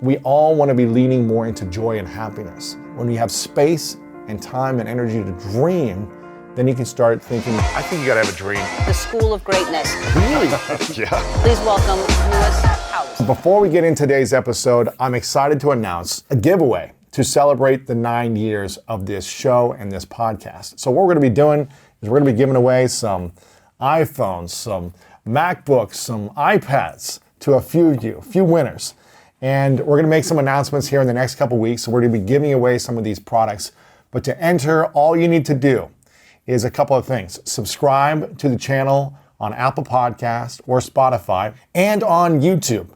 We all want to be leaning more into joy and happiness. When you have space and time and energy to dream, then you can start thinking, I think you gotta have a dream. The School of Greatness. really? Yeah. Please welcome Lewis House. Before we get into today's episode, I'm excited to announce a giveaway to celebrate the 9 years of this show and this podcast. So what we're going to be doing is we're going to be giving away some iPhones, some Macbooks, some iPads to a few of you, a few winners. And we're going to make some announcements here in the next couple weeks. So we're going to be giving away some of these products. But to enter, all you need to do is a couple of things. Subscribe to the channel on Apple Podcasts or Spotify and on YouTube.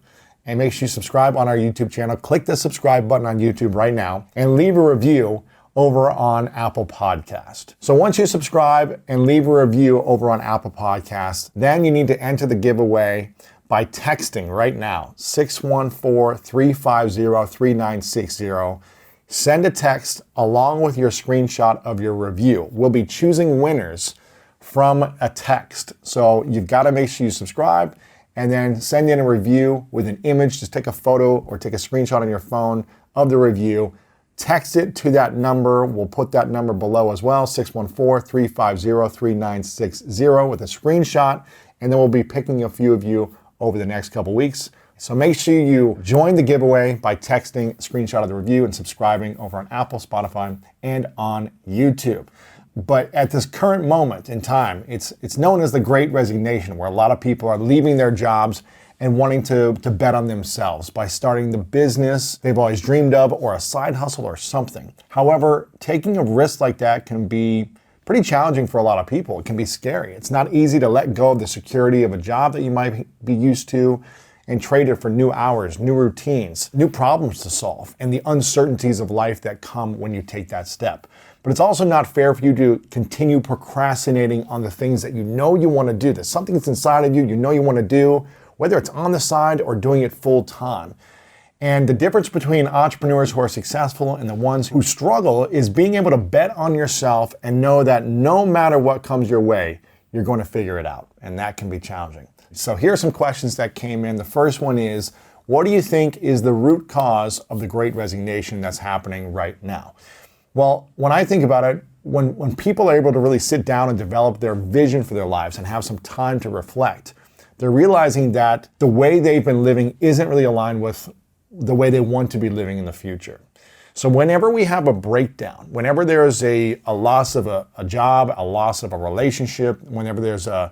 And make sure you subscribe on our YouTube channel. Click the subscribe button on YouTube right now and leave a review over on Apple Podcast. So once you subscribe and leave a review over on Apple Podcast, then you need to enter the giveaway by texting right now, 614-350-3960. Send a text along with your screenshot of your review. We'll be choosing winners from a text. So you've got to make sure you subscribe and then send in a review with an image. Just take a photo or take a screenshot on your phone of the review. Text it to that number. We'll put that number below as well, 614-350-3960 with a screenshot. And then we'll be picking a few of you over the next couple weeks. So make sure you join the giveaway by texting a screenshot of the review and subscribing over on Apple, Spotify, and on YouTube. But at this current moment in time, it's known as the Great Resignation, where a lot of people are leaving their jobs and wanting to bet on themselves by starting the business they've always dreamed of or a side hustle or something. However, taking a risk like that can be pretty challenging for a lot of people. It can be scary. It's not easy to let go of the security of a job that you might be used to and trade it for new hours, new routines, new problems to solve, and the uncertainties of life that come when you take that step. But it's also not fair for you to continue procrastinating on the things that you know you want to do. There's something that's inside of you know you want to do, whether it's on the side or doing it full time. And the difference between entrepreneurs who are successful and the ones who struggle is being able to bet on yourself and know that no matter what comes your way, you're going to figure it out. And that can be challenging. So here are some questions that came in. The first one is, what do you think is the root cause of the Great Resignation that's happening right now? Well, when I think about it, when people are able to really sit down and develop their vision for their lives and have some time to reflect, they're realizing that the way they've been living isn't really aligned with the way they want to be living in the future. So whenever we have a breakdown, whenever there's a loss of a job, a loss of a relationship, whenever there's a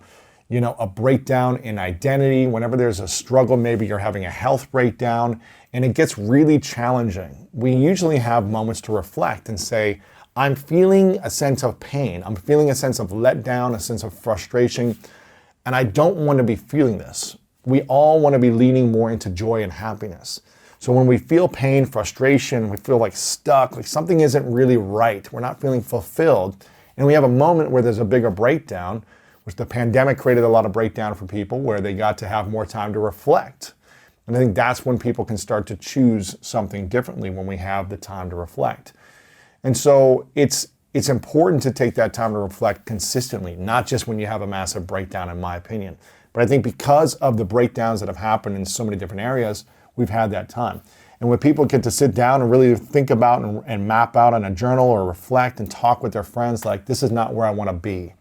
breakdown in identity, whenever there's a struggle, maybe you're having a health breakdown, and it gets really challenging, we usually have moments to reflect and say, I'm feeling a sense of pain. I'm feeling a sense of letdown, a sense of frustration, and I don't want to be feeling this. We all want to be leaning more into joy and happiness. So when we feel pain, frustration, we feel like stuck, like something isn't really right, we're not feeling fulfilled, and we have a moment where there's a bigger breakdown, which the pandemic created a lot of breakdown for people where they got to have more time to reflect. And I think that's when people can start to choose something differently, when we have the time to reflect. And so it's important to take that time to reflect consistently, not just when you have a massive breakdown, in my opinion. But I think because of the breakdowns that have happened in so many different areas, we've had that time. And when people get to sit down and really think about and map out on a journal or reflect and talk with their friends, like, this is not where I want to be.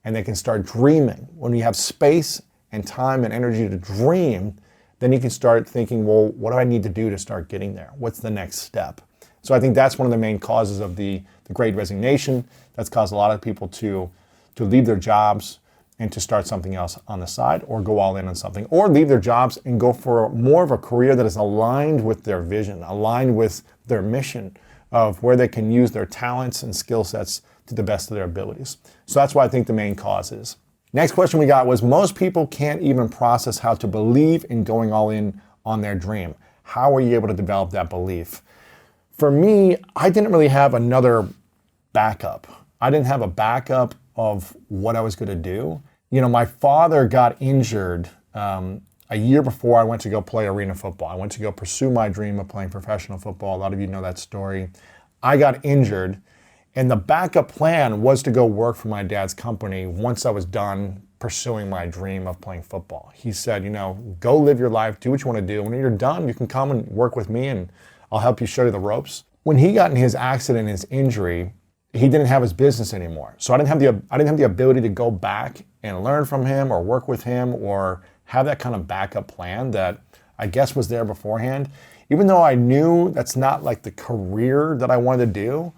And they can start dreaming. When you have space and time and energy to dream, then you can start thinking, well, what do I need to do to start getting there? What's the next step? So I think that's one of the main causes of the Great Resignation. That's caused a lot of people to leave their jobs and to start something else on the side, or go all in on something, or leave their jobs and go for more of a career that is aligned with their vision, aligned with their mission of where they can use their talents and skill sets to the best of their abilities. So that's what I think the main cause is. Next question we got was, most people can't even process how to believe in going all in on their dream. How are you able to develop that belief? For me, I didn't really have another backup. I didn't have a backup of what I was going to do. My father got injured a year before I went to go play arena football. I went to go pursue my dream of playing professional football. A lot of you know that story. I got injured, and the backup plan was to go work for my dad's company once I was done pursuing my dream of playing football. He said, go live your life, do what you want to do. When you're done, you can come and work with me and I'll help you show you the ropes. When he got in his accident, his injury, he didn't have his business anymore. So I didn't have the ability to go back and learn from him or work with him or have that kind of backup plan that I guess was there beforehand. Even though I knew that's not like the career that I wanted to do,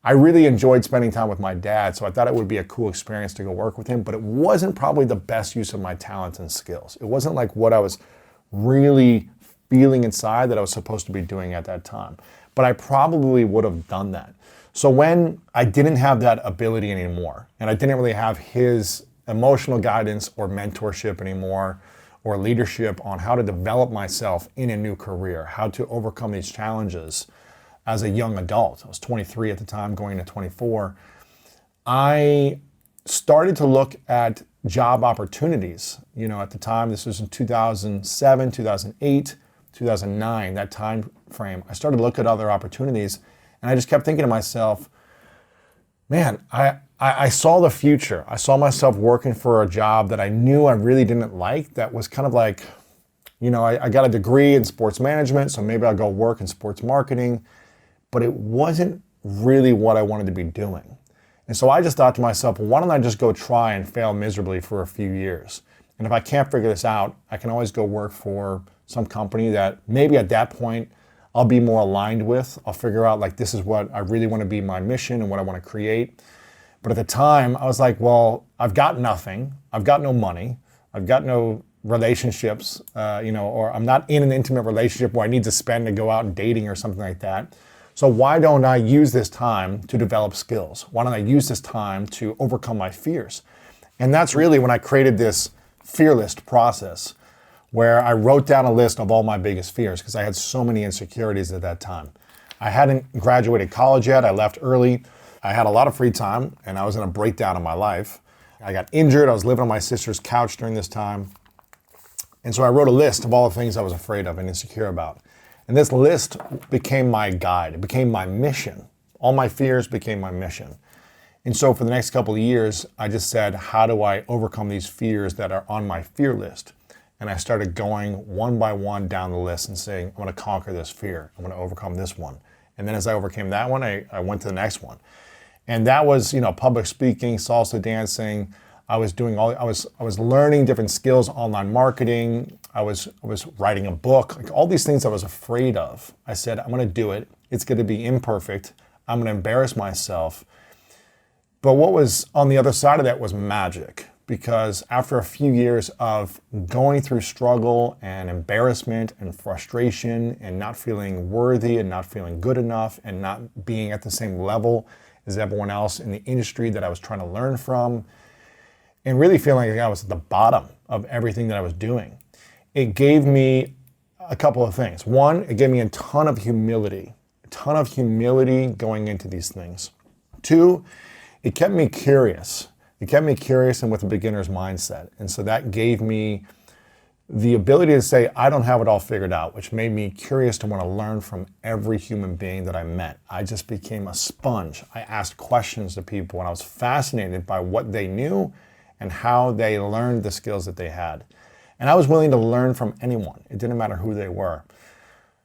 I really enjoyed spending time with my dad, so I thought it would be a cool experience to go work with him, but it wasn't probably the best use of my talents and skills. It wasn't like what I was really feeling inside that I was supposed to be doing at that time. But I probably would have done that. So when I didn't have that ability anymore, and I didn't really have his emotional guidance or mentorship anymore, or leadership on how to develop myself in a new career, how to overcome these challenges as a young adult. I was 23 at the time, going into 24. I started to look at job opportunities. At the time, this was in 2007, 2008, 2009, that time frame. I started to look at other opportunities, and I just kept thinking to myself, man, I saw the future. I saw myself working for a job that I knew I really didn't like, that was kind of like, I got a degree in sports management, so maybe I'll go work in sports marketing, but it wasn't really what I wanted to be doing. And so I just thought to myself, well, why don't I just go try and fail miserably for a few years? And if I can't figure this out, I can always go work for some company that maybe at that point I'll be more aligned with. I'll figure out like, this is what I really want to be, my mission and what I want to create. But at the time I was like, well, I've got nothing. I've got no money. I've got no relationships, or I'm not in an intimate relationship where I need to spend to go out and dating or something like that. So why don't I use this time to develop skills? Why don't I use this time to overcome my fears? And that's really when I created this fear list process, where I wrote down a list of all my biggest fears because I had so many insecurities at that time. I hadn't graduated college yet. I left early. I had a lot of free time and I was in a breakdown in my life. I got injured. I was living on my sister's couch during this time. And so I wrote a list of all the things I was afraid of and insecure about. And this list became my guide. It became my mission. All my fears became my mission. And so for the next couple of years, I just said, how do I overcome these fears that are on my fear list? And I started going one by one down the list and saying, I'm going to conquer this fear. I'm going to overcome this one. And then as I overcame that one, I went to the next one. And that was, public speaking, salsa dancing. I was learning different skills, online marketing. I was writing a book, like all these things I was afraid of. I said, I'm going to do it. It's going to be imperfect. I'm going to embarrass myself. But what was on the other side of that was magic, because after a few years of going through struggle and embarrassment and frustration and not feeling worthy and not feeling good enough and not being at the same level as everyone else in the industry that I was trying to learn from, and really feeling like I was at the bottom of everything that I was doing, it gave me a couple of things. One, it gave me a ton of humility going into these things. Two, it kept me curious. It kept me curious and with a beginner's mindset. And so that gave me the ability to say, I don't have it all figured out, which made me curious to want to learn from every human being that I met. I just became a sponge. I asked questions to people and I was fascinated by what they knew and how they learned the skills that they had. And I was willing to learn from anyone. It didn't matter who they were.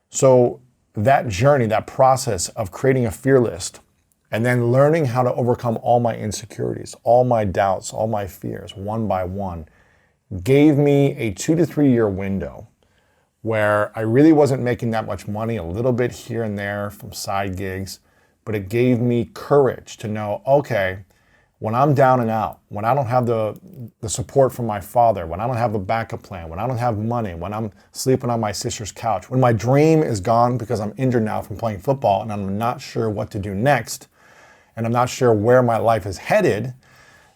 So that journey, that process of creating a fear list and then learning how to overcome all my insecurities, all my doubts, all my fears, one by one, gave me a 2 to 3 year window where I really wasn't making that much money, a little bit here and there from side gigs, but it gave me courage to know, okay, when I'm down and out, when I don't have the support from my father, when I don't have a backup plan, when I don't have money, when I'm sleeping on my sister's couch, when my dream is gone because I'm injured now from playing football and I'm not sure what to do next, and I'm not sure where my life is headed,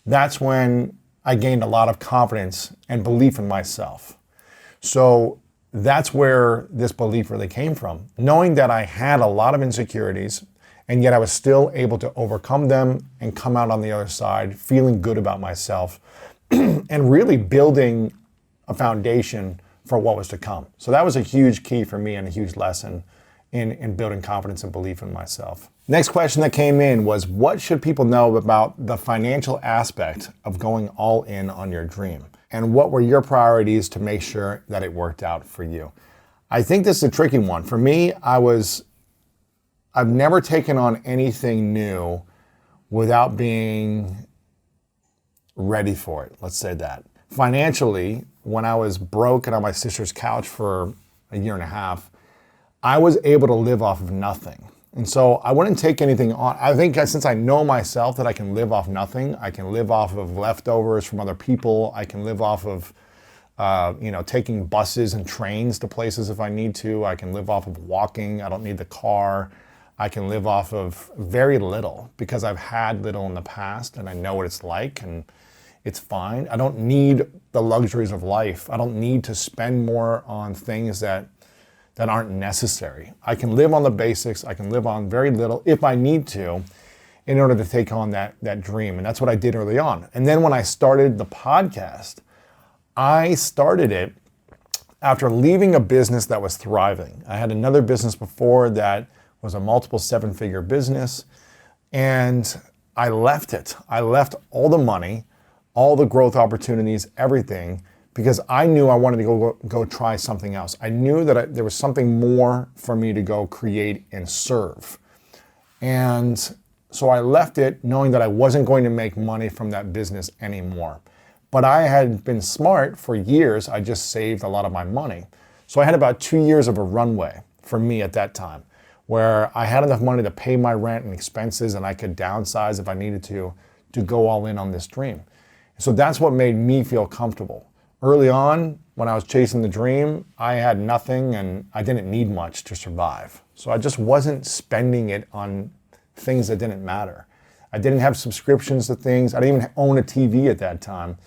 that's when I gained a lot of confidence and belief in myself. So that's where this belief really came from. Knowing that I had a lot of insecurities, and yet I was still able to overcome them and come out on the other side feeling good about myself and really building a foundation for what was to come. So that was a huge key for me and a huge lesson in building confidence and belief in myself. Next question that came in was, what should people know about the financial aspect of going all in on your dream? And what were your priorities to make sure that it worked out for you? I think this is a tricky one. For me, I've never taken on anything new without being ready for it. Let's say that. Financially, when I was broke and on my sister's couch for a year and a half, I was able to live off of nothing. And so I wouldn't take anything on. I think since I know myself that I can live off nothing, I can live off of leftovers from other people. I can live off of, taking buses and trains to places if I need to. I can live off of walking. I don't need the car. I can live off of very little because I've had little in the past and I know what it's like and it's fine. I don't need the luxuries of life. I don't need to spend more on things that aren't necessary. I can live on the basics. I can live on very little if I need to in order to take on that dream. And that's what I did early on. And then when I started the podcast, I started it after leaving a business that was thriving. I had another business before that was a multiple seven-figure business, and I left it. I left all the money, all the growth opportunities, everything, because I knew I wanted to go try something else. I knew that there was something more for me to go create and serve. And so I left it knowing that I wasn't going to make money from that business anymore. But I had been smart for years. I just saved a lot of my money. So I had about 2 years of a runway for me at that time, where I had enough money to pay my rent and expenses, and I could downsize if I needed to go all in on this dream. So that's what made me feel comfortable. Early on, when I was chasing the dream, I had nothing and I didn't need much to survive. So I just wasn't spending it on things that didn't matter. I didn't have subscriptions to things. I didn't even own a TV at that time.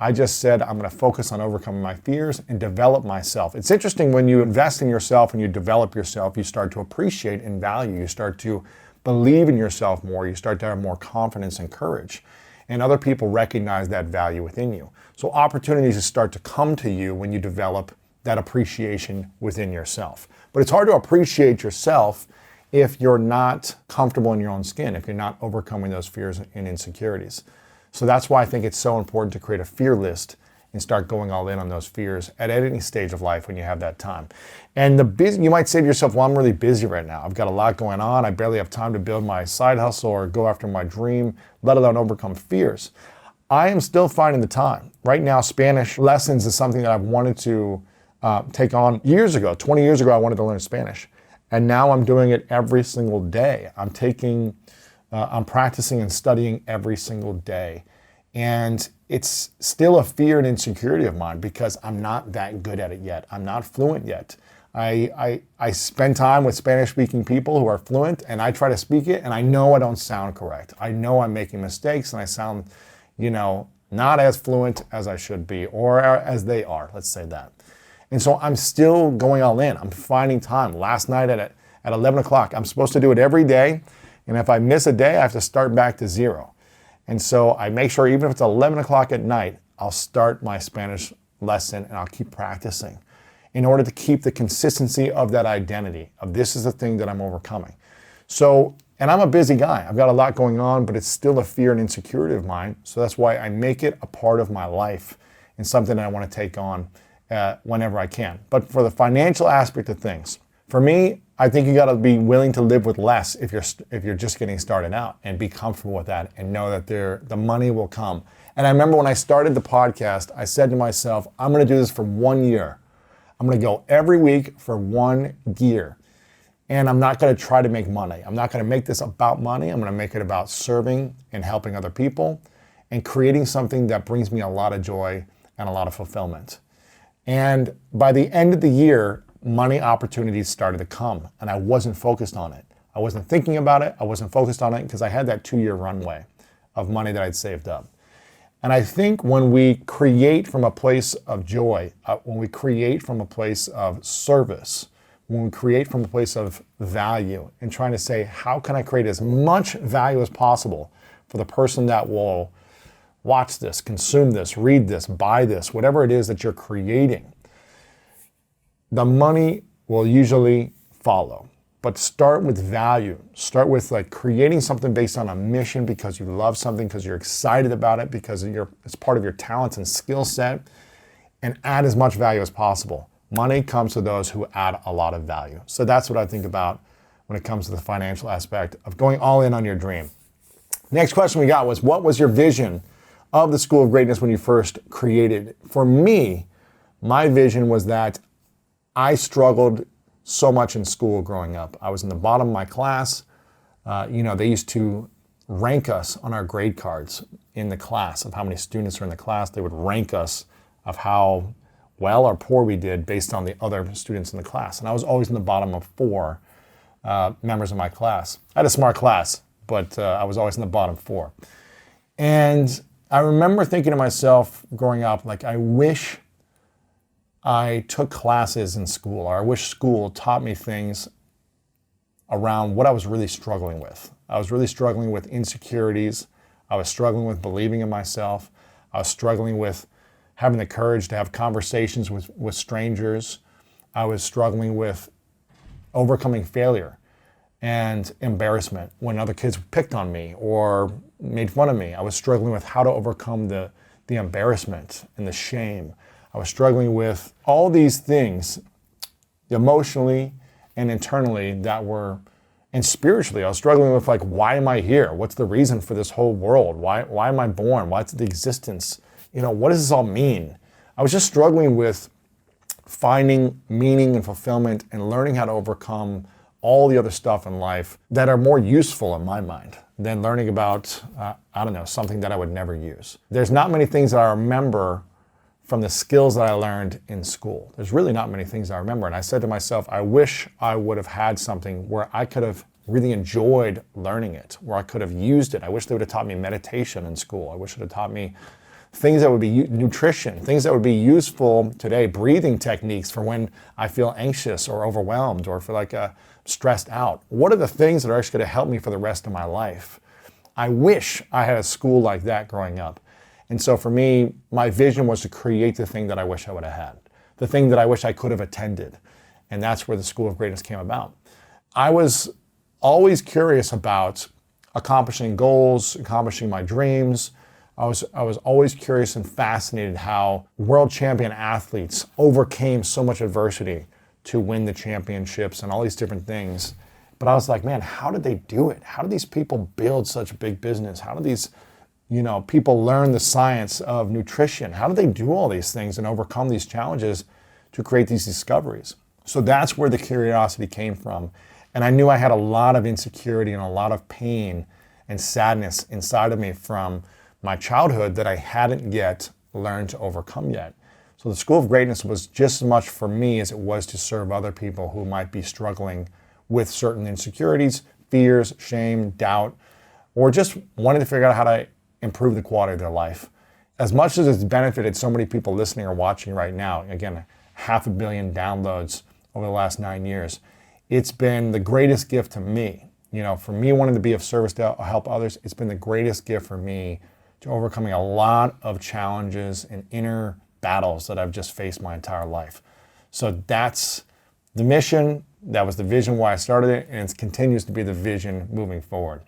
I just said, I'm going to focus on overcoming my fears and develop myself. It's interesting when you invest in yourself and you develop yourself, you start to appreciate and value. You start to believe in yourself more. You start to have more confidence and courage. And other people recognize that value within you. So opportunities start to come to you when you develop that appreciation within yourself. But it's hard to appreciate yourself if you're not comfortable in your own skin, if you're not overcoming those fears and insecurities. So that's why I think it's so important to create a fear list and start going all in on those fears at any stage of life when you have that time. And you might say to yourself, well, I'm really busy right now. I've got a lot going on. I barely have time to build my side hustle or go after my dream, let alone overcome fears. I am still finding the time. Right now, Spanish lessons is something that I've wanted to take on years ago. 20 years ago, I wanted to learn Spanish. And now I'm doing it every single day. I'm practicing and studying every single day. And it's still a fear and insecurity of mine because I'm not that good at it yet. I'm not fluent yet. I spend time with Spanish-speaking people who are fluent, and I try to speak it, and I know I don't sound correct. I know I'm making mistakes, and I sound, not as fluent as I should be, or as they are, let's say that. And so I'm still going all in. I'm finding time. Last night at 11 o'clock, I'm supposed to do it every day, and if I miss a day, I have to start back to zero. And so I make sure even if it's 11 o'clock at night, I'll start my Spanish lesson and I'll keep practicing in order to keep the consistency of that identity of this is the thing that I'm overcoming. So, and I'm a busy guy. I've got a lot going on, but it's still a fear and insecurity of mine. So that's why I make it a part of my life and something that I want to take on whenever I can. But for the financial aspect of things, for me, I think you got to be willing to live with less if you're just getting started out, and be comfortable with that and know that the money will come. And I remember when I started the podcast, I said to myself, I'm going to do this for 1 year. I'm going to go every week for 1 year. And I'm not going to try to make money. I'm not going to make this about money. I'm going to make it about serving and helping other people and creating something that brings me a lot of joy and a lot of fulfillment. And by the end of the year, money opportunities started to come, and I wasn't focused on it. I wasn't thinking about it. I wasn't focused on it because I had that 2-year runway of money that I'd saved up. And I think when we create from a place of joy, when we create from a place of service, when we create from a place of value and trying to say, how can I create as much value as possible for the person that will watch this, consume this, read this, buy this, whatever it is that you're creating, the money will usually follow, but start with value. Start with like creating something based on a mission because you love something, because you're excited about it, because it's part of your talents and skill set, and add as much value as possible. Money comes to those who add a lot of value. So that's what I think about when it comes to the financial aspect of going all in on your dream. Next question we got was, what was your vision of the School of Greatness when you first created it? For me, my vision was that I struggled so much in school growing up. I was in the bottom of my class. They used to rank us on our grade cards in the class of how many students are in the class. They would rank us of how well or poor we did based on the other students in the class. And I was always in the bottom of 4 members of my class. I had a smart class, but I was always in the bottom 4. And I remember thinking to myself growing up, like, I wish I took classes in school, or I wish school taught me things around what I was really struggling with. I was really struggling with insecurities. I was struggling with believing in myself. I was struggling with having the courage to have conversations with strangers. I was struggling with overcoming failure and embarrassment when other kids picked on me or made fun of me. I was struggling with how to overcome the embarrassment and the shame. I was struggling with all these things emotionally and internally and spiritually. I was struggling with, like, why am I here? What's the reason for this whole world? Why am I born? What's the existence? What does this all mean? I was just struggling with finding meaning and fulfillment and learning how to overcome all the other stuff in life that are more useful in my mind than learning about, something that I would never use. There's not many things that I remember from the skills that I learned in school. There's really not many things I remember. And I said to myself, I wish I would have had something where I could have really enjoyed learning it, where I could have used it. I wish they would have taught me meditation in school. I wish it would have taught me things that would be nutrition, things that would be useful today, breathing techniques for when I feel anxious or overwhelmed or feel like stressed out. What are the things that are actually going to help me for the rest of my life? I wish I had a school like that growing up. And so for me, my vision was to create the thing that I wish I would have had, the thing that I wish I could have attended. And that's where the School of Greatness came about. I was always curious about accomplishing goals, accomplishing my dreams. I was always curious and fascinated how world champion athletes overcame so much adversity to win the championships and all these different things. But I was like, man, how did they do it? How do these people build such a big business? How do these people learn the science of nutrition? How do they do all these things and overcome these challenges to create these discoveries? So that's where the curiosity came from. And I knew I had a lot of insecurity and a lot of pain and sadness inside of me from my childhood that I hadn't yet learned to overcome yet. So the School of Greatness was just as much for me as it was to serve other people who might be struggling with certain insecurities, fears, shame, doubt, or just wanted to figure out how to improve the quality of their life. As much as it's benefited so many people listening or watching right now, again, 500 million downloads over the last 9 years, it's been the greatest gift to me. For me wanting to be of service to help others, it's been the greatest gift for me to overcoming a lot of challenges and inner battles that I've just faced my entire life. So that's the mission. That was the vision why I started it, and it continues to be the vision moving forward.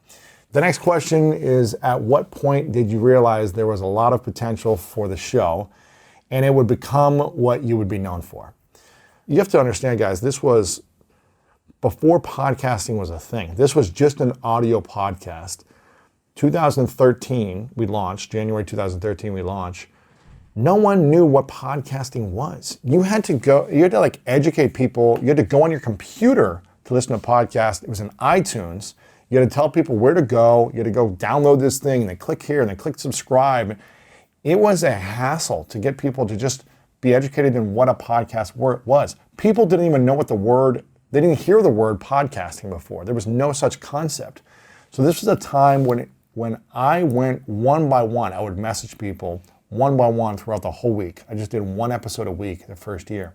The next question is, at what point did you realize there was a lot of potential for the show and it would become what you would be known for? You have to understand, guys, this was before podcasting was a thing. This was just an audio podcast. 2013, we launched. January 2013, we launched. No one knew what podcasting was. You had to like educate people. You had to go on your computer to listen to a podcast. It was in iTunes. You had to tell people where to go. You had to go download this thing and then click here and then click subscribe. It was a hassle to get people to just be educated in what a podcast was. People didn't even know what they didn't hear the word podcasting before. There was no such concept. So this was a time when I went one by one. I would message people one by one throughout the whole week. I just did one episode a week the first year.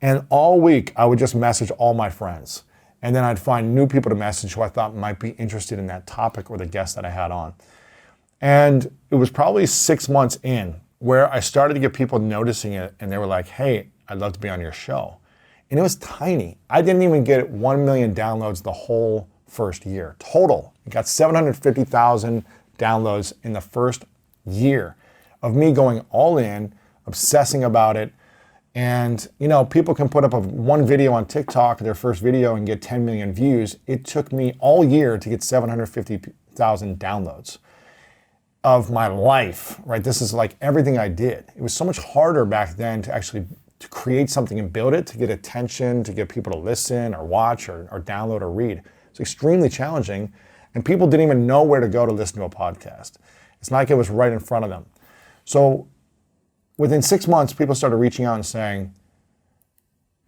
And all week, I would just message all my friends. And then I'd find new people to message who I thought might be interested in that topic or the guest that I had on. And it was probably 6 months in where I started to get people noticing it, and they were like, hey, I'd love to be on your show. And it was tiny. I didn't even get 1 million downloads the whole first year. Total. It got 750,000 downloads in the first year of me going all in, obsessing about it. And, people can put up one video on TikTok, their first video, and get 10 million views. It took me all year to get 750,000 downloads of my life, right? This is like everything I did. It was so much harder back then to actually to create something and build it, to get attention, to get people to listen or watch or download or read. It's extremely challenging, and people didn't even know where to go to listen to a podcast. It's not like it was right in front of them. So within 6 months, people started reaching out and saying,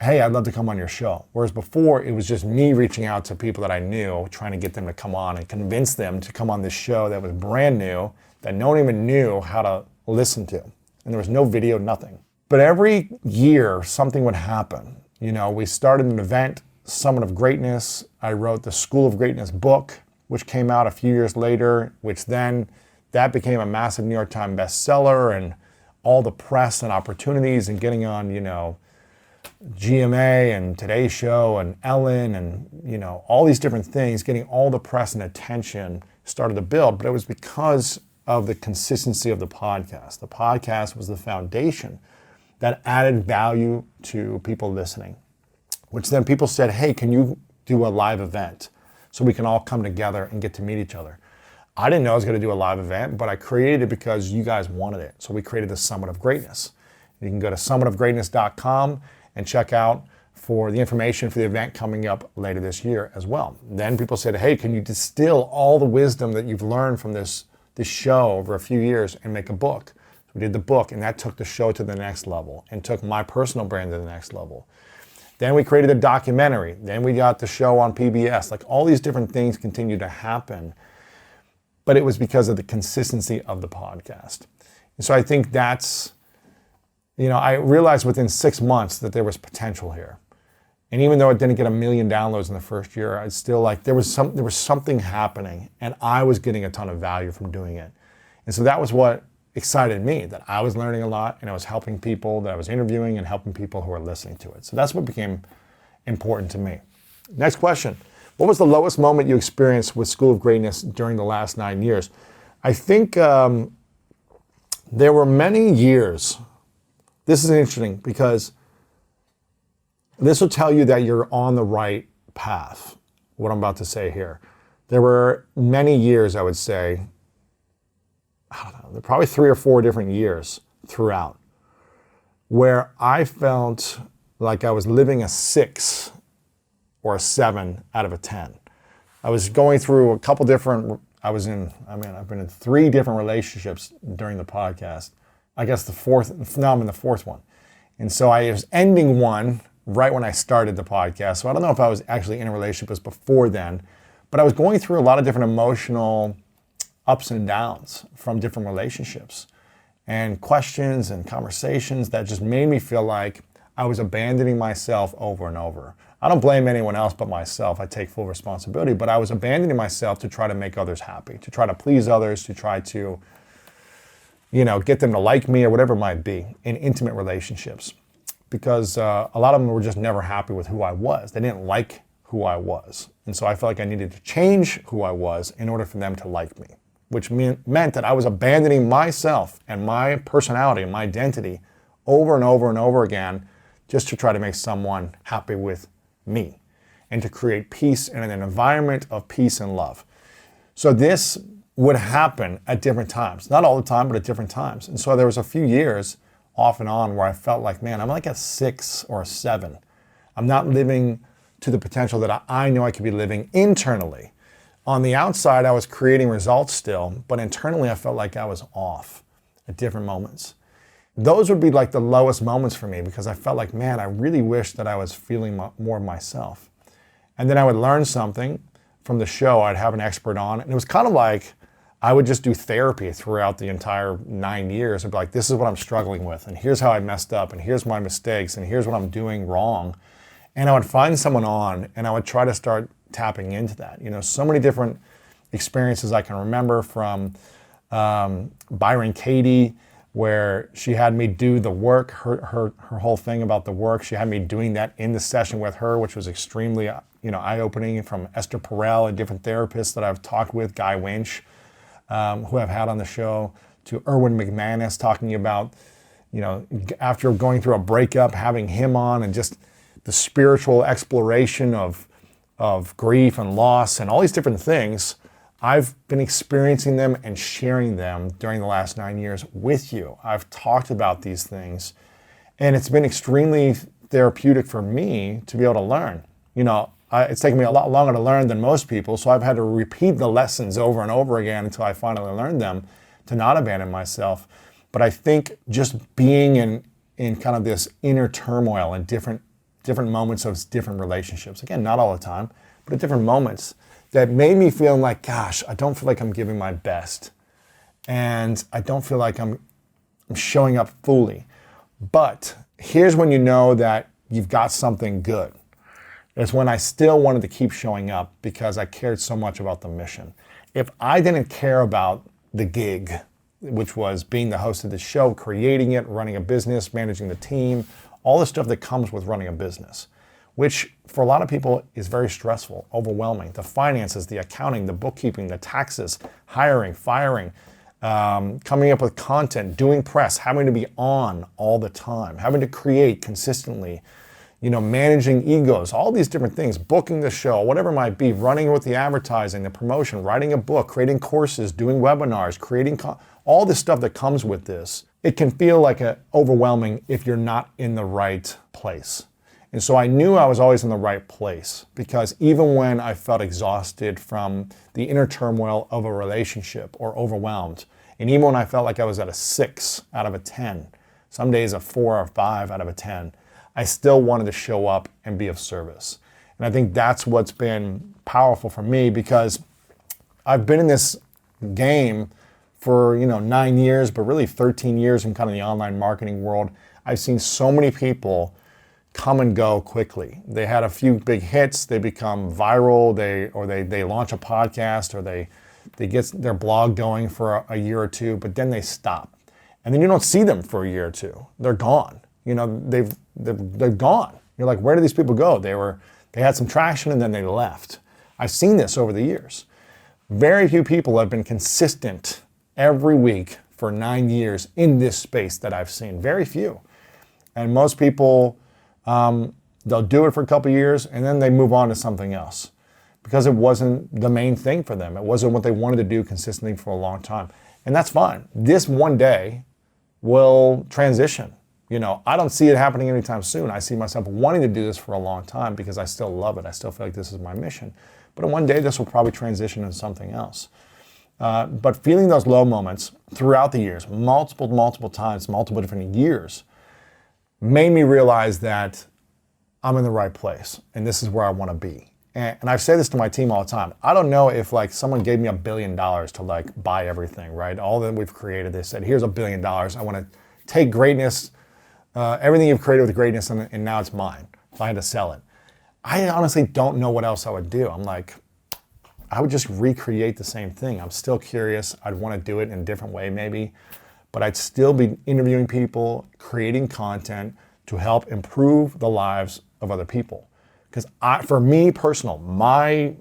hey, I'd love to come on your show. Whereas before, it was just me reaching out to people that I knew, trying to get them to come on and convince them to come on this show that was brand new, that no one even knew how to listen to. And there was no video, nothing. But every year, something would happen. We started an event, Summit of Greatness. I wrote the School of Greatness book, which came out a few years later, which then that became a massive New York Times bestseller, and all the press and opportunities and getting on, GMA and Today's Show and Ellen and, all these different things, getting all the press and attention started to build. But it was because of the consistency of the podcast. The podcast was the foundation that added value to people listening, which then people said, hey, can you do a live event so we can all come together and get to meet each other? I didn't know I was going to do a live event, but I created it because you guys wanted it. So we created the Summit of Greatness. You can go to summitofgreatness.com and check out for the information for the event coming up later this year as well. Then people said, hey, can you distill all the wisdom that you've learned from this show over a few years and make a book? So we did the book, and that took the show to the next level and took my personal brand to the next level. Then we created a documentary. Then we got the show on PBS. Like, all these different things continued to happen, but it was because of the consistency of the podcast. And so I think that's, I realized within 6 months that there was potential here. And even though it didn't get 1 million downloads in the first year, I still there was something happening, and I was getting a ton of value from doing it. And so that was what excited me, that I was learning a lot, and I was helping people, that I was interviewing and helping people who were listening to it. So that's what became important to me. Next question. What was the lowest moment you experienced with School of Greatness during the last 9 years? I think there were many years. This is interesting because this will tell you that you're on the right path, what I'm about to say here. There were many years, I would say, probably 3 or 4 different years throughout, where I felt like I was living a 6 or a 7 out of a 10. I was going through a couple different, I've been in 3 different relationships during the podcast. I guess now I'm in the 4th one. And so I was ending one right when I started the podcast. So I don't know if I was actually in a relationship before then, but I was going through a lot of different emotional ups and downs from different relationships and questions and conversations that just made me feel like I was abandoning myself over and over. I don't blame anyone else but myself. I take full responsibility, but I was abandoning myself to try to make others happy, to try to please others, to try to, get them to like me or whatever it might be in intimate relationships. Because a lot of them were just never happy with who I was. They didn't like who I was. And so I felt like I needed to change who I was in order for them to like me, which meant that I was abandoning myself and my personality and my identity over and over and over again just to try to make someone happy with me and to create peace and an environment of peace and love. So this would happen at different times. Not all the time, but at different times. And so there was a few years off and on where I felt like, man, I'm like a 6 or a 7. I'm not living to the potential that I know I could be living internally. On the outside, I was creating results still, but internally I felt like I was off at different moments. Those would be like the lowest moments for me because I felt like, man, I really wish that I was feeling more of myself. And then I would learn something from the show. I'd have an expert on, and it was kind of like I would just do therapy throughout the entire 9 years. I'd be like, this is what I'm struggling with, and here's how I messed up, and here's my mistakes, and here's what I'm doing wrong. And I would find someone on, and I would try to start tapping into that. So many different experiences I can remember from Byron Katie, where she had me do the work, her whole thing about the work. She had me doing that in the session with her, which was extremely eye-opening, from Esther Perel and different therapists that I've talked with, Guy Winch, who I've had on the show, to Erwin McManus talking about, after going through a breakup, having him on, and just the spiritual exploration of grief and loss and all these different things. I've been experiencing them and sharing them during the last 9 years with you. I've talked about these things, and it's been extremely therapeutic for me to be able to learn. It's taken me a lot longer to learn than most people, so I've had to repeat the lessons over and over again until I finally learned them, to not abandon myself. But I think just being in kind of this inner turmoil and different moments of different relationships, again, not all the time, but at different moments, that made me feel like, gosh, I don't feel like I'm giving my best. And I don't feel like I'm showing up fully. But here's when you know that you've got something good. It's when I still wanted to keep showing up because I cared so much about the mission. If I didn't care about the gig, which was being the host of the show, creating it, running a business, managing the team, all the stuff that comes with running a business, which for a lot of people is very stressful, overwhelming. The finances, the accounting, the bookkeeping, the taxes, hiring, firing, coming up with content, doing press, having to be on all the time, having to create consistently, managing egos, all these different things, booking the show, whatever it might be, running with the advertising, the promotion, writing a book, creating courses, doing webinars, creating all this stuff that comes with this. It can feel like overwhelming if you're not in the right place. And so I knew I was always in the right place, because even when I felt exhausted from the inner turmoil of a relationship or overwhelmed, and even when I felt like I was at a 6 out of a 10, some days a 4 or 5 out of a 10, I still wanted to show up and be of service. And I think that's what's been powerful for me, because I've been in this game for 9 years, but really 13 years in kind of the online marketing world. I've seen so many people come and go quickly. They had a few big hits, they become viral, they launch a podcast, or they get their blog going for a year or two, but then they stop. And then you don't see them for a year or two. They're gone. They're gone. You're like, where did these people go? They had some traction and then they left. I've seen this over the years. Very few people have been consistent every week for 9 years in this space that I've seen. Very few. And most people, they'll do it for a couple of years and then they move on to something else, because it wasn't the main thing for them. It wasn't what they wanted to do consistently for a long time. And that's fine. This one day will transition. I don't see it happening anytime soon. I see myself wanting to do this for a long time because I still love it. I still feel like this is my mission. But one day this will probably transition into something else. But feeling those low moments throughout the years, multiple times, multiple different years, made me realize that I'm in the right place and this is where I want to be. And I say this to my team all the time. I don't know if someone gave me $1 billion to buy everything, right? All that we've created, they said, here's $1 billion. I want to take greatness, everything you've created with greatness, and now it's mine. If I had to sell it. I honestly don't know what else I would do. I would just recreate the same thing. I'm still curious. I'd want to do it in a different way maybe, but I'd still be interviewing people, creating content to help improve the lives of other people. Because for me personal, my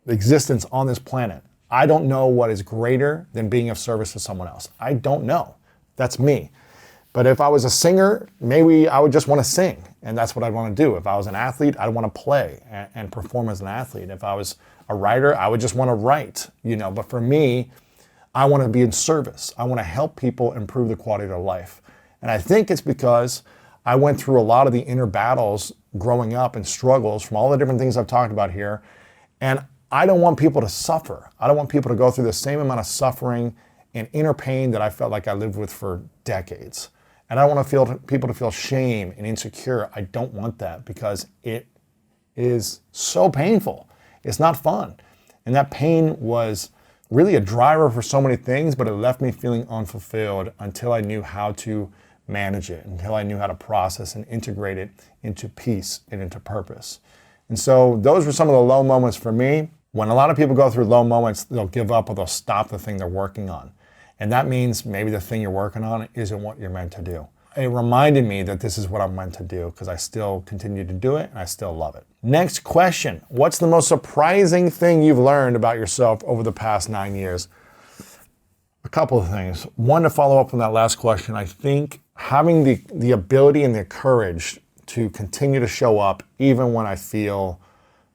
existence on this planet, I don't know what is greater than being of service to someone else. I don't know. That's me. But if I was a singer, maybe I would just want to sing, and that's what I'd want to do. If I was an athlete, I'd want to play and perform as an athlete. If I was a writer, I would just want to write, But for me, I want to be in service. I want to help people improve the quality of their life. And I think it's because I went through a lot of the inner battles growing up and struggles from all the different things I've talked about here. And I don't want people to suffer. I don't want people to go through the same amount of suffering and inner pain that I felt like I lived with for decades. And I don't want people to feel shame and insecure. I don't want that, because it is so painful. It's not fun. And that pain was really a driver for so many things, but it left me feeling unfulfilled until I knew how to manage it, until I knew how to process and integrate it into peace and into purpose. And so those were some of the low moments for me. When a lot of people go through low moments, they'll give up or they'll stop the thing they're working on. And that means maybe the thing you're working on isn't what you're meant to do. It reminded me that this is what I'm meant to do because I still continue to do it and I still love it. Next question. What's the most surprising thing you've learned about yourself over the past 9 years? A couple of things. One, to follow up on that last question, I think having the ability and the courage to continue to show up even when I feel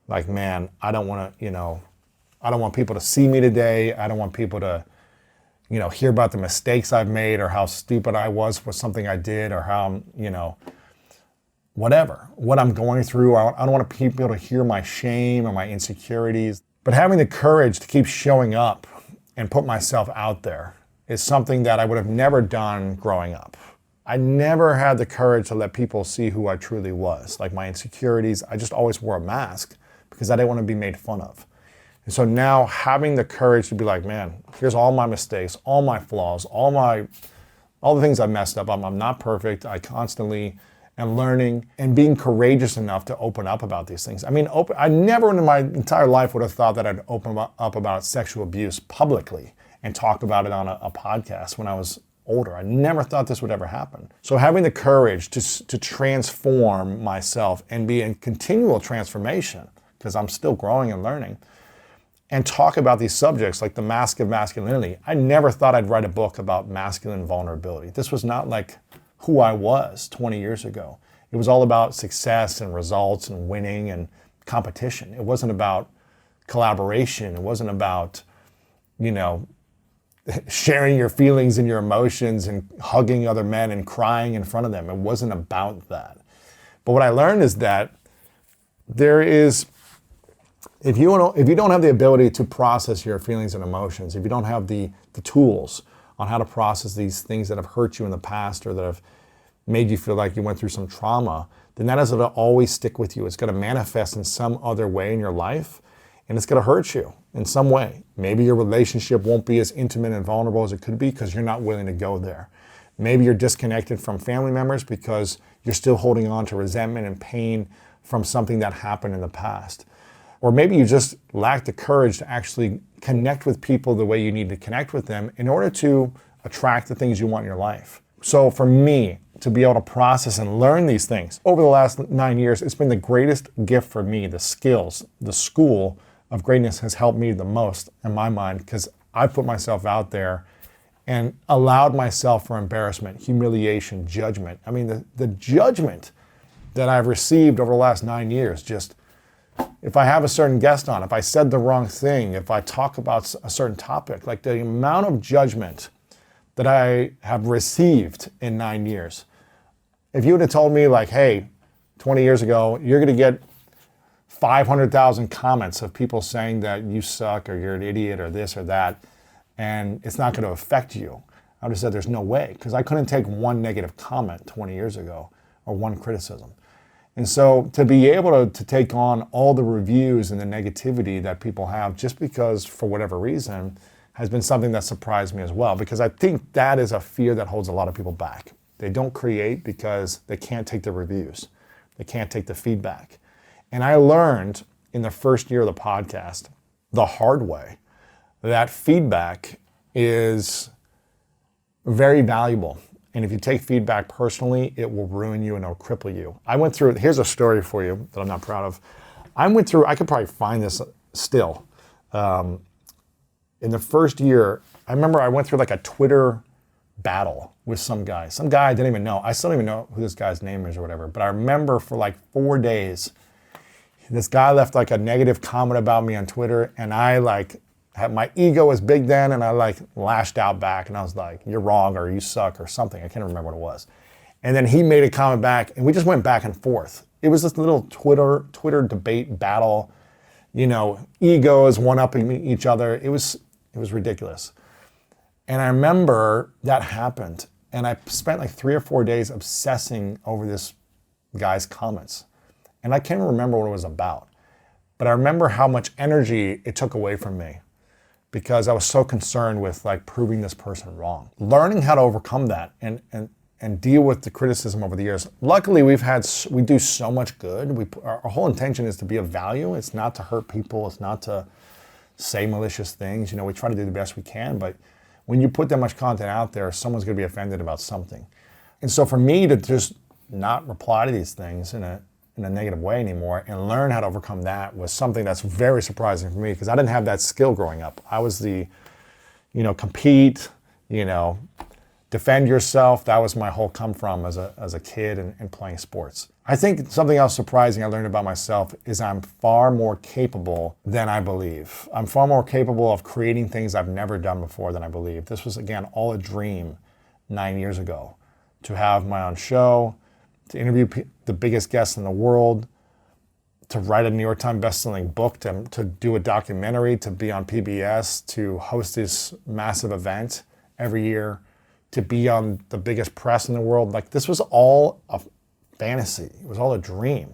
like, man, I don't want to, I don't want people to see me today. I don't want people to, hear about the mistakes I've made or how stupid I was for something I did or how, whatever, what I'm going through. I don't want people to hear my shame or my insecurities. But having the courage to keep showing up and put myself out there is something that I would have never done growing up. I never had the courage to let people see who I truly was. Like my insecurities, I just always wore a mask because I didn't want to be made fun of. And so now having the courage to be like, man, here's all my mistakes, all my flaws, all the things I messed up. I'm not perfect. I constantly am learning and being courageous enough to open up about these things. I mean, I never in my entire life would have thought that I'd open up about sexual abuse publicly and talk about it on a podcast when I was older. I never thought this would ever happen. So having the courage to transform myself and be in continual transformation, because I'm still growing and learning, and talk about these subjects like the mask of masculinity. I never thought I'd write a book about masculine vulnerability. This was not like who I was 20 years ago. It was all about success and results and winning and competition. It wasn't about collaboration. It wasn't about, sharing your feelings and your emotions and hugging other men and crying in front of them. It wasn't about that. But what I learned is that if you don't have the ability to process your feelings and emotions, if you don't have the tools on how to process these things that have hurt you in the past or that have made you feel like you went through some trauma, then that is going to always stick with you. It's going to manifest in some other way in your life, and it's going to hurt you in some way. Maybe your relationship won't be as intimate and vulnerable as it could be because you're not willing to go there. Maybe you're disconnected from family members because you're still holding on to resentment and pain from something that happened in the past. Or maybe you just lack the courage to actually connect with people the way you need to connect with them in order to attract the things you want in your life. So for me, to be able to process and learn these things over the last 9 years, it's been the greatest gift for me. The skills, the school of greatness has helped me the most in my mind because I put myself out there and allowed myself for embarrassment, humiliation, judgment. I mean, the judgment that I've received over the last 9 years, just if I have a certain guest on, if I said the wrong thing, if I talk about a certain topic, like the amount of judgment that I have received in 9 years. If you would have told me like, hey, 20 years ago, you're going to get 500,000 comments of people saying that you suck or you're an idiot or this or that, and it's not going to affect you, I would have said there's no way, because I couldn't take one negative comment 20 years ago or one criticism. And so to be able to take on all the reviews and the negativity that people have just because, for whatever reason, has been something that surprised me as well, because I think that is a fear that holds a lot of people back. They don't create because they can't take the reviews. They can't take the feedback. And I learned in the first year of the podcast, the hard way, that feedback is very valuable. And if you take feedback personally, it will ruin you and it'll cripple you. Here's a story for you that I'm not proud of. I could probably find this still. In the first year, I remember I went through like a Twitter battle with some guy. Some guy I didn't even know. I still don't even know who this guy's name is or whatever. But I remember for like 4 days, this guy left like a negative comment about me on Twitter, and my ego was big then, and I lashed out back, and I was like, you're wrong, or you suck, or something. I can't remember what it was. And then he made a comment back, and we just went back and forth. It was this little Twitter debate battle, egos one-upping each other. It was ridiculous. And I remember that happened, and I spent like 3 or 4 days obsessing over this guy's comments. And I can't remember what it was about, but I remember how much energy it took away from me, because I was so concerned with proving this person wrong. Learning how to overcome that and deal with the criticism over the years. Luckily, we do so much good. Our whole intention is to be of value. It's not to hurt people. It's not to say malicious things. We try to do the best we can, but when you put that much content out there, someone's going to be offended about something. And so for me to just not reply to these things in a negative way anymore and learn how to overcome that was something that's very surprising for me, because I didn't have that skill growing up. I was the, compete, defend yourself. That was my whole come from as a kid and playing sports. I think something else surprising I learned about myself is I'm far more capable than I believe. I'm far more capable of creating things I've never done before than I believe. This was, again, all a dream 9 years ago, to have my own show, to interview the biggest guests in the world, to write a New York Times bestselling book, to do a documentary, to be on PBS, to host this massive event every year, to be on the biggest press in the world. Like, this was all a fantasy. It was all a dream.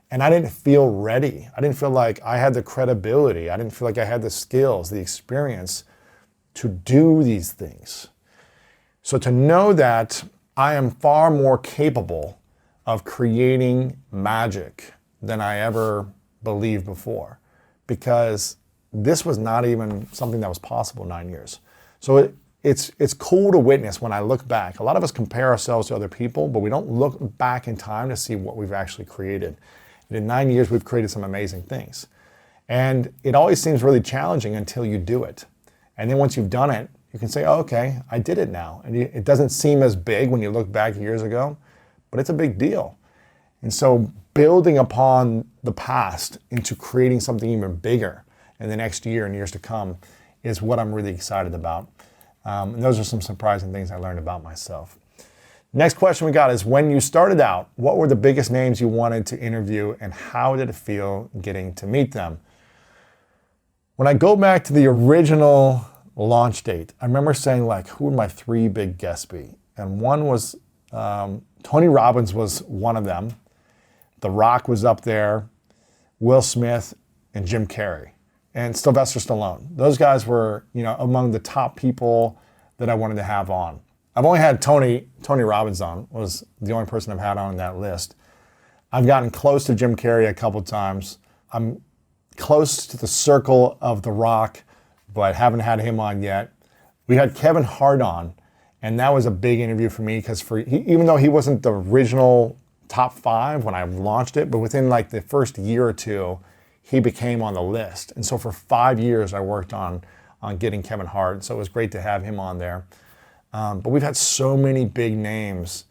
And I didn't feel ready. I didn't feel like I had the credibility. I didn't feel like I had the skills, the experience to do these things. So to know that I am far more capable of creating magic than I ever believed before, because this was not even something that was possible 9 years. So it's cool to witness when I look back. A lot of us compare ourselves to other people, but we don't look back in time to see what we've actually created. And in 9 years, we've created some amazing things. And it always seems really challenging until you do it. And then once you've done it, you can say, oh, okay, I did it now. And it doesn't seem as big when you look back years ago, but it's a big deal. And so building upon the past into creating something even bigger in the next year and years to come is what I'm really excited about. And those are some surprising things I learned about myself. Next question we got is, when you started out, what were the biggest names you wanted to interview and how did it feel getting to meet them? When I go back to the original launch date, I remember saying, like, who would my 3 big guests be? And one was, Tony Robbins was one of them. The Rock was up there, Will Smith, and Jim Carrey, and Sylvester Stallone. Those guys were, among the top people that I wanted to have on. I've only had Tony Robbins on, was the only person I've had on that list. I've gotten close to Jim Carrey a couple times. I'm close to the circle of The Rock, but haven't had him on yet. We had Kevin Hart on, and that was a big interview for me because even though he wasn't the original top 5 when I launched it, but within like the first year or two, he became on the list. And so for 5 years, I worked on getting Kevin Hart. So it was great to have him on there. But we've had so many big names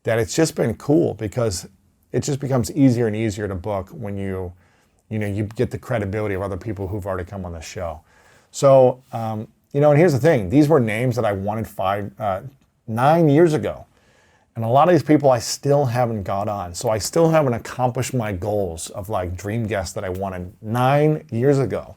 that it's just been cool, because it just becomes easier and easier to book when you get the credibility of other people who've already come on the show. So, and here's the thing. These were names that I wanted 9 years ago. And a lot of these people I still haven't got on. So I still haven't accomplished my goals of like dream guests that I wanted 9 years ago.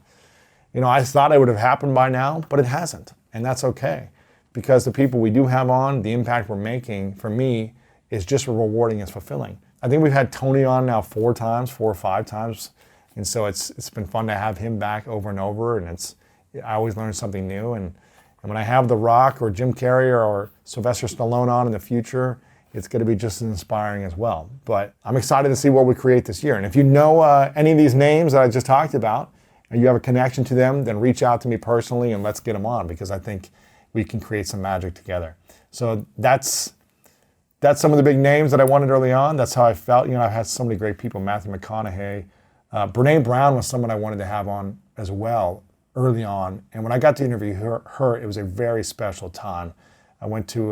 I thought it would have happened by now, but it hasn't. And that's okay, because the people we do have on, the impact we're making, for me, is just rewarding and fulfilling. I think we've had Tony on now 4 or 5 times. And so it's been fun to have him back over and over. And I always learn something new. And when I have The Rock or Jim Carrey or Sylvester Stallone on in the future, it's going to be just as inspiring as well. But I'm excited to see what we create this year. And if you know any of these names that I just talked about, and you have a connection to them, then reach out to me personally and let's get them on, because I think we can create some magic together. So that's some of the big names that I wanted early on. That's how I felt. I've had so many great people, Matthew McConaughey. Brene Brown was someone I wanted to have on as well early on. And when I got to interview her, it was a very special time. I went to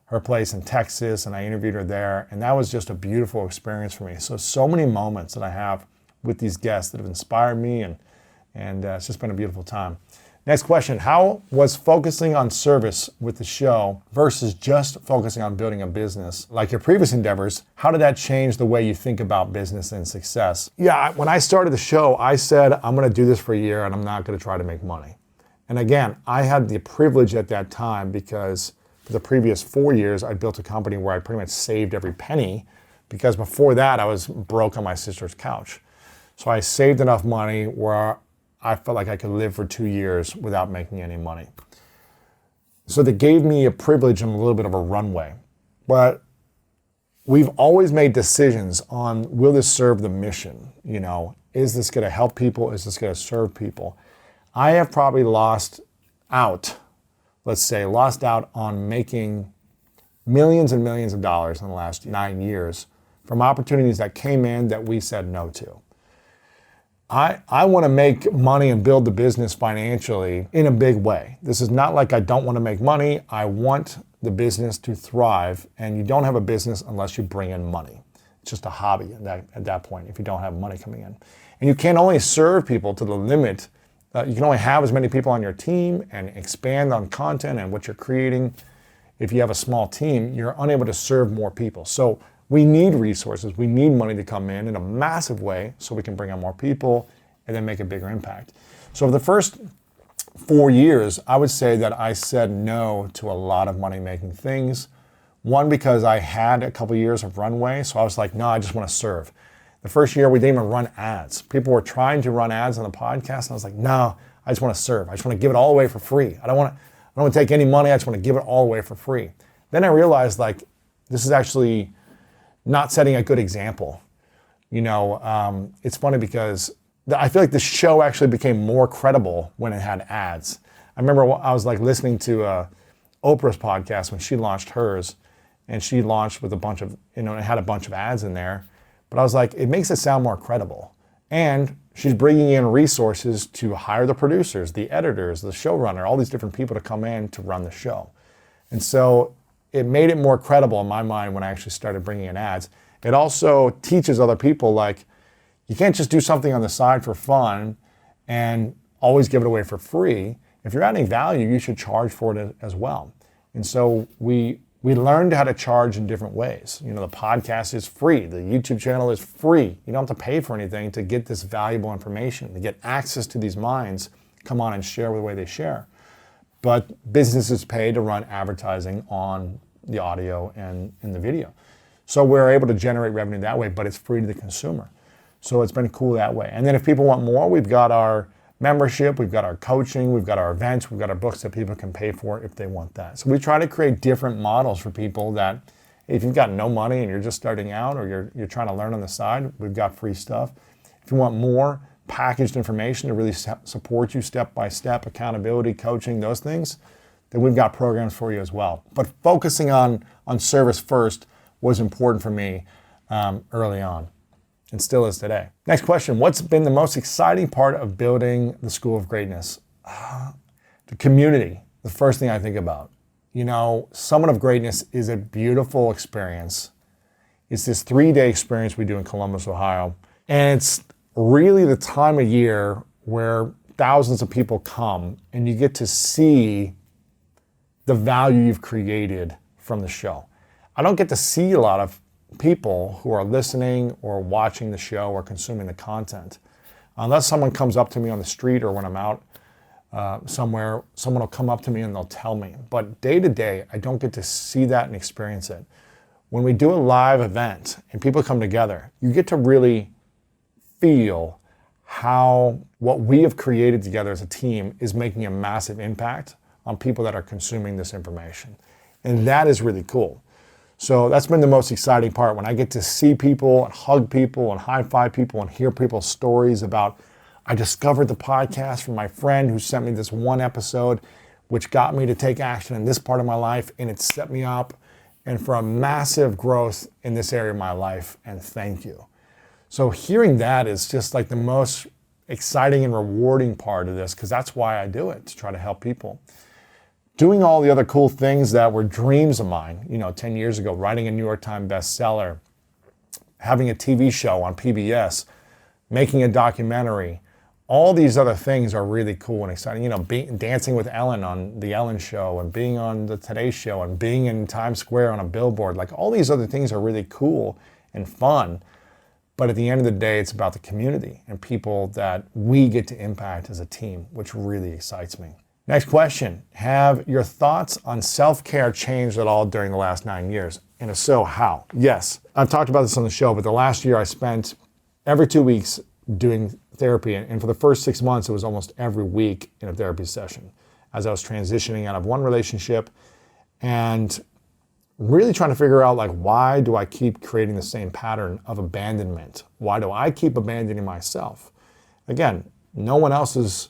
her place in Texas and I interviewed her there. And that was just a beautiful experience for me. So many moments that I have with these guests that have inspired me, and it's just been a beautiful time. Next question, how was focusing on service with the show versus just focusing on building a business like your previous endeavors, how did that change the way you think about business and success? Yeah, when I started the show, I said, I'm going to do this for a year and I'm not going to try to make money. And again, I had the privilege at that time, because for the previous 4 years, I built a company where I pretty much saved every penny, because before that, I was broke on my sister's couch. So I saved enough money where I felt like I could live for 2 years without making any money. So that gave me a privilege and a little bit of a runway. But we've always made decisions on, will this serve the mission? Is this going to help people? Is this going to serve people? I have probably lost out let's say, lost out on making millions and millions of dollars in the last 9 years from opportunities that came in that we said no to. I want to make money and build the business financially in a big way. This is not like I don't want to make money. I want the business to thrive, and you don't have a business unless you bring in money. It's just a hobby at that point if you don't have money coming in. And you can only serve people to the limit. You can only have as many people on your team and expand on content and what you're creating. If you have a small team, you're unable to serve more people. So we need resources. We need money to come in a massive way so we can bring on more people and then make a bigger impact. So for the first 4 years, I would say that I said no to a lot of money-making things. One, because I had a couple years of runway, so I was like, no, I just want to serve. The first year, we didn't even run ads. People were trying to run ads on the podcast, and I was like, no, I just want to serve. I just want to give it all away for free. I don't want to take any money. I just want to give it all away for free. Then I realized, like, this is actually not setting a good example. It's funny because I feel like the show actually became more credible when it had ads. I remember I was like listening to Oprah's podcast when she launched hers, and she launched with a bunch of, it had a bunch of ads in there. But I was like, it makes it sound more credible. And she's bringing in resources to hire the producers, the editors, the showrunner, all these different people to come in to run the show. And so it made it more credible in my mind when I actually started bringing in ads. It also teaches other people, like, you can't just do something on the side for fun and always give it away for free. If you're adding value, you should charge for it as well. And so we learned how to charge in different ways. The podcast is free. The YouTube channel is free. You don't have to pay for anything to get this valuable information, to get access to these minds, come on and share the way they share. But businesses pay to run advertising on the audio and in the video. So we're able to generate revenue that way, but it's free to the consumer. So it's been cool that way. And then if people want more, we've got our membership, we've got our coaching, we've got our events, we've got our books that people can pay for if they want that. So we try to create different models for people that if you've got no money and you're just starting out, or you're trying to learn on the side, we've got free stuff. If you want more packaged information to really support you step by step, accountability, coaching, those things, then we've got programs for you as well. But focusing on service first was important for me early on, and still is today. Next question, what's been the most exciting part of building the School of Greatness? The community, the first thing I think about. Summit of Greatness is a beautiful experience. It's this 3-day experience we do in Columbus, Ohio. And it's really the time of year where thousands of people come and you get to see the value you've created from the show. I don't get to see a lot of people who are listening or watching the show or consuming the content. Unless someone comes up to me on the street or when I'm out somewhere, someone will come up to me and they'll tell me. But day to day, I don't get to see that and experience it. When we do a live event and people come together, you get to really feel how what we have created together as a team is making a massive impact on people that are consuming this information. And that is really cool. So that's been the most exciting part, when I get to see people and hug people and high-five people and hear people's stories about, I discovered the podcast from my friend who sent me this one episode, which got me to take action in this part of my life, and it set me up and for a massive growth in this area of my life, and thank you. So hearing that is just like the most exciting and rewarding part of this, because that's why I do it, to try to help people. Doing all the other cool things that were dreams of mine, 10 years ago, writing a New York Times bestseller, having a TV show on PBS, making a documentary, all these other things are really cool and exciting. Dancing with Ellen on The Ellen Show, and being on the Today Show, and being in Times Square on a billboard. Like, all these other things are really cool and fun. But at the end of the day, it's about the community and people that we get to impact as a team, which really excites me. Next question, have your thoughts on self-care changed at all during the last 9 years? And if so, how? Yes, I've talked about this on the show, but the last year I spent every 2 weeks doing therapy. And for the first 6 months, it was almost every week in a therapy session, as I was transitioning out of one relationship and really trying to figure out, like, why do I keep creating the same pattern of abandonment? Why do I keep abandoning myself? Again, no one else is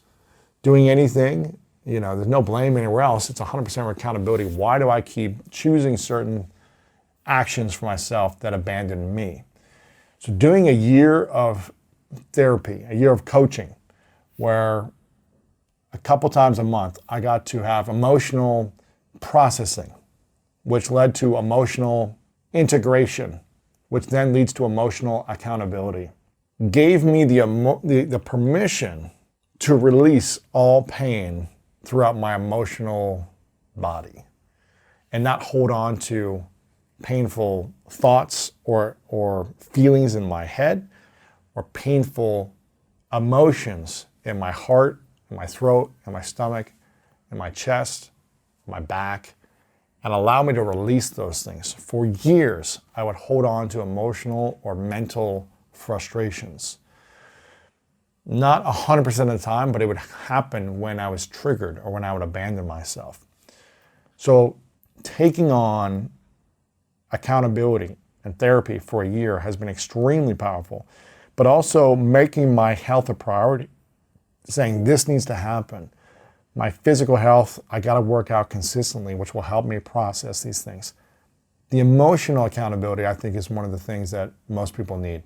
doing anything. there's no blame anywhere else. It's 100% accountability. Why do I keep choosing certain actions for myself that abandon me? So doing a year of therapy, a year of coaching, where a couple times a month I got to have emotional processing, which led to emotional integration, which then leads to emotional accountability, gave me the permission to release all pain throughout my emotional body and not hold on to painful thoughts or feelings in my head or painful emotions in my heart, in my throat, in my stomach, in my chest, my back, and allow me to release those things. For years, I would hold on to emotional or mental frustrations. Not 100% of the time, but it would happen when I was triggered or when I would abandon myself. So taking on accountability and therapy for a year has been extremely powerful, but also making my health a priority, saying this needs to happen. My physical health, I got to work out consistently, which will help me process these things. The emotional accountability, I think, is one of the things that most people need.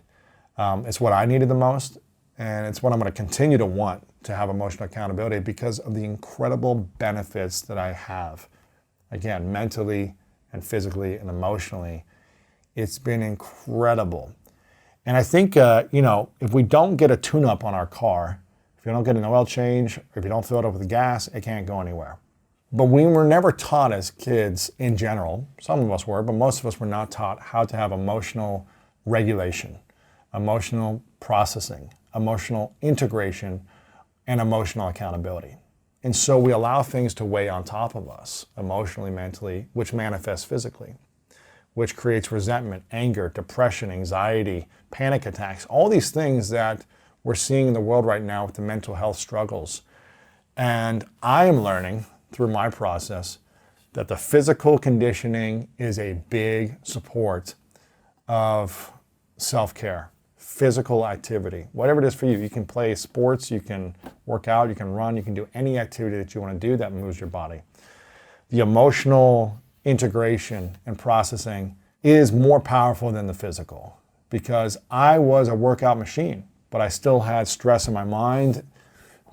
It's what I needed the most, and it's what I'm going to continue to want, to have emotional accountability, because of the incredible benefits that I have. Again, mentally and physically and emotionally, it's been incredible. And I think, if we don't get a tune-up on our car, if you don't get an oil change, or if you don't fill it up with gas, it can't go anywhere. But we were never taught as kids in general, some of us were, but most of us were not taught how to have emotional regulation, emotional processing, emotional integration, and emotional accountability. And so we allow things to weigh on top of us, emotionally, mentally, which manifests physically, which creates resentment, anger, depression, anxiety, panic attacks, all these things that we're seeing in the world right now with the mental health struggles. And I am learning through my process that the physical conditioning is a big support of self-care, physical activity, whatever it is for you. You can play sports, you can work out, you can run, you can do any activity that you want to do that moves your body. The emotional integration and processing is more powerful than the physical, because I was a workout machine, but I still had stress in my mind,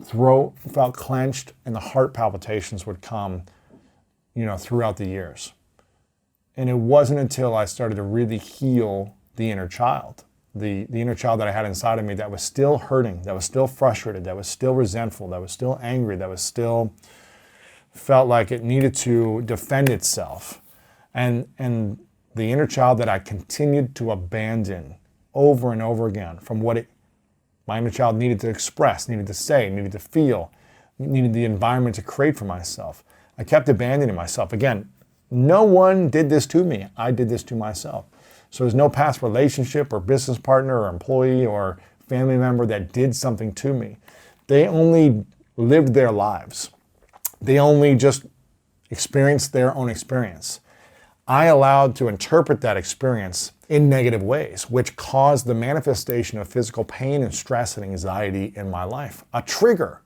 throat felt clenched, and the heart palpitations would come, throughout the years. And it wasn't until I started to really heal the inner child, the inner child that I had inside of me that was still hurting, that was still frustrated, that was still resentful, that was still angry, that was still felt like it needed to defend itself. And the inner child that I continued to abandon over and over again from what my inner child needed to express, needed to say, needed to feel, needed the environment to create for myself. I kept abandoning myself. Again, no one did this to me. I did this to myself. So there's no past relationship or business partner or employee or family member that did something to me. They only lived their lives. They only just experienced their own experience. I allowed to interpret that experience in negative ways, which caused the manifestation of physical pain and stress and anxiety in my life. A trigger,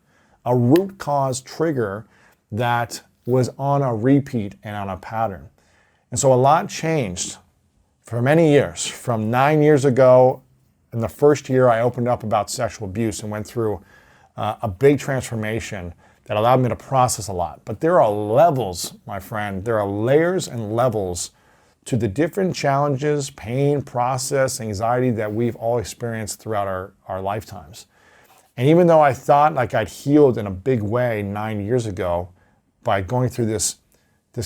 a root cause trigger that was on a repeat and on a pattern. And so a lot changed for many years. From 9 years ago, in the first year, I opened up about sexual abuse and went through a big transformation that allowed me to process a lot. But there are levels, my friend, there are layers and levels to the different challenges, pain, process, anxiety that we've all experienced throughout our lifetimes. And even though I thought like I'd healed in a big way 9 years ago by going through this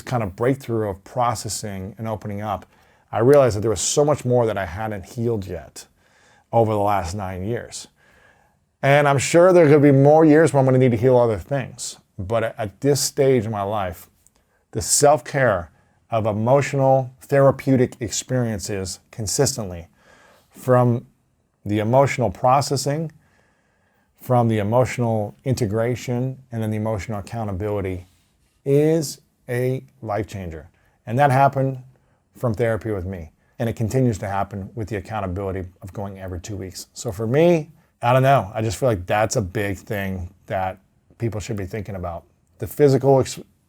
kind of breakthrough of processing and opening up, I realized that there was so much more that I hadn't healed yet over the last 9 years. And I'm sure there could be more years where I'm going to need to heal other things. But at this stage in my life, the self-care of emotional therapeutic experiences consistently, from the emotional processing, from the emotional integration, and then the emotional accountability, is a life changer. And that happened from therapy with me. And it continues to happen with the accountability of going every 2 weeks. So for me, I don't know. I just feel like that's a big thing that people should be thinking about. the physical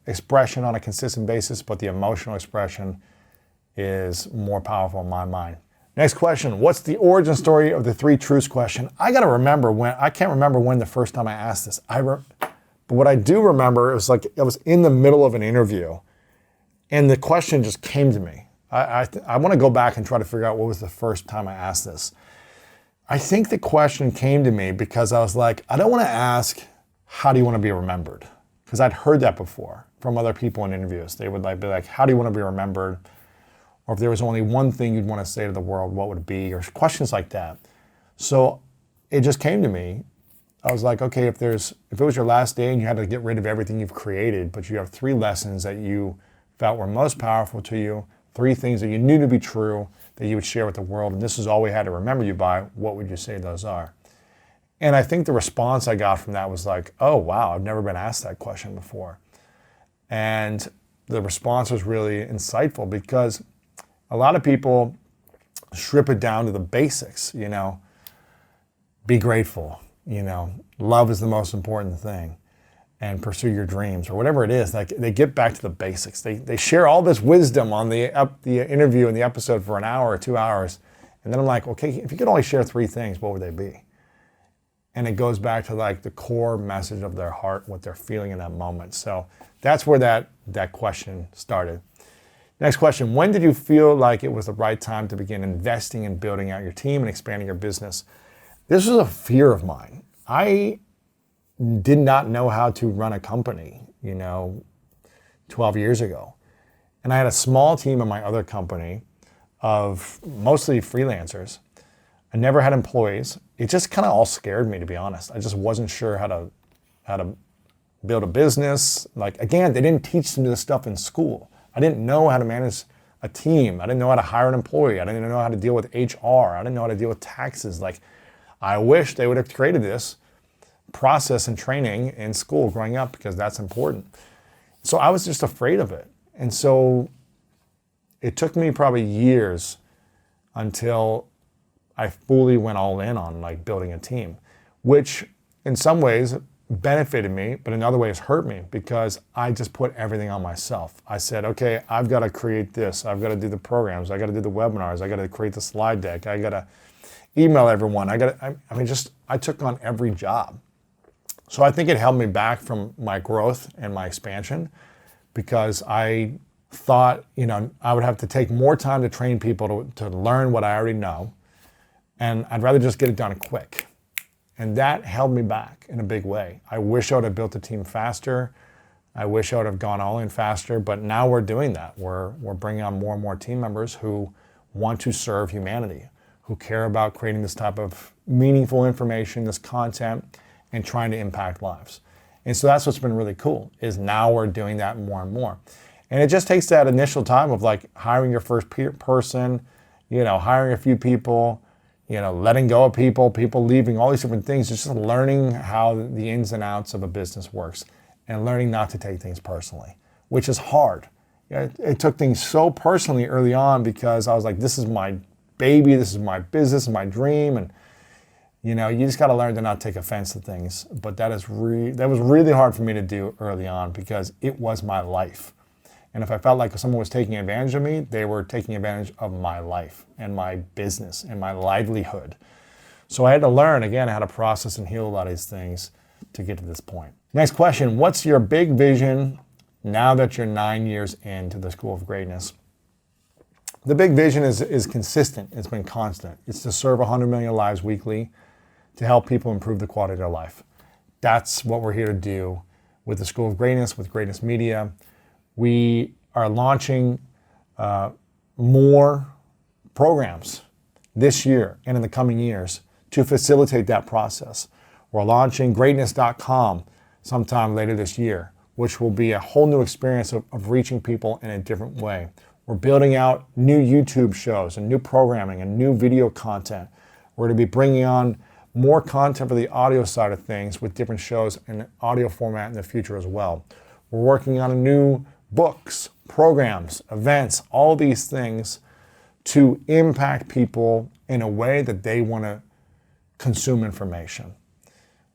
expression on a consistent basis, but the emotional expression is more powerful in my mind. Next question, what's the origin story of the 3 truths question? I can't remember when the first time I asked this. But what I do remember, it was like I was in the middle of an interview and the question just came to me. I want to go back and try to figure out what was the first time I asked this. I think the question came to me because I was like, I don't want to ask, how do you want to be remembered? Because I'd heard that before from other people in interviews. They would be like, how do you want to be remembered? Or if there was only one thing you'd want to say to the world, what would it be? Or questions like that. So it just came to me. I was like, okay, if it was your last day and you had to get rid of everything you've created, but you have 3 lessons that you felt were most powerful to you, 3 things that you knew to be true that you would share with the world, and this is all we had to remember you by, what would you say those are? And I think the response I got from that was like, oh wow, I've never been asked that question before. And the response was really insightful because a lot of people strip it down to the basics, be grateful, love is the most important thing, and pursue your dreams or whatever it is. Like they get back to the basics. They share all this wisdom on the interview and the episode for an hour or 2 hours. And then I'm like, okay, if you could only share 3 things, what would they be? And it goes back to like the core message of their heart, what they're feeling in that moment. So that's where that question started. Next question, when did you feel like it was the right time to begin investing in building out your team and expanding your business? This was a fear of mine. I did not know how to run a company, 12 years ago. And I had a small team in my other company of mostly freelancers. I never had employees. It just kind of all scared me, to be honest. I just wasn't sure how to build a business. Like, again, they didn't teach me this stuff in school. I didn't know how to manage a team. I didn't know how to hire an employee. I didn't know how to deal with HR. I didn't know how to deal with taxes. Like, I wish they would have created this process and training in school growing up because that's important. So I was just afraid of it. And so it took me probably years until I fully went all in on like building a team, which in some ways benefited me, but in other ways hurt me because I just put everything on myself. I said, okay, I've got to create this. I've got to do the programs. I got to do the webinars. I got to create the slide deck. I got to email everyone. I took on every job. So I think it held me back from my growth and my expansion because I thought, I would have to take more time to train people to learn what I already know. And I'd rather just get it done quick. And that held me back in a big way. I wish I would have built a team faster. I wish I would have gone all in faster, but now we're doing that. We're bringing on more and more team members who want to serve humanity, who care about creating this type of meaningful information, this content, and trying to impact lives. And so that's what's been really cool, is now we're doing that more and more. And it just takes that initial time of like hiring your first person, hiring a few people, letting go of people leaving, all these different things. It's just learning how the ins and outs of a business works and learning not to take things personally, which is hard. It took things so personally early on because I was like, this is my baby, this is my business, my dream. And you just got to learn to not take offense to things. But that was really hard for me to do early on because it was my life. And if I felt like someone was taking advantage of me, they were taking advantage of my life and my business and my livelihood. So I had to learn, again, how to process and heal a lot of these things to get to this point. Next question, what's your big vision now that you're 9 years into the School of Greatness? The big vision is consistent. It's been constant. It's to serve 100 million lives weekly to help people improve the quality of their life. That's what we're here to do with the School of Greatness, with Greatness Media. We are launching more programs this year and in the coming years to facilitate that process. We're launching greatness.com sometime later this year, which will be a whole new experience of reaching people in a different way. We're building out new YouTube shows and new programming and new video content. We're going to be bringing on more content for the audio side of things with different shows in audio format in the future as well. We're working on new books, programs, events, all these things to impact people in a way that they want to consume information.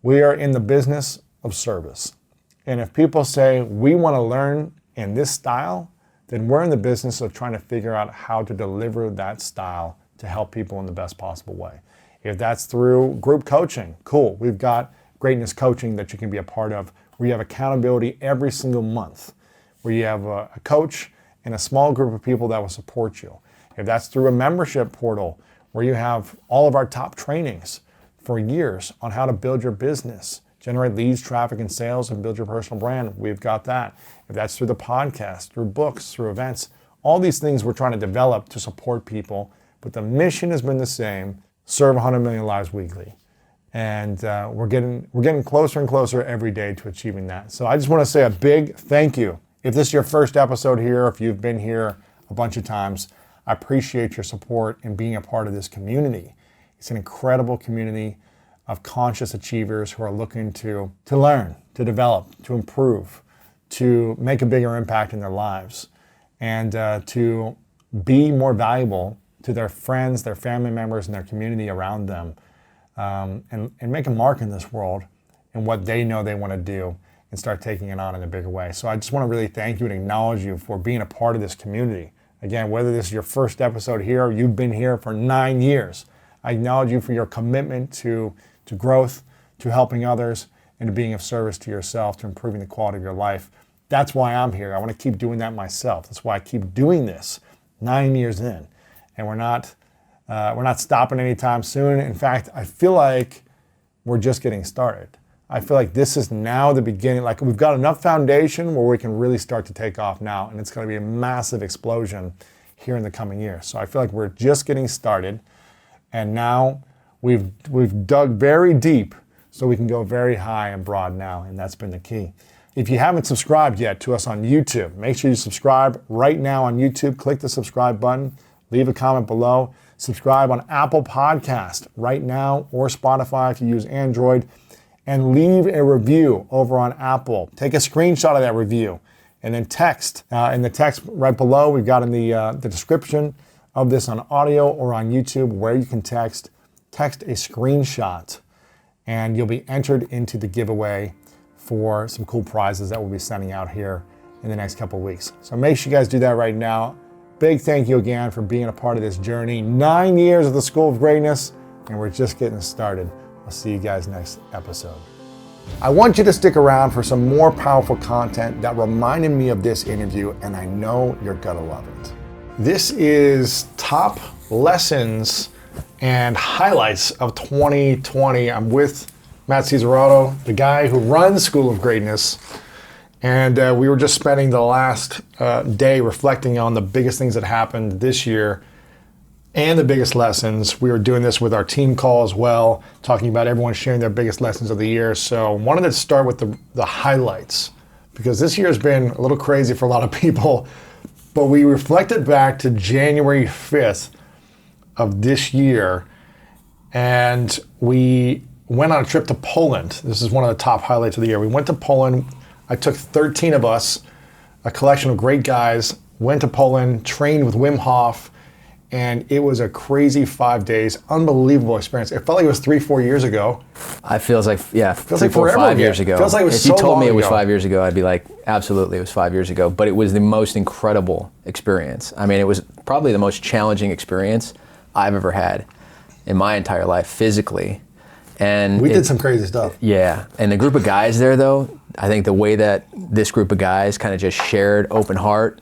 We are in the business of service. And if people say, we want to learn in this style, then we're in the business of trying to figure out how to deliver that style to help people in the best possible way. If that's through group coaching, cool. We've got greatness coaching that you can be a part of, where you have accountability every single month, where you have a coach and a small group of people that will support you. If that's through a membership portal, where you have all of our top trainings for years on how to build your business, generate leads, traffic, and sales, and build your personal brand, we've got that. If that's through the podcast, through books, through events, all these things we're trying to develop to support people, but the mission has been the same: serve 100 million lives weekly. And we're getting closer and closer every day to achieving that. So I just want to say a big thank you. If this is your first episode here, if you've been here a bunch of times, I appreciate your support in being a part of this community. It's an incredible community of conscious achievers who are looking to learn, to develop, to improve, to make a bigger impact in their lives, and to be more valuable to their friends, their family members, and their community around them, and make a mark in this world and what they know they want to do, and start taking it on in a bigger way. So I just want to really thank you and acknowledge you for being a part of this community. Again, whether this is your first episode here or you've been here for 9 years, I acknowledge you for your commitment to growth, to helping others, and to being of service to yourself, to improving the quality of your life. That's why I'm here. I want to keep doing that myself. That's why I keep doing this 9 years in. And we're not stopping anytime soon. In fact, I feel like we're just getting started. I feel like this is now the beginning. Like, we've got enough foundation where we can really start to take off now, and it's going to be a massive explosion here in the coming years. So I feel like we're just getting started, and now we've dug very deep so we can go very high and broad now, and that's been the key. If you haven't subscribed yet to us on YouTube, make sure you subscribe right now on YouTube. Click the subscribe button, leave a comment below. Subscribe on Apple Podcast right now, or Spotify if you use Android, and leave a review over on Apple. Take a screenshot of that review and then text. In the text right below, we've got in the description of this on audio or on YouTube where you can text a screenshot, and you'll be entered into the giveaway for some cool prizes that we'll be sending out here in the next couple of weeks. So make sure you guys do that right now. Big thank you again for being a part of this journey. 9 years of the School of Greatness, and we're just getting started. I'll see you guys next episode. I want you to stick around for some more powerful content that reminded me of this interview, and I know you're gonna love it. This is top lessons and highlights of 2020. I'm with Matt Cesarato, the guy who runs School of Greatness, and we were just spending the last day reflecting on the biggest things that happened this year and the biggest lessons. We were doing this with our team call as well, talking about everyone sharing their biggest lessons of the year. So I wanted to start with the highlights, because this year has been a little crazy for a lot of people, but we reflected back to January 5th of this year, and we went on a trip to Poland. This is one of the top highlights of the year. We went to Poland. I took 13 of us, a collection of great guys, went to Poland, trained with Wim Hof, and it was a crazy 5 days, unbelievable experience. It felt like it was 3-4 years ago. It feels like, yeah, feels 3, like 4, 5 again. years ago. Feels like it was if so you told me long it was ago. 5 years ago, I'd be like, absolutely, it was 5 years ago. But it was the most incredible experience. I mean, it was probably the most challenging experience I've ever had in my entire life, physically. And We did some crazy stuff. Yeah, and the group of guys there, though, I think the way that this group of guys kind of just shared open heart,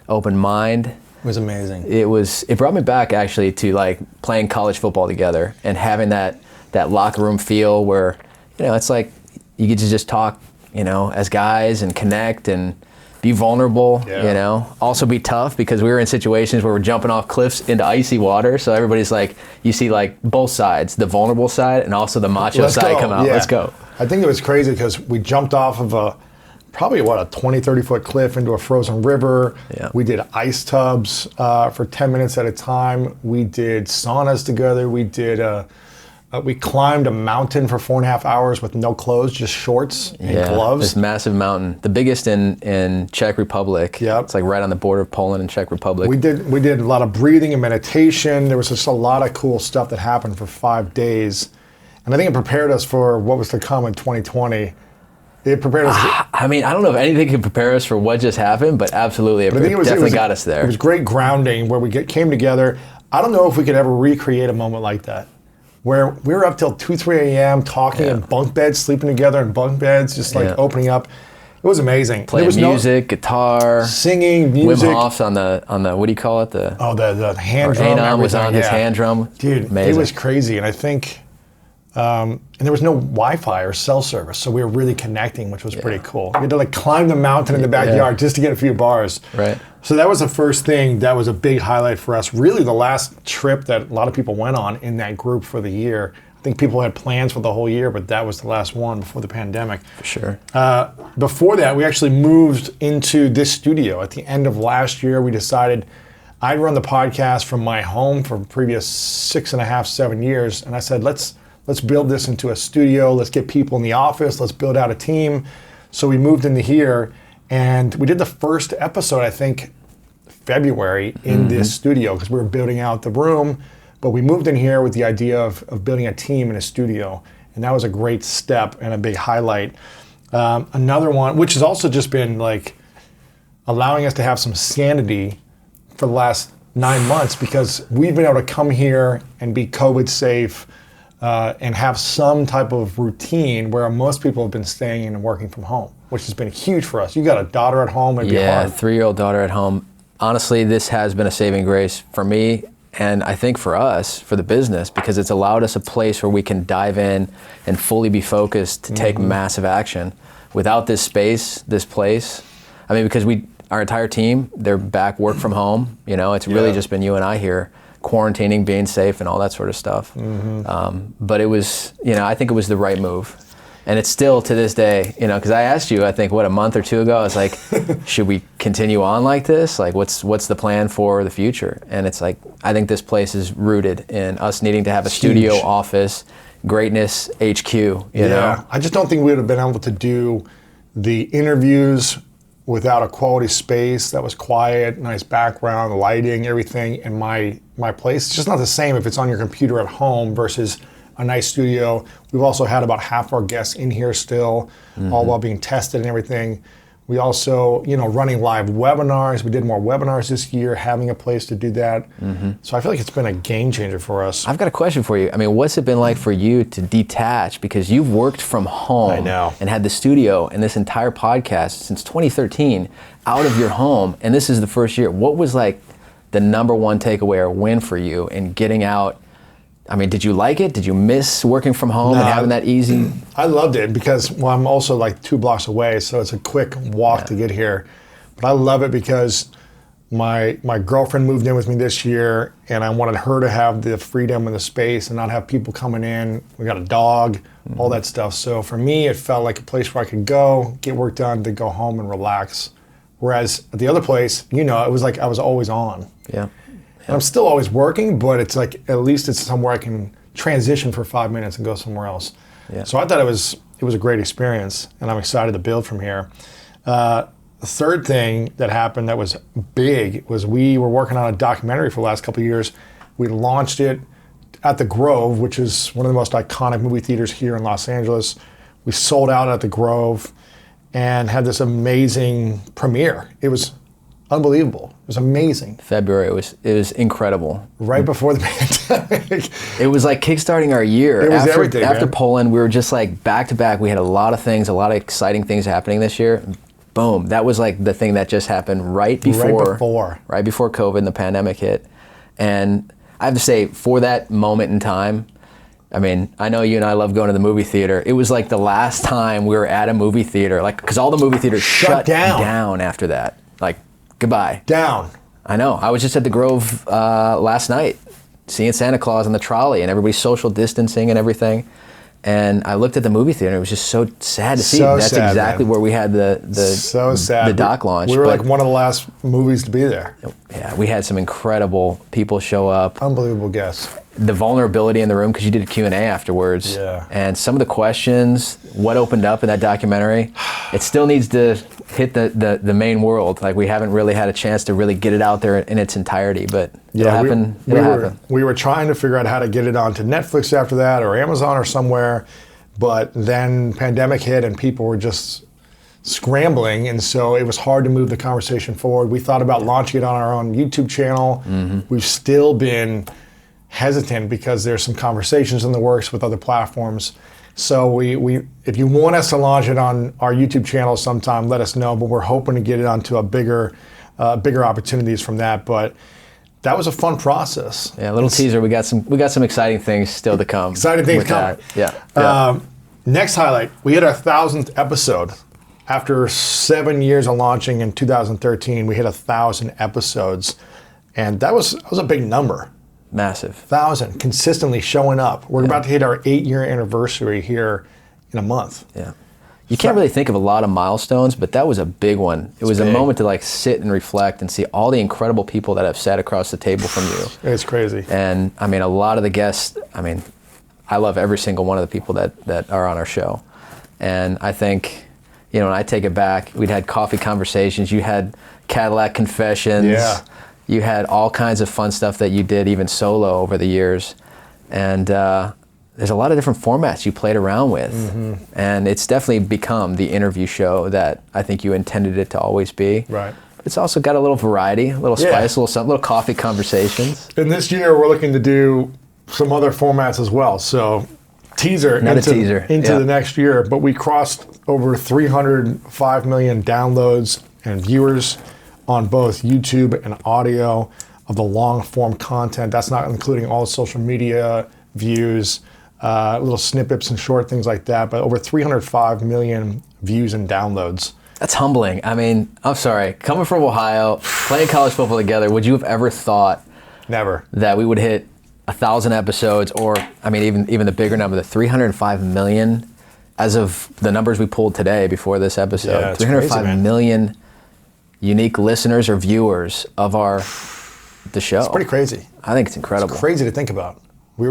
open mind. It was amazing. It brought me back actually to like playing college football together and having that locker room feel where, you know, it's like you get to just talk, you know, as guys and connect and be vulnerable, Yeah. you know. Also be tough, because we were in situations where we're jumping off cliffs into icy water. So everybody's like, you see like both sides, the vulnerable side and also the macho side come out. Yeah. Let's go. I think it was crazy because we jumped off of a 20, 30 foot cliff into a frozen river. Yeah. We did ice tubs for 10 minutes at a time. We did saunas together. We climbed a mountain for 4.5 hours with no clothes, just shorts and gloves. This massive mountain, the biggest in Czech Republic. Yep. It's like right on the border of Poland and Czech Republic. We did a lot of breathing and meditation. There was just a lot of cool stuff that happened for 5 days. And I think it prepared us for what was to come in 2020. It prepared us. I I mean, I don't know if anything can prepare us for what just happened, but absolutely, it definitely got us there. It was great grounding where we came together. I don't know if we could ever recreate a moment like that, where we were up till 2, 3 a.m. talking in bunk beds, sleeping together in bunk beds, just like opening up. It was amazing. Playing music, guitar, singing, music. Wim Hof's on the what do you call it? The hand drum. Anon was on his hand drum. Dude, amazing. It was crazy, and I think, and there was no Wi-Fi or cell service, so we were really connecting, which was pretty cool. We had to like climb the mountain in the backyard just to get a few bars. Right. So that was the first thing. That was a big highlight for us. Really, the last trip that a lot of people went on in that group for the year. I think people had plans for the whole year, but that was the last one before the pandemic. For sure. Before that, we actually moved into this studio. At the end of last year, we decided I'd run the podcast from my home for the previous 6.5, 7 years. And I said, let's build this into a studio. Let's get people in the office. Let's build out a team. So we moved into here, and we did the first episode, I think, February in this studio because we were building out the room. But we moved in here with the idea of building a team in a studio. And that was a great step and a big highlight. Another one, which has also just been like allowing us to have some sanity for the last 9 months, because we've been able to come here and be COVID safe and have some type of routine where most people have been staying in and working from home, which has been huge for us. You got a daughter at home. It'd be hard. 3-year-old daughter at home. Honestly, this has been a saving grace for me. And I think for us, for the business, because it's allowed us a place where we can dive in and fully be focused to take massive action. Without this space, this place, I mean, because our entire team, they're back work from home. You know, it's really just been you and I here, quarantining, being safe, and all that sort of stuff. But it was, I think it was the right move. And it's still to this day, because I asked you, I think, a month or two ago, I was like, should we continue on like this? Like, what's the plan for the future? And it's like, I think this place is rooted in us needing to have a studio, office, greatness, HQ, you know? I just don't think we would have been able to do the interviews without a quality space that was quiet, nice background, lighting, everything in my place. It's just not the same if it's on your computer at home versus a nice studio. We've also had about half our guests in here still, all while being tested and everything. We also, running live webinars. We did more webinars this year, having a place to do that. So I feel like it's been a game changer for us. I've got a question for you. I mean, what's it been like for you to detach? Because you've worked from home and had the studio and this entire podcast since 2013 out of your home, and this is the first year. What was like the number one takeaway or win for you in getting out? I mean, did you like it? Did you miss working from home and having that easy? I loved it because, I'm also like 2 blocks away, so it's a quick walk to get here. But I love it because my girlfriend moved in with me this year, and I wanted her to have the freedom and the space and not have people coming in. We got a dog, all that stuff. So for me, it felt like a place where I could go, get work done, then go home and relax. Whereas at the other place, it was like I was always on. Yeah. And I'm still always working, but it's like at least it's somewhere I can transition for 5 minutes and go somewhere else. Yeah. So I thought it was a great experience, and I'm excited to build from here. The third thing that happened that was big was we were working on a documentary for the last couple of years. We launched it at the Grove, which is one of the most iconic movie theaters here in Los Angeles. We sold out at the Grove and had this amazing premiere. It was unbelievable. It was amazing. February, it was incredible. Right before the pandemic. It was like kickstarting our year. It was everything, After man. Poland, we were just like back to back. We had a lot of exciting things happening this year. Boom. That was like the thing that just happened right before COVID and the pandemic hit. And I have to say, for that moment in time, I mean, I know you and I love going to the movie theater. It was like the last time we were at a movie theater, like, because all the movie theaters shut down after that. Like, goodbye. Down. I know. I was just at the Grove last night, seeing Santa Claus on the trolley and everybody social distancing and everything. And I looked at the movie theater. It was just so sad to see. That's sad, exactly where we had the doc launch. We were like one of the last movies to be there. Yeah, we had some incredible people show up. Unbelievable guests. The vulnerability in the room, because you did a Q&A afterwards. Yeah. And some of the questions, what opened up in that documentary, it still needs to hit the main world. Like, we haven't really had a chance to really get it out there in its entirety, but it'll happen. We were trying to figure out how to get it onto Netflix after that, or Amazon or somewhere, but then pandemic hit and people were just scrambling, and so it was hard to move the conversation forward. We thought about launching it on our own YouTube channel. We've still been hesitant because there's some conversations in the works with other platforms. So we if you want us to launch it on our YouTube channel sometime, let us know. But we're hoping to get it onto a bigger opportunities from that. But that was a fun process. Yeah, a little teaser. We got some exciting things still to come. Exciting things with coming. that. Yeah. Next highlight, we hit our 1,000th episode. After 7 years of launching in 2013, we hit 1,000 episodes. And that was a big number. Massive. 1,000, consistently showing up. We're about to hit our 8-year anniversary here in a month. Yeah. You can't really think of a lot of milestones, but that was a big one. It was big. a moment to like sit and reflect and see all the incredible people that have sat across the table from you. It's crazy. And I mean, a lot of the guests, I mean, I love every single one of the people that are on our show. And I think, you know, when I take it back, we'd had coffee conversations, you had Cadillac confessions. Yeah. You had all kinds of fun stuff that you did even solo over the years. And there's a lot of different formats you played around with. And it's definitely become the interview show that I think you intended it to always be. Right. It's also got a little variety, a little spice, a little coffee conversations. And this year we're looking to do some other formats as well. So teaser into the next year. But we crossed over 305 million downloads and viewers on both YouTube and audio of the long form content. That's not including all the social media views, little snippets and short things like that, but over 305 million views and downloads. That's humbling. I mean, I'm sorry, coming from Ohio, playing college football together, would you have ever thought Never. that we would hit 1,000 episodes, or I mean, even the bigger number, the 305 million, as of the numbers we pulled today before this episode, Yeah, it's 305 crazy, million unique listeners or viewers of the show. It's pretty crazy. I think it's incredible. It's crazy to think about. We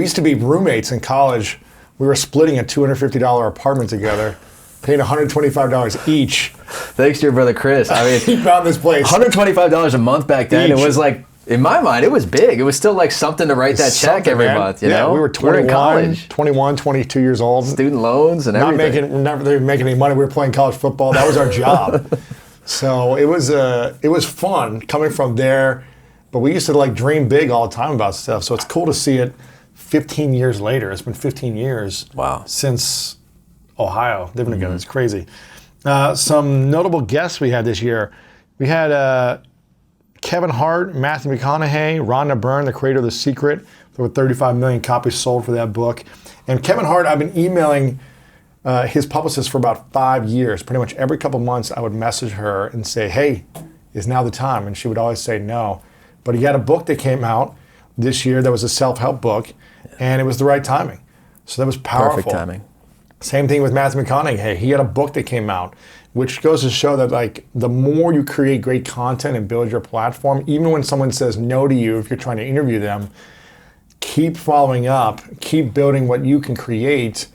used to be roommates in college. We were splitting a $250 apartment together, paying $125 each. Thanks to your brother Chris. I mean, He found this place. $125 a month back then. Each. It was like, in my mind, it was big. It was still like something to write that check every month. You know, we were 21, in college, 21, 22 years old. student loans and Not everything. never really making any money. We were playing college football. That was our job. So it was fun coming from there. But we used to like dream big all the time about stuff. So it's cool to see it 15 years later. It's been 15 years since Ohio living together. It's crazy. Some notable guests we had this year. We had Kevin Hart, Matthew McConaughey, Rhonda Byrne, the creator of The Secret. There were 35 million copies sold for that book. And Kevin Hart, I've been emailing his publicist for about 5 years. Pretty much every couple months I would message her and say, hey, is now the time? And she would always say no. But he had a book that came out this year that was a self-help book, and it was the right timing. So that was powerful. Perfect timing. Same thing with Matthew McConaughey. He had a book that came out, which goes to show that like the more you create great content and build your platform, even when someone says no to you, if you're trying to interview them, keep following up, keep building what you can create,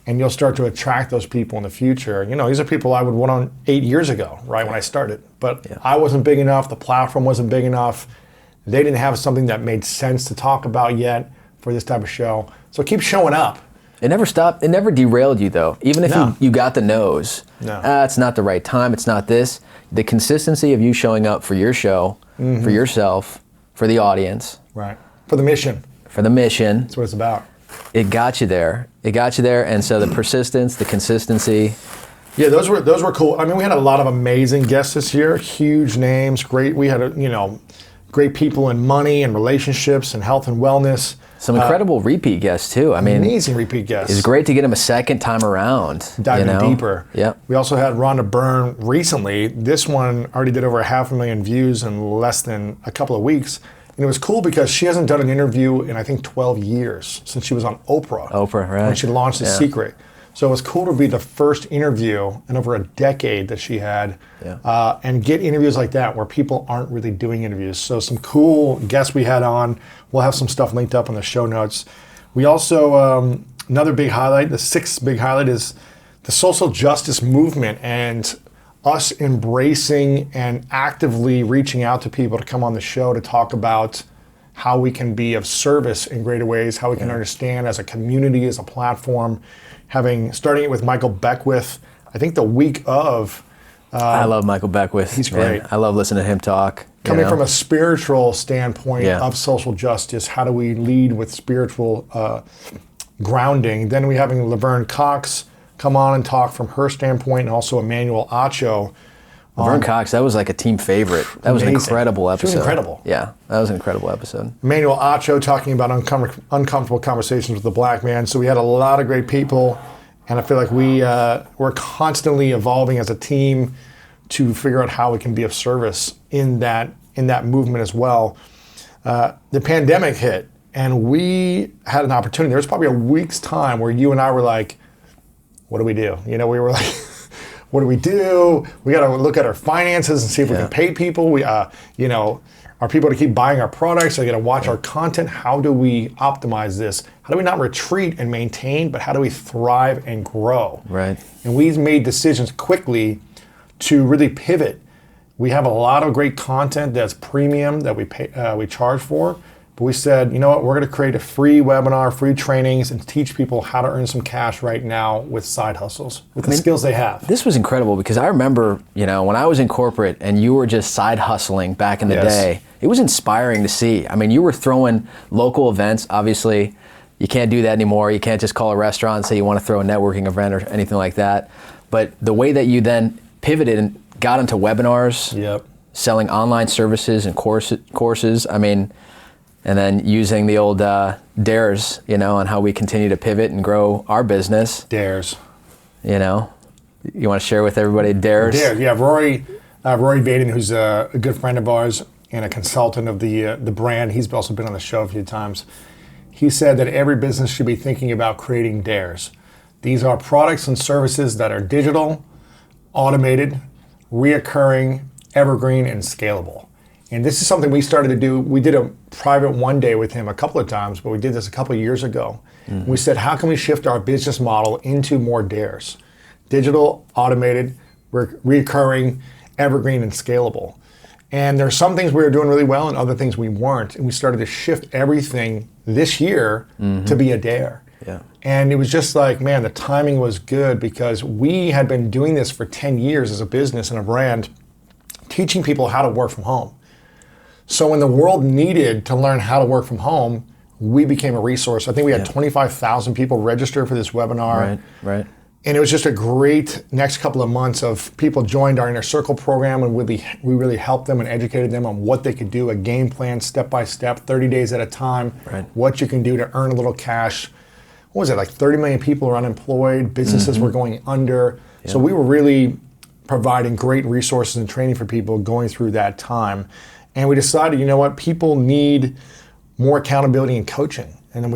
and you'll start to attract those people in the future. You know, these are people I would want on 8 years ago, right, when I started. But I wasn't big enough, the platform wasn't big enough. They didn't have something that made sense to talk about yet for this type of show. So keep showing up. It never stopped. It never derailed you, though. Even if you got the no's. No. It's not the right time. It's not this. The consistency of you showing up for your show, for yourself, for the audience. Right. For the mission. For the mission. That's what it's about. It got you there. It got you there. And so the persistence, the consistency. Yeah, those were cool. I mean, we had a lot of amazing guests this year. Huge names. Great. We had, great people in money and relationships and health and wellness. Some incredible repeat guests, too. I mean, amazing repeat guests. It's great to get them a second time around. Diving deeper. Yeah. We also had Rhonda Byrne recently. This one already did over 500,000 views in less than a couple of weeks. And it was cool because she hasn't done an interview in, I think, 12 years since she was on Oprah. Oprah, right. When she launched The Secret. So it was cool to be the first interview in over a decade that she had, and get interviews like that where people aren't really doing interviews. So some cool guests we had on. We'll have some stuff linked up in the show notes. We also, another big highlight, the sixth big highlight is the social justice movement and us embracing and actively reaching out to people to come on the show to talk about how we can be of service in greater ways, how we can understand as a community, as a platform. Starting it with Michael Beckwith I think the week of. I love Michael Beckwith. He's man. great. I love listening to him talk. Coming from a spiritual standpoint Yeah. of social justice, how do we lead with spiritual grounding? Then we having Laverne Cox come on and talk from her standpoint, and also Emmanuel Acho. Laverne Cox, that was like a team favorite. That was an Amazing. incredible episode. She was incredible. Yeah, that was an incredible episode. Emmanuel Acho talking about uncomfortable conversations with the black man. So we had a lot of great people, and I feel like we're constantly evolving as a team to figure out how we can be of service in that movement as well. The pandemic hit, and we had an opportunity. There was probably a week's time where you and I were like, what do we do? We were like, what do we do? We got to look at our finances and see if we can pay people. We, are people to keep buying our products? Are they going to watch our content? How do we optimize this? How do we not retreat and maintain, but how do we thrive and grow? Right. And we made decisions quickly to really pivot. We have a lot of great content that's premium that we charge for, but we said, you know what, we're going to create a free webinar, free trainings, and teach people how to earn some cash right now with side hustles, with the skills they have. This was incredible because I remember, when I was in corporate and you were just side hustling back in the day, it was inspiring to see. I mean, you were throwing local events. Obviously, you can't do that anymore. You can't just call a restaurant and say you want to throw a networking event or anything like that. But the way that you then pivoted and got into webinars, selling online services and courses, I mean, and then using the old dares, on how we continue to pivot and grow our business. Dares. You want to share with everybody dares? Dares, yeah. Rory Vaden, who's a good friend of ours and a consultant of the brand, he's also been on the show a few times. He said that every business should be thinking about creating dares. These are products and services that are digital, automated, reoccurring, evergreen, and scalable. And this is something we started to do. We did a private one day with him a couple of times, but we did this a couple of years ago. Mm-hmm. We said, how can we shift our business model into more dares? Digital, automated, reoccurring, evergreen, and scalable. And there are some things we were doing really well and other things we weren't. And we started to shift everything this year to be a dare. Yeah. And it was just like, man, the timing was good because we had been doing this for 10 years as a business and a brand, teaching people how to work from home. So when the world needed to learn how to work from home, we became a resource. I think we had 25,000 people register for this webinar. Right. And it was just a great next couple of months of people joined our Inner Circle program, and we really helped them and educated them on what they could do, a game plan, step by step, 30 days at a time, what you can do to earn a little cash. What was it, like 30 million people are unemployed, businesses were going under. Yeah. So we were really providing great resources and training for people going through that time. And we decided, you know what, people need more accountability and coaching. And then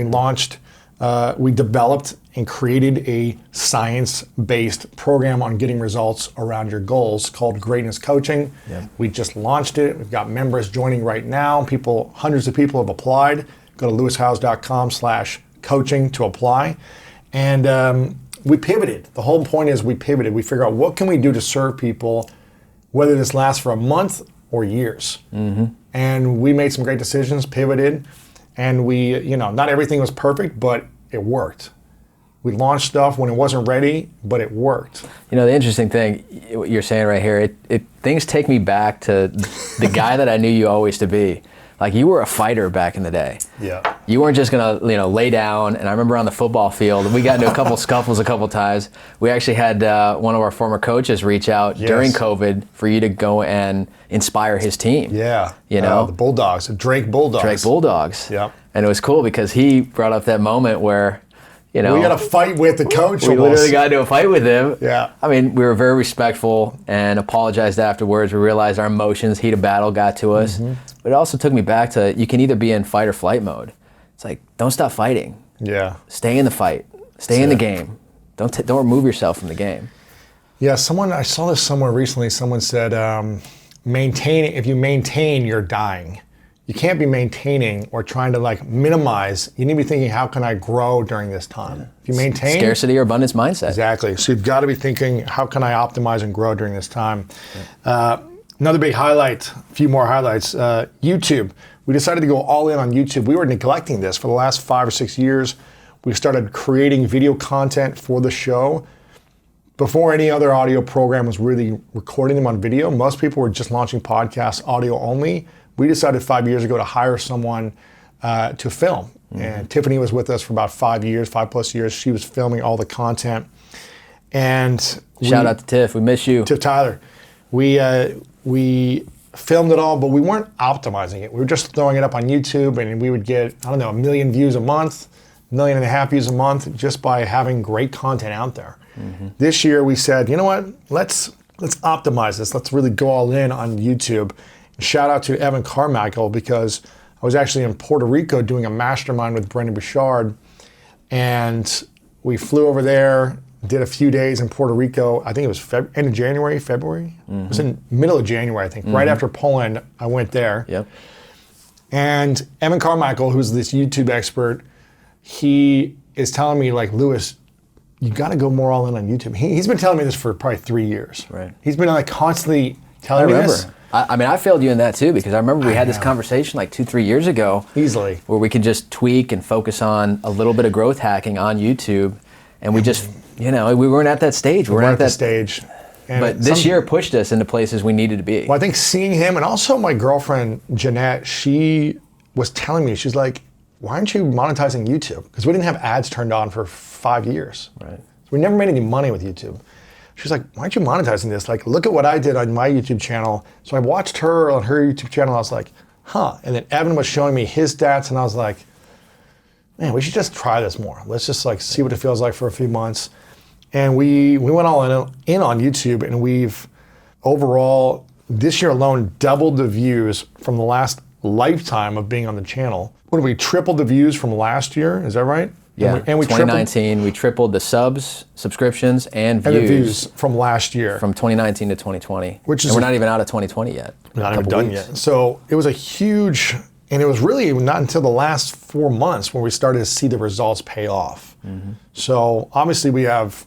we developed and created a science-based program on getting results around your goals called Greatness Coaching. Yeah. We just launched it. We've got members joining right now. Hundreds of people have applied. Go to lewishowes.com/coaching to apply. And we pivoted. The whole point is we pivoted. We figured out what can we do to serve people, whether this lasts for a month or years. Mm-hmm. And we made some great decisions, pivoted, and we, not everything was perfect, but it worked. We launched stuff when it wasn't ready, but it worked. The interesting thing, what you're saying right here, things take me back to the guy that I knew you always to be. Like, you were a fighter back in the day. Yeah. You weren't just gonna, lay down. And I remember on the football field, we got into a couple scuffles a couple times. We actually had one of our former coaches reach out during COVID for you to go and inspire his team. Yeah. The Bulldogs, the Drake Bulldogs. Drake Bulldogs. Yeah. And it was cool because he brought up that moment where, we got to fight with the coach. We literally got into a fight with him. Yeah. I mean, we were very respectful and apologized afterwards. We realized our emotions, heat of battle got to us. Mm-hmm. But it also took me back to, you can either be in fight or flight mode. It's like, don't stop fighting. Yeah. Stay in the fight. Stay in the game. Don't remove yourself from the game. Yeah, I saw this somewhere recently. Someone said, if you maintain, you're dying. You can't be maintaining or trying to minimize. You need to be thinking, how can I grow during this time? If you maintain. Scarcity or abundance mindset. Exactly. So you've got to be thinking, how can I optimize and grow during this time? Yeah. Another big highlight, a few more highlights, YouTube. We decided to go all in on YouTube. We were neglecting this for the last 5 or 6 years. We started creating video content for the show, before any other audio program was really recording them on video, most people were just launching podcasts audio only. We decided 5 years ago to hire someone to film. And Tiffany was with us for about 5 years, 5+ years. She was filming all the content. And Shout out to Tiff, we miss you. Tiff Tyler. We filmed it all, but we weren't optimizing it. We were just throwing it up on YouTube, and we would get, I don't know, 1 million views a month, 1.5 million views a month, just by having great content out there. This year we said, you know what, let's optimize this. Let's really go all in on YouTube. Shout out to Evan Carmichael, because I was actually in Puerto Rico doing a mastermind with Brendan Bouchard, and we flew over there, did a few days in Puerto Rico. I think it was end of January, February. It was in middle of January, I think. Right after Poland, I went there. Yep. And Evan Carmichael, who's this YouTube expert, he is telling me, like, Lewis, you got to go more all in on YouTube. He's been telling me this for probably 3 years. Right. He's been like constantly telling me this. I mean, I failed you in that too, because I remember we had this conversation like 2-3 years ago. Easily. Where we could just tweak and focus on a little bit of growth hacking on YouTube. And we just, we weren't at that stage. We weren't at that stage. And but this year pushed us into places we needed to be. Well, I think seeing him, and also my girlfriend, Jeanette, she was telling me, she's like, why aren't you monetizing YouTube? Because we didn't have ads turned on for 5 years. Right. So we never made any money with YouTube. She's like, why aren't you monetizing this? Like, look at what I did on my YouTube channel. So I watched her on her YouTube channel. I was like, huh. And then Evan was showing me his stats, and I was like, man, we should just try this more. Let's just like see what it feels like for a few months. And we went all in on YouTube, and we've overall this year alone doubled the views from the last lifetime of being on the channel. What did we tripled the views from last year? Is that right? Yeah. And we 2019, we tripled the subscriptions, and the views views from last year. From 2019 to 2020. Which is and we're not even out of 2020 yet. We're not even done yet. So it was a huge, and it was really not until the last 4 months when we started to see the results pay off. So obviously we have,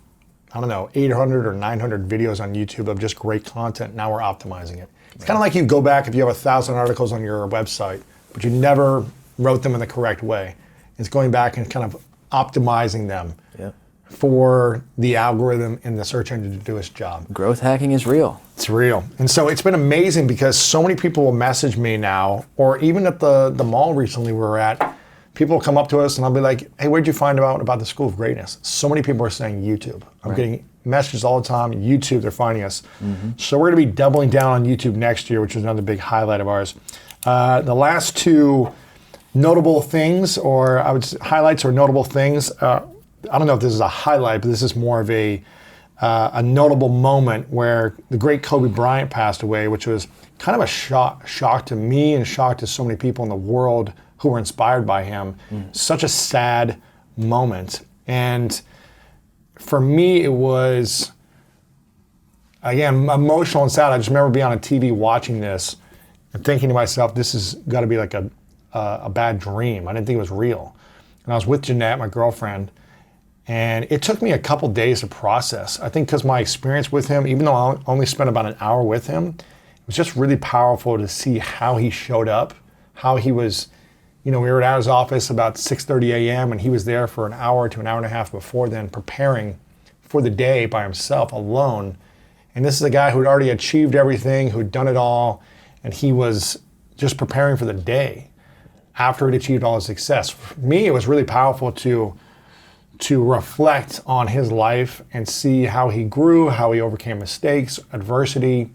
I don't know, 800 or 900 videos on YouTube of just great content. Now we're optimizing it. It's kind of like you go back if you have 1,000 articles on your website, but you never wrote them in the correct way. It's going back and kind of optimizing them for the algorithm and the search engine to do its job. Growth hacking is real. It's real. And so it's been amazing because so many people will message me now, or even at the mall recently we were at, people will come up to us and I'll be like, hey, where'd you find out about the School of Greatness? So many people are saying YouTube. I'm getting messages all the time, YouTube, they're finding us. So we're gonna be doubling down on YouTube next year, which is another big highlight of ours. The last two notable things, or I would say highlights or notable things, I don't know if this is a highlight, but this is more of a notable moment where the great Kobe Bryant passed away, which was kind of a shock to me and shock to so many people in the world who were inspired by him. Such a sad moment. And for me, it was, again, emotional and sad. I just remember being on a TV watching this and thinking to myself, this has got to be like a bad dream. I didn't think it was real. And I was with Jeanette, my girlfriend, and it took me a couple days to process. I think because my experience with him, even though I only spent about an hour with him, it was just really powerful to see how he showed up, how he was, we were at his office about 6:30 a.m. and he was there for an hour to an hour and a half before then, preparing for the day by himself, alone. And this is a guy who had already achieved everything, who'd done it all, and he was just preparing for the day after he'd achieved all his success. For me, it was really powerful to reflect on his life and see how he grew, how he overcame mistakes, adversity,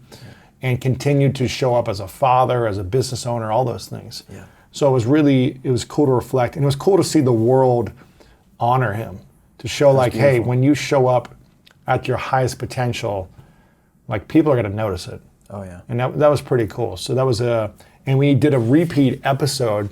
and continued to show up as a father, as a business owner, all those things. Yeah. So it was cool to reflect, and it was cool to see the world honor him, to show like, beautiful. Hey, when you show up at your highest potential, like people are gonna notice it. Oh yeah. And that was pretty cool. So that was and we did a repeat episode,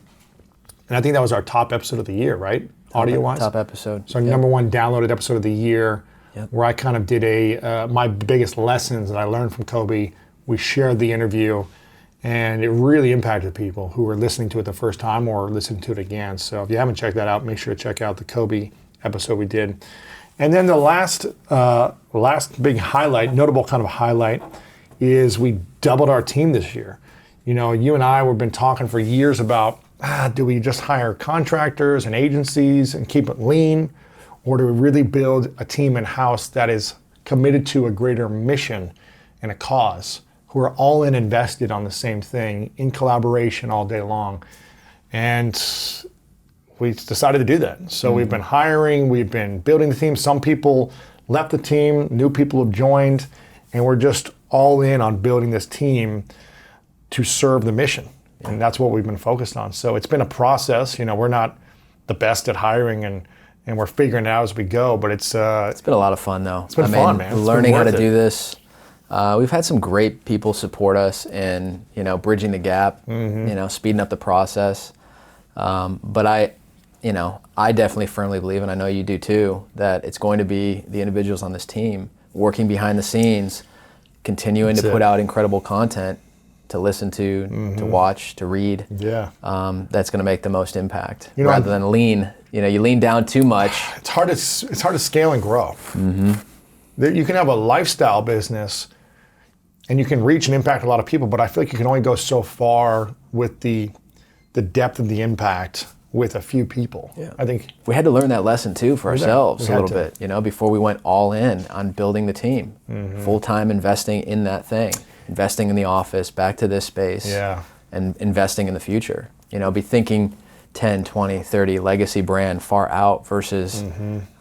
and I think that was our top episode of the year, right? Audio-wise? Top episode. So number one downloaded episode of the year, where I kind of did my biggest lessons that I learned from Kobe. We shared the interview, and it really impacted people who were listening to it the first time or listening to it again. So if you haven't checked that out, make sure to check out the Kobe episode we did. And then the last big highlight, notable kind of highlight, is we doubled our team this year. You and I have been talking for years about, do we just hire contractors and agencies and keep it lean? Or do we really build a team in-house that is committed to a greater mission and a cause, who are all in invested on the same thing in collaboration all day long. And we decided to do that. So we've been hiring, we've been building the team. Some people left the team, new people have joined, and we're just all in on building this team to serve the mission. And that's what we've been focused on. So it's been a process. We're not the best at hiring, and we're figuring it out as we go, but it's been a lot of fun though. It's been fun, man. Learning how to do this. We've had some great people support us in, bridging the gap, speeding up the process. But I definitely firmly believe, and I know you do too, that it's going to be the individuals on this team working behind the scenes, continuing to put out incredible content to listen to watch, to read. Yeah. That's going to make the most impact rather than lean. You lean down too much. It's hard to scale and grow. You can have a lifestyle business and you can reach and impact a lot of people, but I feel like you can only go so far with the depth of the impact with a few people. Yeah. I think we had to learn that lesson too for ourselves we a little bit, before we went all in on building the team, full-time investing in that thing, investing in the office, back to this space, and investing in the future. Be thinking 10, 20, 30 legacy brand far out versus,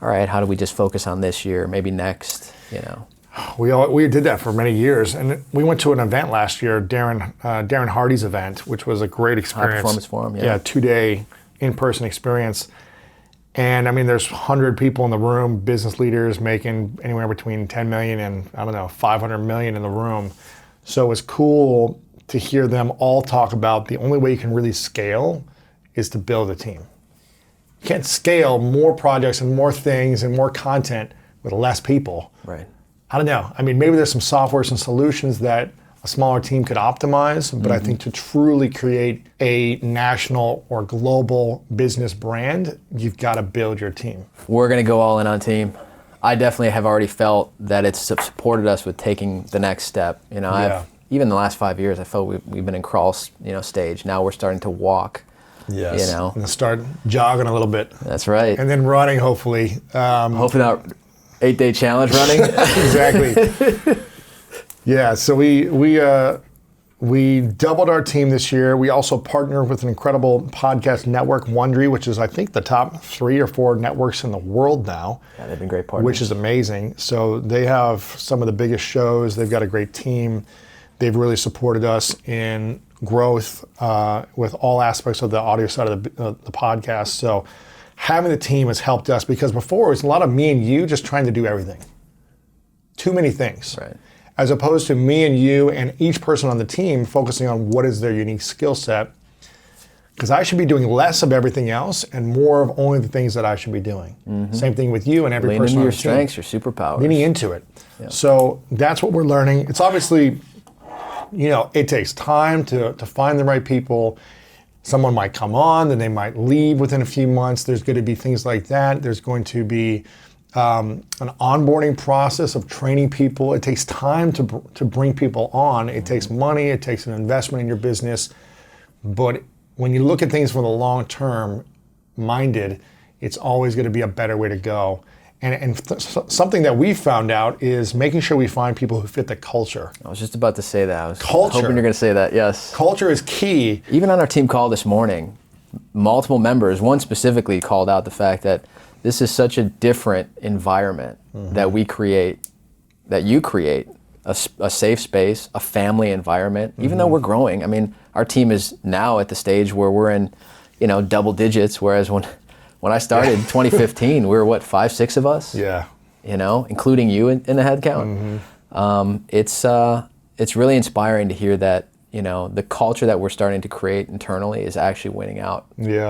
all right, how do we just focus on this year, maybe next, We did that for many years, and we went to an event last year, Darren Hardy's event, which was a great experience. High Performance Forum, Yeah, 2-day in-person experience. And I mean, there's 100 people in the room, business leaders making anywhere between 10 million and 500 million in the room. So it was cool to hear them all talk about the only way you can really scale is to build a team. You can't scale more projects and more things and more content with less people. Right. I don't know. I mean, maybe there's some softwares and solutions that a smaller team could optimize, but I think to truly create a national or global business brand, you've got to build your team. We're going to go all in on team. I definitely have already felt that it's supported us with taking the next step. Even the last 5 years, I felt we've been in crawl, stage. Now we're starting to walk. Yes. And start jogging a little bit. That's right. And then running, hopefully. Hopefully not 8-day challenge running. Exactly. Yeah. So we doubled our team this year. We also partnered with an incredible podcast network, Wondery, which is I think the top 3 or 4 networks in the world now. Yeah, they've been great partners. Which is amazing. So they have some of the biggest shows. They've got a great team. They've really supported us in growth with all aspects of the audio side of the podcast. So having the team has helped us, because before it was a lot of me and you just trying to do everything. Too many things. Right. As opposed to me and you and each person on the team focusing on what is their unique skill set. Because I should be doing less of everything else and more of only the things that I should be doing. Same thing with you and every Lean person into on your the team. strengths, your superpowers. Leaning into it. Yeah. So that's what we're learning. It's obviously, it takes time to find the right people. Someone might come on, then they might leave within a few months. There's going to be things like that. There's going to be an onboarding process of training people. It takes time to bring people on. It takes money. It takes an investment in your business. But when you look at things from the long-term minded, it's always going to be a better way to go. And something that we found out is making sure we find people who fit the culture. I was just about to say that. I was Culture. hoping you're going to say that, yes. Culture is key. Even on our team call this morning, multiple members, one specifically called out the fact that this is such a different environment that we create, that you create, a safe space, a family environment. Even though we're growing, I mean, our team is now at the stage where we're in, double digits, whereas when I started in 2015, we were 5, 6 of us? Yeah. Including you in the head count. It's really inspiring to hear that, the culture that we're starting to create internally is actually winning out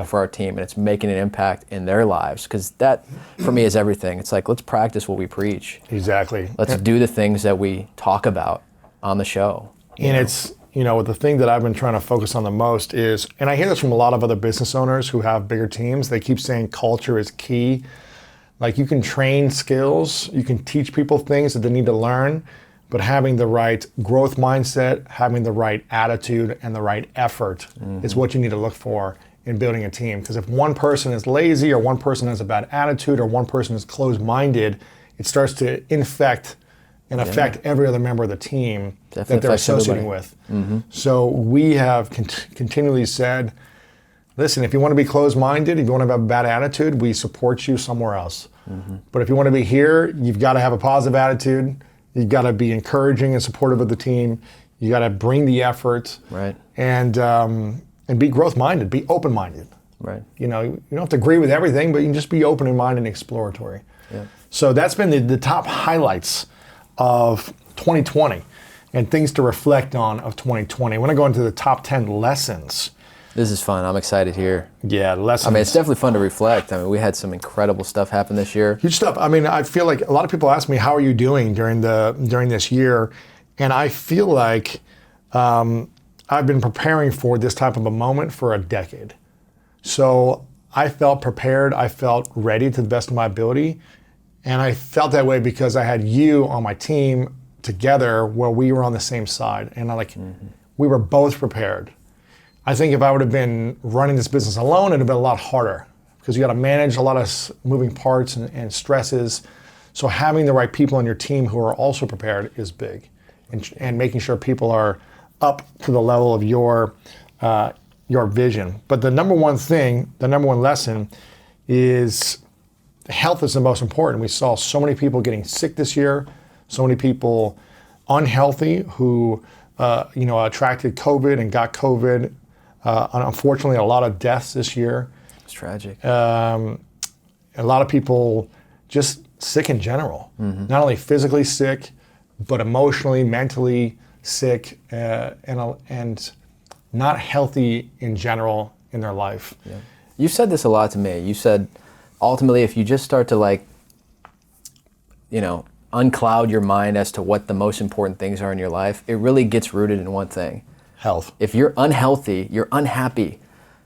for our team, and it's making an impact in their lives, because that, for me, is everything. It's like, let's practice what we preach. Exactly. Let's do the things that we talk about on the show. And it's, the thing that I've been trying to focus on the most is, and I hear this from a lot of other business owners who have bigger teams, they keep saying culture is key. Like, you can train skills, you can teach people things that they need to learn, but having the right growth mindset, having the right attitude, and the right effort is what you need to look for in building a team. Because if one person is lazy, or one person has a bad attitude, or one person is closed-minded, it starts to infect and affect every other member of the team Definitely that they're affects associating everybody. with. So we have continually said, listen, if you want to be closed-minded, if you want to have a bad attitude, we support you somewhere else. But if you want to be here, you've got to have a positive attitude. You've got to be encouraging and supportive of the team. You got to bring the effort, Right. And be growth-minded, be open-minded. Right. You know, you don't have to agree with everything, but you can just be open-minded and exploratory. Yeah. So that's been the top highlights of 2020 and things to reflect on of 2020. I want to go into the top 10 lessons. This is fun. I'm excited here. Yeah, lessons. I mean, it's definitely fun to reflect. I mean, we had some incredible stuff happen this year. Huge stuff. I mean, I feel like a lot of people ask me, how are you doing during this year? And I feel like I've been preparing for this type of a moment for a decade. So I felt prepared. I felt ready to the best of my ability. And I felt that way because I had you on my team together where we were on the same side. And we were both prepared. I think if I would have been running this business alone, it'd have been a lot harder because you got to manage a lot of moving parts and stresses. So having the right people on your team who are also prepared is big, and making sure people are up to the level of your vision. But the number one lesson is health is the most important. We saw so many people getting sick this year, so many people unhealthy who attracted COVID and got COVID. Unfortunately, a lot of deaths this year. It's tragic. A lot of people just sick in general. Not only physically sick, but emotionally, mentally sick, and not healthy in general in their life. Yeah. You said this a lot to me. You said, ultimately, if you just start to uncloud your mind as to what the most important things are in your life, it really gets rooted in one thing. Health. If you're unhealthy, you're unhappy,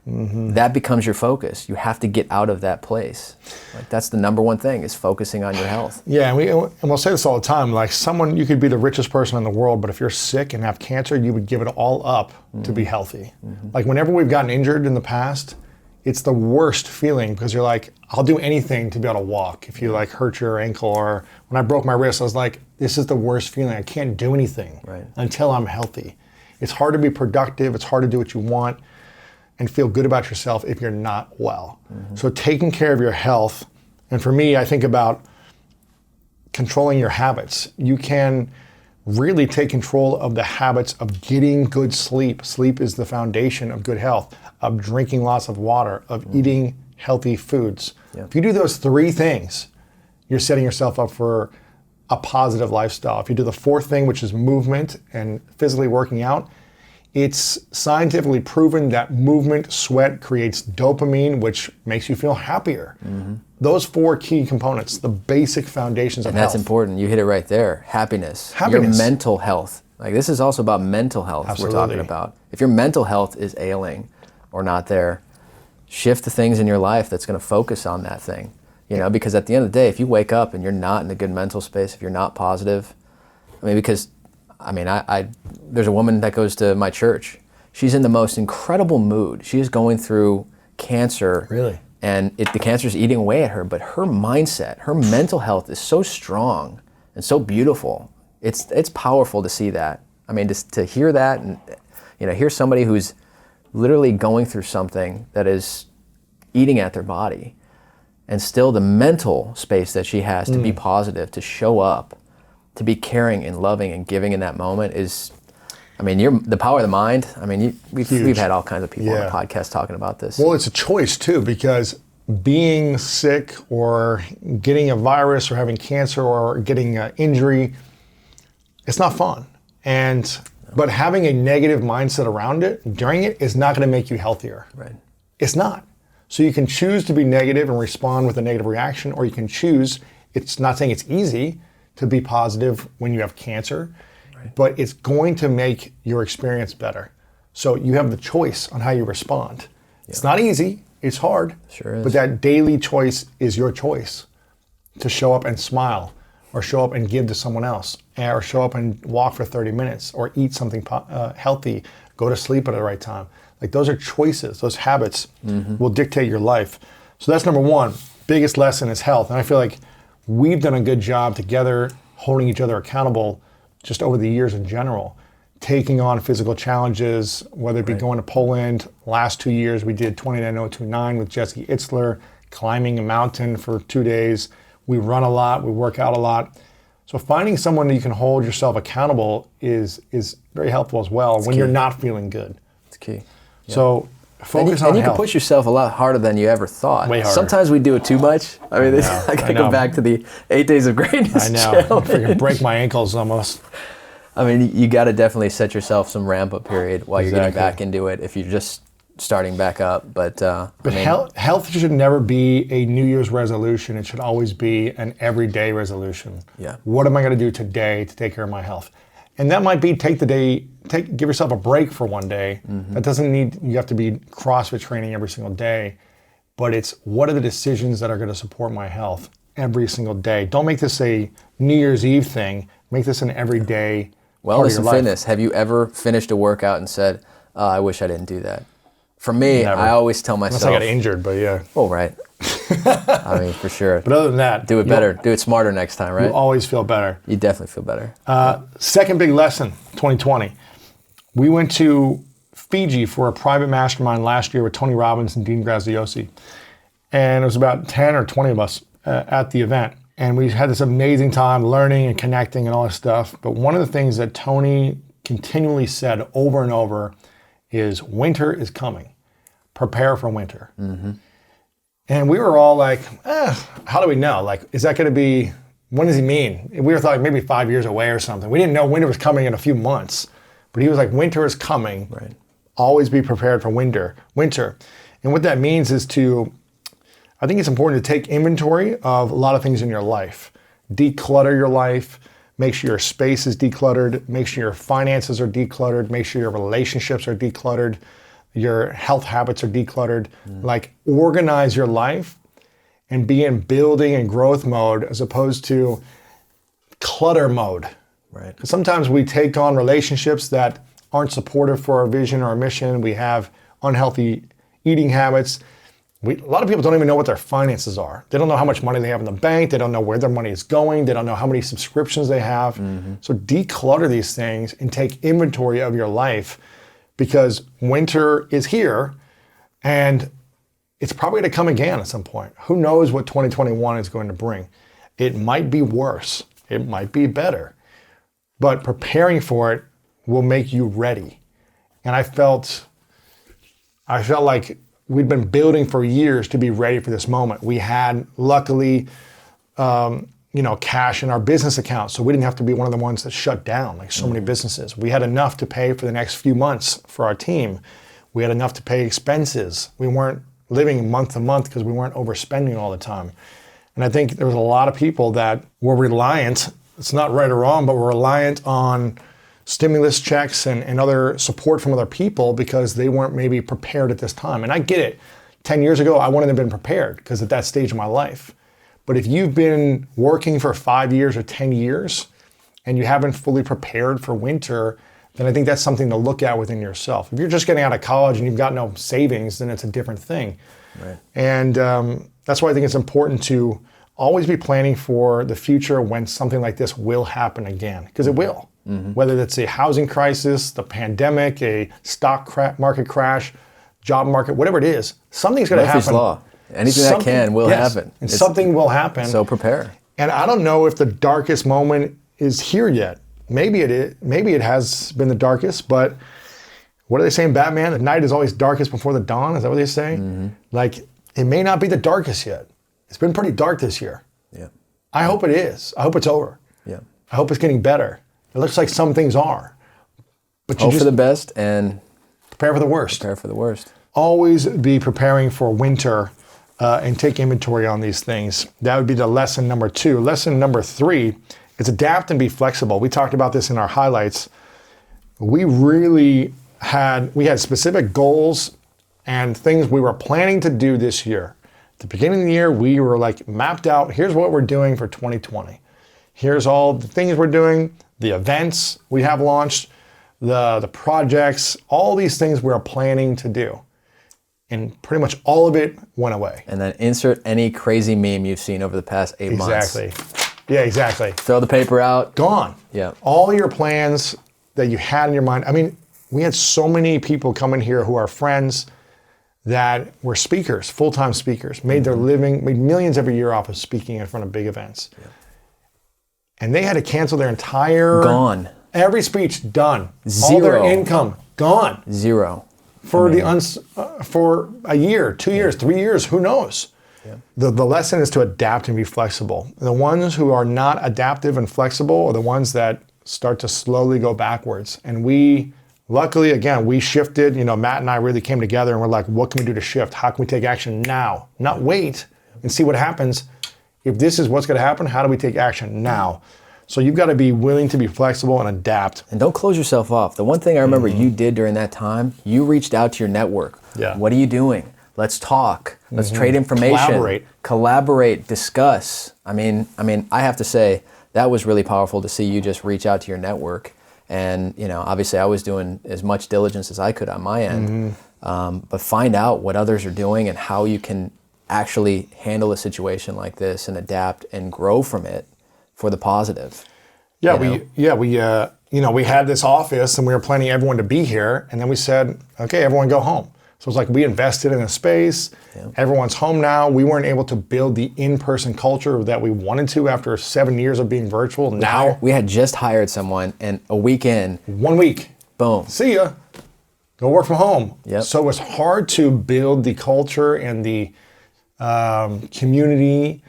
that becomes your focus. You have to get out of that place. Like, that's the number one thing, is focusing on your health. Yeah, and we'll say this all the time. Like, you could be the richest person in the world, but if you're sick and have cancer, you would give it all up to be healthy. Like, whenever we've gotten injured in the past, it's the worst feeling because you're like, I'll do anything to be able to walk. If you hurt your ankle, or when I broke my wrist, I was like, this is the worst feeling. I can't do anything until I'm healthy. It's hard to be productive. It's hard to do what you want and feel good about yourself if you're not well. So taking care of your health, and for me, I think about controlling your habits. You can really take control of the habits of getting good sleep. Sleep is the foundation of good health, of drinking lots of water, of eating healthy foods. Yeah. If you do those three things, you're setting yourself up for a positive lifestyle. If you do the fourth thing, which is movement and physically working out, it's scientifically proven that movement, sweat creates dopamine, which makes you feel happier. Those four key components, the basic foundations of health. And that's important. You hit it right there. Happiness. Your mental health. Like, this is also about mental health. Absolutely. We're talking about. If your mental health is ailing or not there, shift the things in your life that's going to focus on that thing. Because at the end of the day, if you wake up and you're not in a good mental space, if you're not positive, there's a woman that goes to my church. She's in the most incredible mood. She is going through cancer. Really? And the cancer's eating away at her, but her mindset, her mental health is so strong and so beautiful. It's powerful to see that. Just to hear that and hear somebody who's literally going through something that is eating at their body, and still the mental space that she has to be positive, to show up, to be caring and loving and giving in that moment is, the power of the mind. We've had all kinds of people on the podcast talking about this. Well, it's a choice too, because being sick or getting a virus or having cancer or getting an injury, it's not fun. But having a negative mindset around it during it is not going to make you healthier. Right. It's not. So you can choose to be negative and respond with a negative reaction, or you can choose, it's not saying it's easy to be positive when you have cancer, but it's going to make your experience better. So you have the choice on how you respond. Yeah. It's not easy, it's hard, sure is. But that daily choice is your choice to show up and smile, or show up and give to someone else, or show up and walk for 30 minutes, or eat something healthy, go to sleep at the right time. Like, those are choices, those habits will dictate your life. So that's number one. Biggest lesson is health. And I feel like we've done a good job together holding each other accountable just over the years in general, taking on physical challenges, whether it be going to Poland. Last 2 years, we did 29029 with Jesse Itzler, climbing a mountain for 2 days. We run a lot, we work out a lot. So finding someone that you can hold yourself accountable is very helpful as well when you're not feeling good. It's key. Yeah. So focus on and you health. can push yourself a lot harder than you ever thought. Way harder. Sometimes we do it too much. I mean, I gotta go back to the 8 days of greatness. I know. I freaking break my ankles almost. I mean, you got to definitely set yourself some ramp-up period while you're getting Exactly. back into it if you're just starting back up. But Health should never be a New Year's resolution. It should always be an everyday resolution. Yeah. What am I going to do today to take care of my health? And that might be give yourself a break for one day. That doesn't mean you have to be CrossFit training every single day, but it's what are the decisions that are going to support my health every single day? Don't make this a New Year's Eve thing. Make this an everyday part of wellness your and life. fitness. Have you ever finished a workout and said, I wish I didn't do that? For me, Never. I always tell myself. Unless I got injured, but yeah. Oh, right. I mean, for sure. But other than that, Do it better. Do it smarter next time, right? You always feel better. You definitely feel better. Second big lesson, 2020. We went to Fiji for a private mastermind last year with Tony Robbins and Dean Graziosi. And it was about 10 or 20 of us at the event. And we had this amazing time learning and connecting and all this stuff. But one of the things that Tony continually said over and over is winter is coming. Prepare for winter. And we were all like, how do we know? Like, is that going to be, when does he mean? We were thought maybe 5 years away or something. We didn't know winter was coming in a few months. But he was like, winter is coming. Right. Always be prepared for winter. And what that means is I think it's important to take inventory of a lot of things in your life. Declutter your life. Make sure your space is decluttered. Make sure your finances are decluttered. Make sure your relationships are decluttered. Your health habits are decluttered. Like, organize your life and be in building and growth mode as opposed to clutter mode. Right. Because sometimes we take on relationships that aren't supportive for our vision or our mission. We have unhealthy eating habits. A lot of people don't even know what their finances are. They don't know how much money they have in the bank. They don't know where their money is going. They don't know how many subscriptions they have. So declutter these things and take inventory of your life, because winter is here and it's probably going to come again at some point. Who knows what 2021 is going to bring? It might be worse. It might be better. But preparing for it will make you ready. And I felt like we'd been building for years to be ready for this moment. We had, luckily, cash in our business account, so we didn't have to be one of the ones that shut down like so many businesses. We had enough to pay for the next few months for our team. We had enough to pay expenses. We weren't living month to month because we weren't overspending all the time. And I think there was a lot of people that were reliant, it's not right or wrong, but were reliant on stimulus checks and other support from other people because they weren't maybe prepared at this time. And I get it. 10 years ago, I wouldn't have been prepared because at that stage of my life. But if you've been working for 5 years or 10 years and you haven't fully prepared for winter, then I think that's something to look at within yourself. If you're just getting out of college and you've got no savings, then it's a different thing. Right. And that's why I think it's important to always be planning for the future when something like this will happen again, because it will. Whether it's a housing crisis, the pandemic, a stock market crash, job market, whatever it is, something's going to happen. Murphy's Law. Anything that can will happen. And something will happen. So prepare. And I don't know if the darkest moment is here yet. Maybe it is. Maybe it has been the darkest, but what do they say in Batman? The night is always darkest before the dawn. Is that what they say? Like, it may not be the darkest yet. It's been pretty dark this year. Yeah. I hope it is. I hope it's over. Yeah. I hope it's getting better. It looks like some things are. But you Hope just for the best and prepare for the worst. prepare for the worst. Always be preparing for winter and take inventory on these things. That would be the lesson number 2. Lesson number 3 is adapt and be flexible. We talked about this in our highlights. We had specific goals and things we were planning to do this year. At the beginning of the year, we were like mapped out, here's what we're doing for 2020. Here's all the things we're doing, the events we have launched, the projects, all these things we are planning to do. And pretty much all of it went away. And then insert any crazy meme you've seen over the past 8 months. Exactly. Yeah, exactly. Throw the paper out. Gone. Yeah. All your plans that you had in your mind. I mean, we had so many people come in here who are friends that were speakers, full-time speakers, made their living, made millions every year off of speaking in front of big events. Yeah. And they had to cancel their entire... Gone. Every speech done. Zero. All their income gone. Zero. For for a year, 2 years, 3 years, who knows? Yeah. The lesson is to adapt and be flexible. The ones who are not adaptive and flexible are the ones that start to slowly go backwards. And we, luckily, again, we shifted. You know, Matt and I really came together and we're like, what can we do to shift? How can we take action now? Not wait and see what happens. If this is what's going to happen, how do we take action now? So you've got to be willing to be flexible and adapt. And don't close yourself off. The one thing I remember you did during that time, you reached out to your network. Yeah. What are you doing? Let's talk. Let's trade information. Collaborate. Discuss. I mean, I have to say that was really powerful to see you just reach out to your network. And you know, obviously, I was doing as much diligence as I could on my end, but find out what others are doing and how you can actually handle a situation like this and adapt and grow from it for the positive. Yeah, we had this office and we were planning everyone to be here, and then we said, okay, everyone go home. So it's like we invested in a space. Yeah. Everyone's home now. We weren't able to build the in-person culture that we wanted to after 7 years of being virtual. Now we had just hired someone, and a week in, 1 week, boom, see ya. Go work from home. Yep. So it's hard to build the culture and the community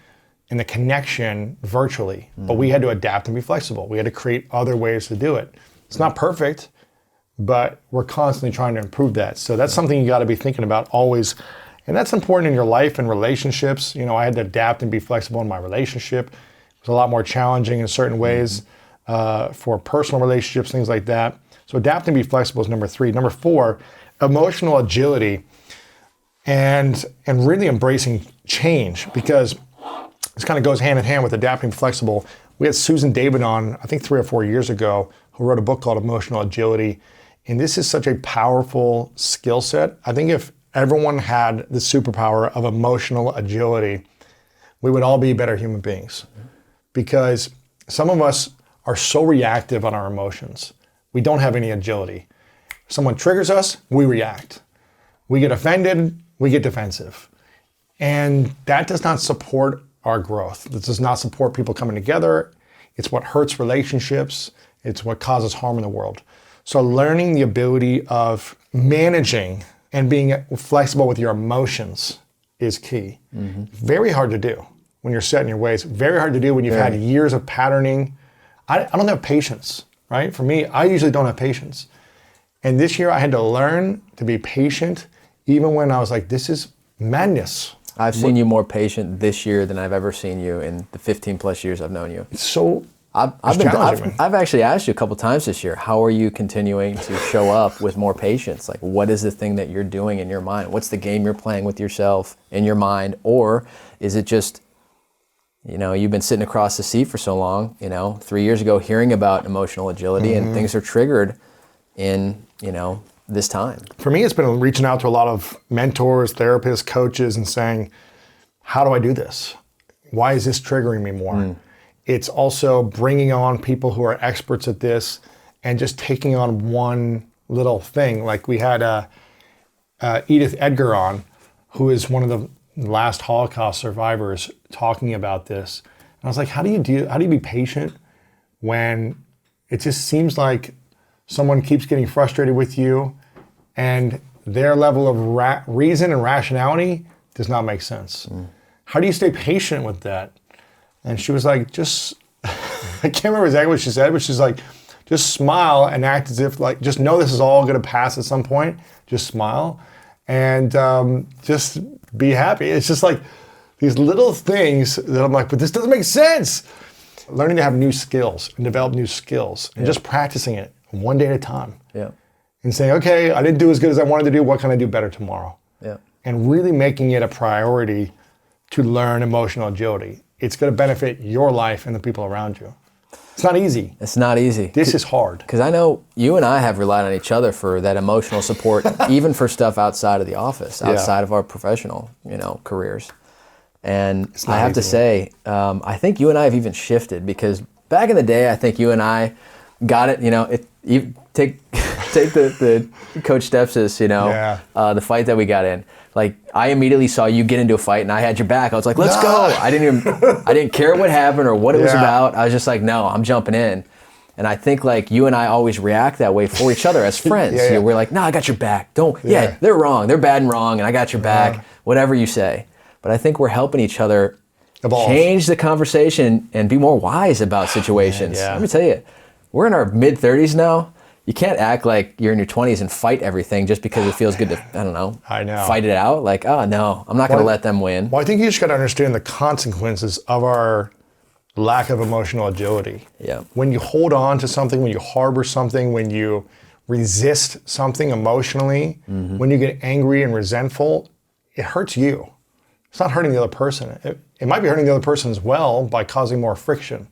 and the connection virtually, but we had to adapt and be flexible. We had to create other ways to do it. It's not perfect, but we're constantly trying to improve that. So that's something you got to be thinking about always. And that's important in your life and relationships. You know, I had to adapt and be flexible in my relationship. It was a lot more challenging in certain ways for personal relationships, things like that. So adapt and be flexible is number 3. Number 4, emotional agility and really embracing change, because this kind of goes hand in hand with adapting flexible. We had Susan David on, I think 3 or 4 years ago, who wrote a book called Emotional Agility. And this is such a powerful skill set. I think if everyone had the superpower of emotional agility, we would all be better human beings. Because some of us are so reactive on our emotions. We don't have any agility. If someone triggers us, we react. We get offended, we get defensive. And that does not support our growth. This does not support people coming together. It's what hurts relationships. It's what causes harm in the world. So learning the ability of managing and being flexible with your emotions is key. Very hard to do when you're set in your ways. Very hard to do when you've had years of patterning. I don't have patience, right? For me, I usually don't have patience. And this year I had to learn to be patient even when I was like, this is madness. I've seen you more patient this year than I've ever seen you in the 15 plus years I've known you. So I've actually asked you a couple times this year, how are you continuing to show up with more patience? Like, what is the thing that you're doing in your mind? What's the game you're playing with yourself in your mind? Or is it just, you know, you've been sitting across the seat for so long, you know, 3 years ago hearing about emotional agility and things are triggered in, you know, this time? For me, it's been reaching out to a lot of mentors, therapists, coaches, and saying, how do I do this? Why is this triggering me more? It's also bringing on people who are experts at this and just taking on one little thing. Like we had Edith Edgar on, who is one of the last Holocaust survivors, talking about this. And I was like, how do you be patient when it just seems like someone keeps getting frustrated with you and their level of reason and rationality does not make sense? How do you stay patient with that? And she was like, just, I can't remember exactly what she said, but she's like, just smile and act as if like, just know this is all going to pass at some point. Just smile and just be happy. It's just like these little things that I'm like, but this doesn't make sense. Learning to have new skills and develop new skills and just practicing it one day at a time. And saying, okay, I didn't do as good as I wanted to do. What can I do better tomorrow? And really making it a priority to learn emotional agility. It's going to benefit your life and the people around you. It's not easy. It's not easy. This is hard. Because I know you and I have relied on each other for that emotional support, even for stuff outside of the office, outside of our professional, you know, careers. And It's not I have to easy. say, I think you and I have even shifted, because back in the day, I think you and I got it. You take the Coach Stepsis, Yeah. the fight that we got in. Like, I immediately saw you get into a fight, and I had your back. I was like, let's Nah. go. I didn't care what happened or what it was Yeah. about. I was just like, no, I'm jumping in. And I think, like, you and I always react that way for each other as friends. Yeah. We're like, no, I got your back. Don't. Yeah. Yeah, they're wrong. They're bad and wrong, and I got your back. Whatever you say. But I think we're helping each other Evolve. change the conversation and be more wise about situations. Yeah. Let me tell you, we're in our mid-30s now. You can't act like you're in your 20s and fight everything just because it feels good to, I know. fight it out. Like, oh, no, I'm not going to let them win. Well, I think you just got to understand the consequences of our lack of emotional agility. Yeah. When you hold on to something, when you harbor something, when you resist something emotionally, when you get angry and resentful, it hurts you. It's not hurting the other person. It might be hurting the other person as well by causing more friction.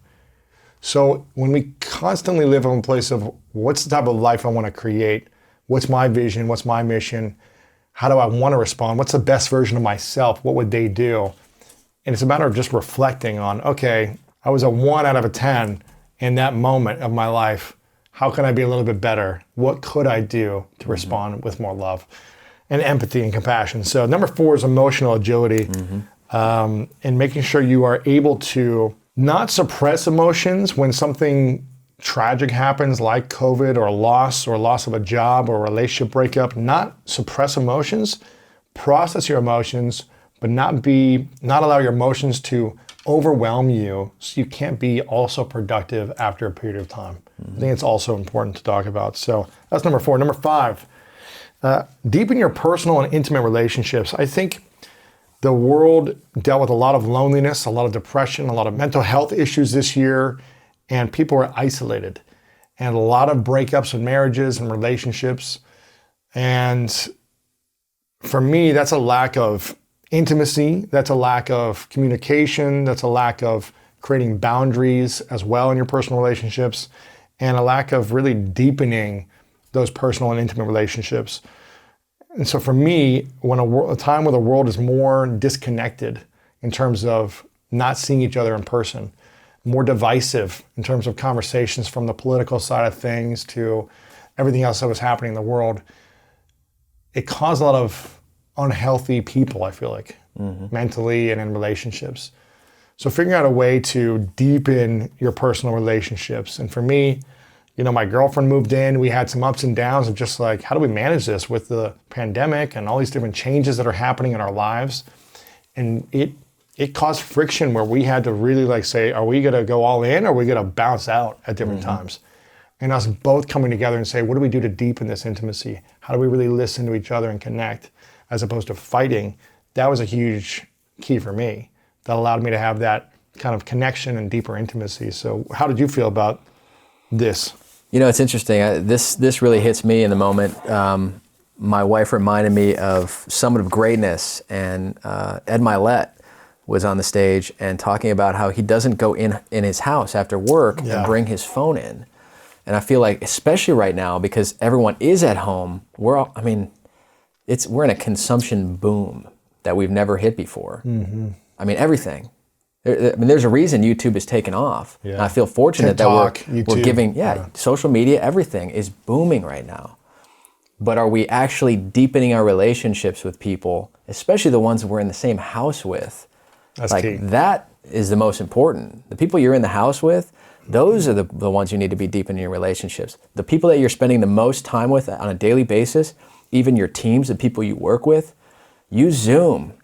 So when we constantly live from a place of what's the type of life I want to create, what's my vision, what's my mission, how do I want to respond, what's the best version of myself, what would they do? And it's a matter of just reflecting on, okay, I was a 1 out of a 10 in that moment of my life. How can I be a little bit better? What could I do to respond with more love and empathy and compassion? So number 4 is emotional agility, and making sure you are able to not suppress emotions when something tragic happens, like COVID or loss of a job or a relationship breakup. Not suppress emotions, process your emotions, but not allow your emotions to overwhelm you so you can't be also productive after a period of time. I think it's also important to talk about. So that's number 4. Number 5, deepen your personal and intimate relationships. I think the world dealt with a lot of loneliness, a lot of depression, a lot of mental health issues this year, and people were isolated. And a lot of breakups in marriages and relationships. And for me, that's a lack of intimacy, that's a lack of communication, that's a lack of creating boundaries as well in your personal relationships, and a lack of really deepening those personal and intimate relationships. And so for me, when a time where the world is more disconnected in terms of not seeing each other in person, more divisive in terms of conversations from the political side of things to everything else that was happening in the world, it caused a lot of unhealthy people, I feel like, mentally and in relationships. So figuring out a way to deepen your personal relationships. And for me, my girlfriend moved in. We had some ups and downs of just like, how do we manage this with the pandemic and all these different changes that are happening in our lives? And it caused friction where we had to really say, are we going to go all in or are we going to bounce out at different times? And us both coming together and say, what do we do to deepen this intimacy? How do we really listen to each other and connect as opposed to fighting? That was a huge key for me that allowed me to have that kind of connection and deeper intimacy. So how did you feel about this? It's interesting. This really hits me in the moment. My wife reminded me of Summit of Greatness, and Ed Milet was on the stage and talking about how he doesn't go in his house after work and bring his phone in. And I feel like, especially right now, because everyone is at home, we're in a consumption boom that we've never hit before. I mean, everything. There's a reason YouTube is taken off. Yeah. And I feel fortunate TikTok, that we're giving, social media, everything is booming right now. But are we actually deepening our relationships with people, especially the ones we're in the same house with? That's key. That is the most important. The people you're in the house with, those are the ones you need to be deepening your relationships. The people that you're spending the most time with on a daily basis, even your teams, the people you work with, use Zoom.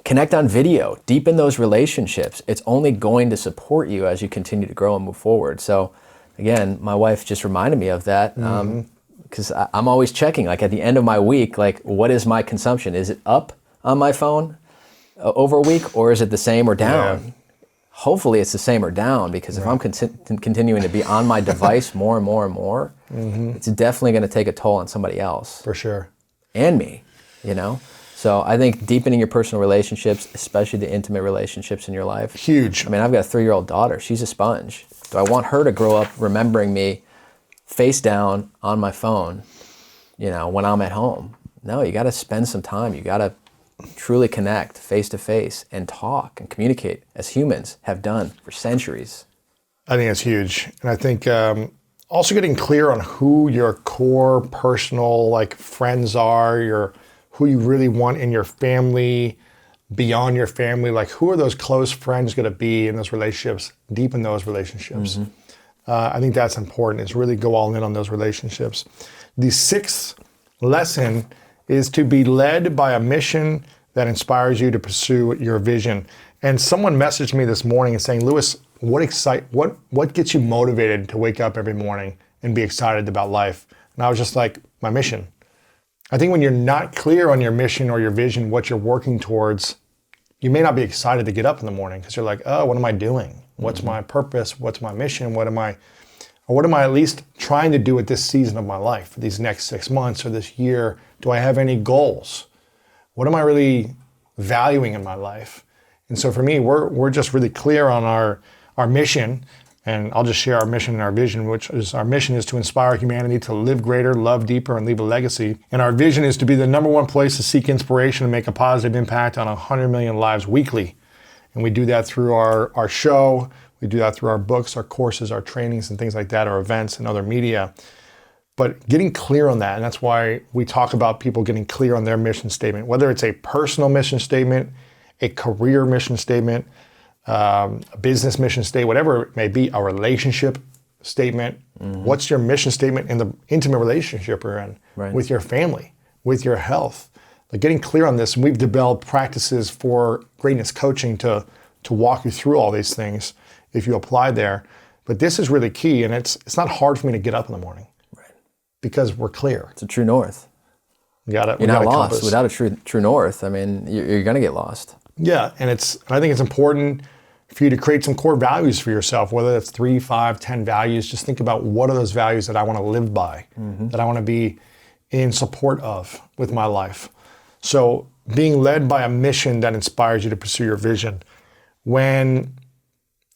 Connect on video, deepen those relationships. It's only going to support you as you continue to grow and move forward. So again, my wife just reminded me of that because I'm always checking, like at the end of my week, like what is my consumption? Is it up on my phone over a week, or is it the same or down? Yeah. Hopefully it's the same or down, because if I'm continuing to be on my device more and more and more, it's definitely going to take a toll on somebody else. For sure. And me, So I think deepening your personal relationships, especially the intimate relationships in your life. Huge. I mean, I've got a 3-year-old daughter. She's a sponge. Do I want her to grow up remembering me face down on my phone, when I'm at home? No, you got to spend some time. You got to truly connect face to face and talk and communicate as humans have done for centuries. I think it's huge. And I think also getting clear on who your core personal friends are, who you really want in your family, beyond your family, who are those close friends going to be in those relationships, deepen those relationships. I think that's important, is really go all in on those relationships. The sixth lesson is to be led by a mission that inspires you to pursue your vision. And someone messaged me this morning and saying, Lewis, what gets you motivated to wake up every morning and be excited about life? And I was just like, my mission. I think when you're not clear on your mission or your vision, what you're working towards, you may not be excited to get up in the morning because you're like, oh, what am I doing? What's my purpose? What's my mission? What am I at least trying to do at this season of my life, for these next 6 months or this year? Do I have any goals? What am I really valuing in my life? And so for me, we're just really clear on our mission. And I'll just share our mission and our vision, which is our mission is to inspire humanity to live greater, love deeper, and leave a legacy. And our vision is to be the number one place to seek inspiration and make a positive impact on 100 million lives weekly. And we do that through our show. We do that through our books, our courses, our trainings, and things like that, our events and other media. But getting clear on that, and that's why we talk about people getting clear on their mission statement, whether it's a personal mission statement, a career mission statement, a business mission statement, whatever it may be, a relationship statement. What's your mission statement in the intimate relationship you're in, with your family, with your health? Getting clear on this, and we've developed practices for greatness coaching to walk you through all these things if you apply there. But this is really key, and it's not hard for me to get up in the morning, because we're clear. It's a true north. You're not lost without a true north. I mean, you're going to get lost. Yeah, and I think it's important for you to create some core values for yourself, whether that's 3, 5, 10 values. Just think about, what are those values that I want to live by, that I want to be in support of with my life. So being led by a mission that inspires you to pursue your vision.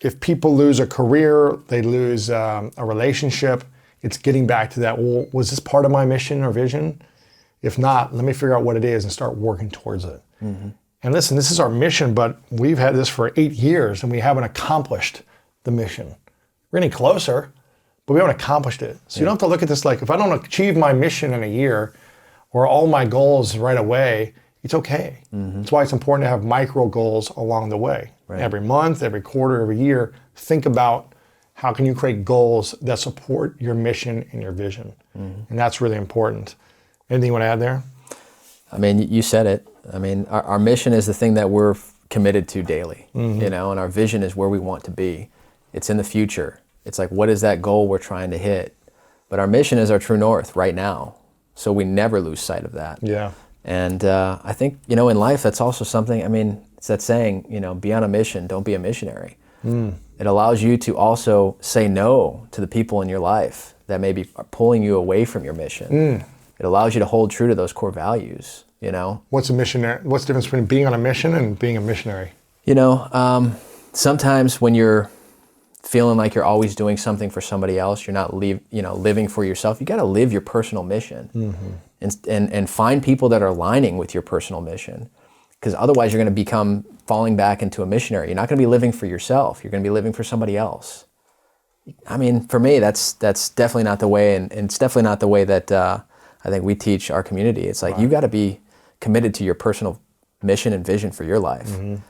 If people lose a career, they lose a relationship, it's getting back to that, well, was this part of my mission or vision? If not, let me figure out what it is and start working towards it. And listen, this is our mission, but we've had this for 8 years and we haven't accomplished the mission. We're getting closer, but we haven't accomplished it. So you don't have to look at this like, if I don't achieve my mission in a year or all my goals right away, it's okay. That's why it's important to have micro goals along the way. Every month, every quarter, every year, think about how can you create goals that support your mission and your vision. And that's really important. Anything you want to add there? I mean, you said it. I mean, our mission is the thing that we're committed to daily, and our vision is where we want to be. It's in the future. It's like, what is that goal we're trying to hit? But our mission is our true north right now. So we never lose sight of that. Yeah. And I think, in life, that's also something, I mean, it's that saying, be on a mission, don't be a missionary. It allows you to also say no to the people in your life that maybe are pulling you away from your mission. It allows you to hold true to those core values, What's a missionary? What's the difference between being on a mission and being a missionary? Sometimes when you're feeling like you're always doing something for somebody else, you're not living for yourself. You got to live your personal mission and find people that are aligning with your personal mission, because otherwise you're going to become falling back into a missionary. You're not going to be living for yourself. You're going to be living for somebody else. I mean, for me, that's definitely not the way, and it's definitely not the way that I think we teach our community. It's like, you got to be committed to your personal mission and vision for your life. And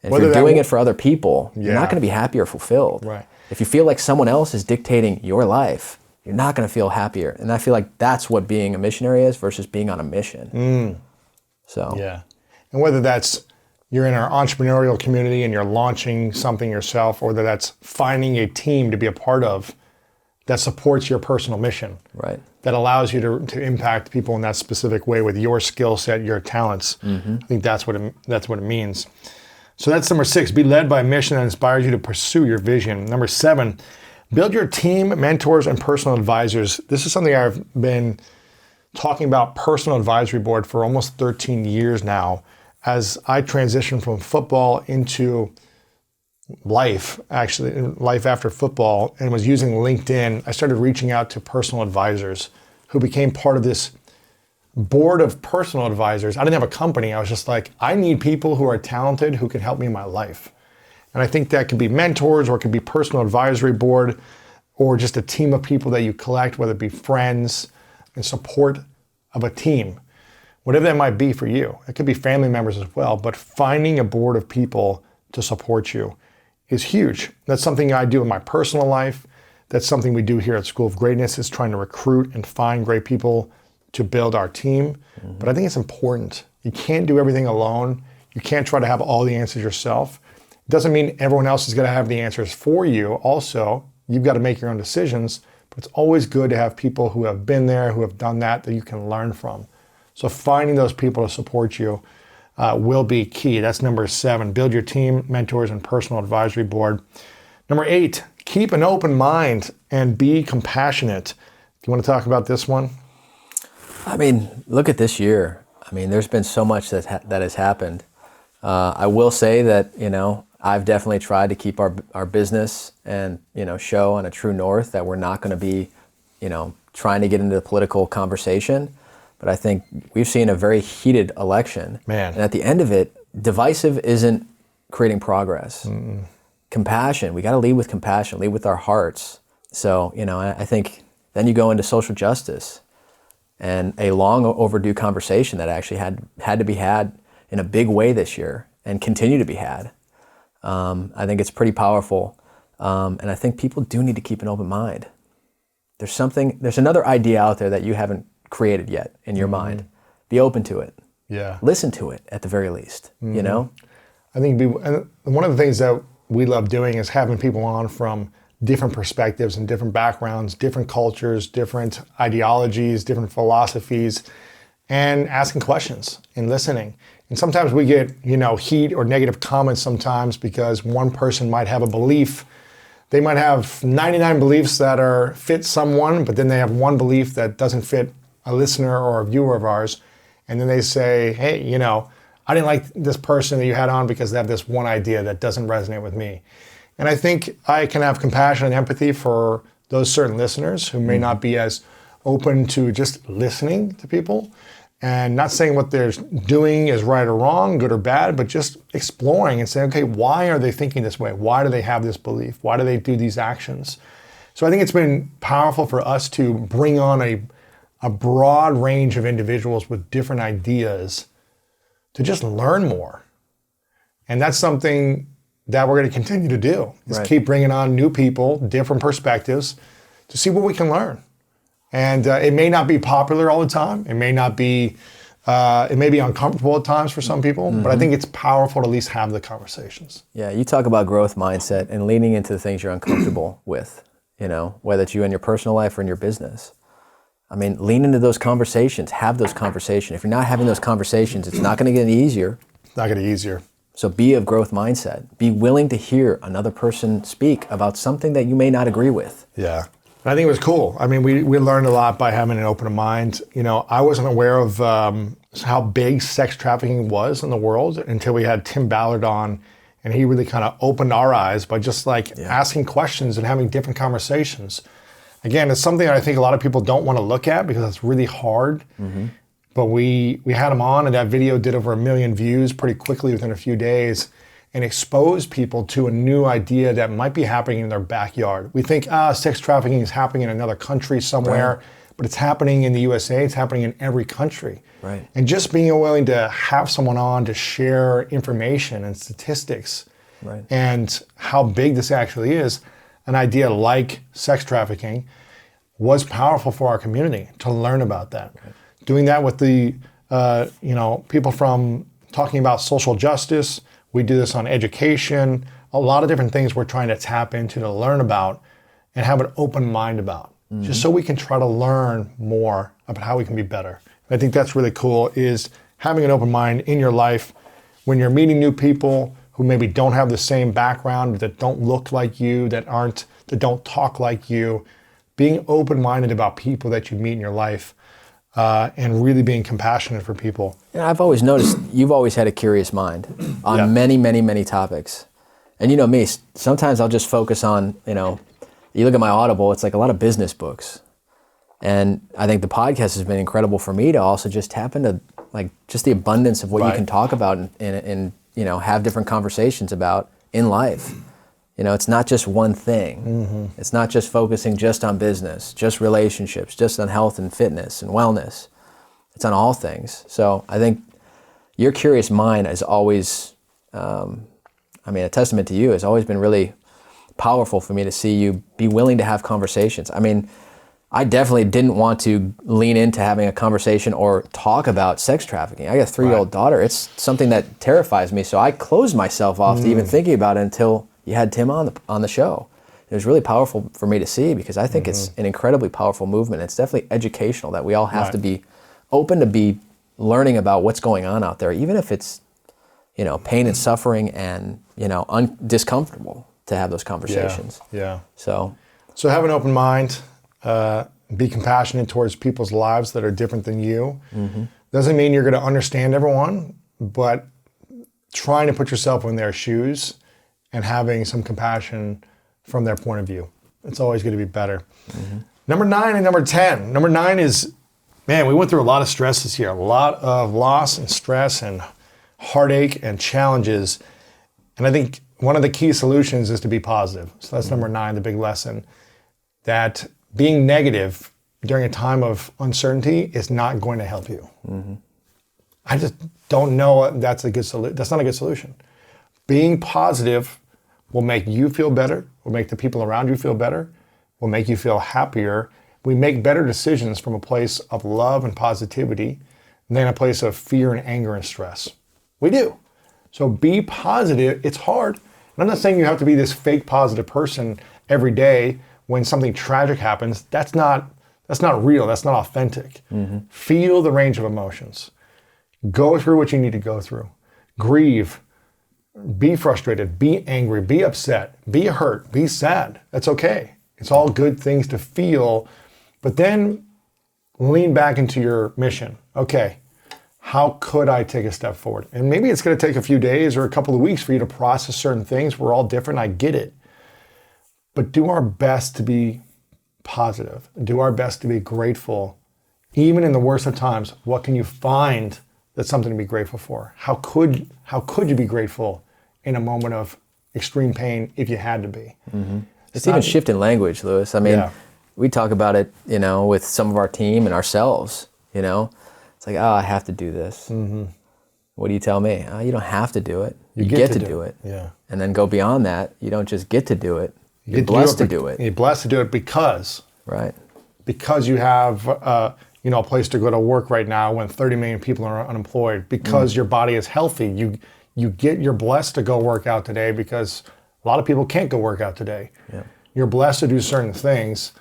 if you're doing it for other people, you're not going to be happy or fulfilled. If you feel like someone else is dictating your life, you're not going to feel happier. And I feel like that's what being a missionary is versus being on a mission. Yeah. And whether that's you're in our entrepreneurial community and you're launching something yourself, or whether that's finding a team to be a part of that supports your personal mission, that allows you to impact people in that specific way with your skill set, your talents. I think that's what it means. So that's number 6, be led by a mission that inspires you to pursue your vision. Number 7, build your team, mentors, and personal advisors. This is something I've been talking about, personal advisory board, for almost 13 years now. As I transitioned from football into life after football, and was using LinkedIn, I started reaching out to personal advisors who became part of this board of personal advisors. I didn't have a company. I was just like, I need people who are talented who can help me in my life. And I think that could be mentors, or it could be personal advisory board, or just a team of people that you collect, whether it be friends and support of a team, whatever that might be for you. It could be family members as well, but finding a board of people to support you is huge. That's something I do in my personal life. That's something we do here at School of Greatness, is trying to recruit and find great people to build our team. But I think it's important. You can't do everything alone. You can't try to have all the answers yourself. It doesn't mean everyone else is going to have the answers for you. Also, you've got to make your own decisions, but it's always good to have people who have been there, who have done that you can learn from. So finding those people to support you will be key. That's number 7. Build your team, mentors, and personal advisory board. Number 8, keep an open mind and be compassionate. Do you want to talk about this one? I mean, look at this year. I mean, there's been so much that has happened. I will say that, I've definitely tried to keep our business and, show on a true north that we're not going to be, trying to get into the political conversation. But I think we've seen a very heated election. Man. And at the end of it, divisive isn't creating progress. Mm-mm. Compassion, we got to lead with compassion, lead with our hearts. So, I think then you go into social justice and a long overdue conversation that actually had to be had in a big way this year and continue to be had. I think it's pretty powerful. And I think people do need to keep an open mind. There's another idea out there that you haven't created yet in your mind. Be open to it. Yeah. Listen to it at the very least, I think one of the things that we love doing is having people on from different perspectives and different backgrounds, different cultures, different ideologies, different philosophies, and asking questions and listening. And sometimes we get, heat or negative comments sometimes because one person might have a belief. They might have 99 beliefs that fit someone, but then they have one belief that doesn't fit a listener or a viewer of ours. And then they say, hey, I didn't like this person that you had on because they have this one idea that doesn't resonate with me. And I think I can have compassion and empathy for those certain listeners who may not be as open to just listening to people and not saying what they're doing is right or wrong, good or bad, but just exploring and saying, okay, why are they thinking this way? Why do they have this belief? Why do they do these actions? So I think it's been powerful for us to bring on a broad range of individuals with different ideas to just learn more. And that's something that we're going to continue to do, is keep bringing on new people, different perspectives, to see what we can learn. And it may not be popular all the time. It may be uncomfortable at times for some people, but I think it's powerful to at least have the conversations. Yeah, you talk about growth mindset and leaning into the things you're uncomfortable with, whether it's you in your personal life or in your business. I mean, lean into those conversations, have those conversations. If you're not having those conversations, it's not going to get any easier. It's not going to get easier. So be of growth mindset. Be willing to hear another person speak about something that you may not agree with. Yeah. And I think it was cool. I mean, we learned a lot by having an open mind. I wasn't aware of how big sex trafficking was in the world until we had Tim Ballard on, and he really kind of opened our eyes by just asking questions and having different conversations. Again, it's something that I think a lot of people don't want to look at because it's really hard. Mm-hmm. But we had him on, and that video did over 1 million views pretty quickly within a few days, and exposed people to a new idea that might be happening in their backyard. We think, sex trafficking is happening in another country somewhere, but it's happening in the USA, it's happening in every country. Right. And just being willing to have someone on to share information and statistics and how big this actually is, an idea like sex trafficking was powerful for our community to learn about that. Right. Doing that with the people from talking about social justice. We do this on education, a lot of different things we're trying to tap into to learn about and have an open mind about, just so we can try to learn more about how we can be better. And I think that's really cool, is having an open mind in your life when you're meeting new people who maybe don't have the same background, that don't look like you, that don't talk like you, being open-minded about people that you meet in your life. And really being compassionate for people. I've always noticed you've always had a curious mind on many, many, many topics. And you know me, sometimes I'll just focus on, you look at my Audible, it's like a lot of business books. And I think the podcast has been incredible for me to also just tap into like just the abundance of what you can talk about and have different conversations about in life. It's not just one thing. It's not just focusing just on business, just relationships, just on health and fitness and wellness. It's on all things. So I think your curious mind is always, a testament to you has always been really powerful for me to see you be willing to have conversations. I mean, I definitely didn't want to lean into having a conversation or talk about sex trafficking. I got a 3-year-old daughter. It's something that terrifies me. So I closed myself off to even thinking about it until you had Tim on the show. It was really powerful for me to see because I think it's an incredibly powerful movement. It's definitely educational that we all have to be open to be learning about what's going on out there, even if it's, pain and suffering and, discomfortable to have those conversations. Yeah. So have an open mind. Be compassionate towards people's lives that are different than you. Doesn't mean you're going to understand everyone, but trying to put yourself in their shoes and having some compassion from their point of view. It's always going to be better. Number 9 and number 10. Number 9 is, man, we went through a lot of stress this year, a lot of loss and stress and heartache and challenges. And I think one of the key solutions is to be positive. So that's number 9, the big lesson, that being negative during a time of uncertainty is not going to help you. I just don't know that's a good solution. That's not a good solution. Being positive will make you feel better, will make the people around you feel better, will make you feel happier. We make better decisions from a place of love and positivity than a place of fear and anger and stress. We do. So be positive. It's hard. And I'm not saying you have to be this fake positive person every day when something tragic happens. That's not real. That's not authentic. Feel the range of emotions. Go through what you need to go through. Grieve. Be frustrated. Be angry. Be upset. Be hurt. Be sad. That's okay. It's all good things to feel. But then lean back into your mission. Okay, how could I take a step forward? And maybe it's going to take a few days or a couple of weeks for you to process certain things. We're all different. I get it. But do our best to be positive. Do our best to be grateful. Even in the worst of times, what can you find that's something to be grateful for? How could you be grateful in a moment of extreme pain if you had to be? It's even shift in language, Lewis. I mean, we talk about it, with some of our team and ourselves, It's like, I have to do this. What do you tell me? You don't have to do it. You get to do it. Yeah. And then go beyond that. You don't just get to do it. You're blessed to do it. You're blessed to do it because you have a place to go to work right now when 30 million people are unemployed, because your body is healthy. You're blessed to go work out today because a lot of people can't go work out today. Yeah. You're blessed to do certain things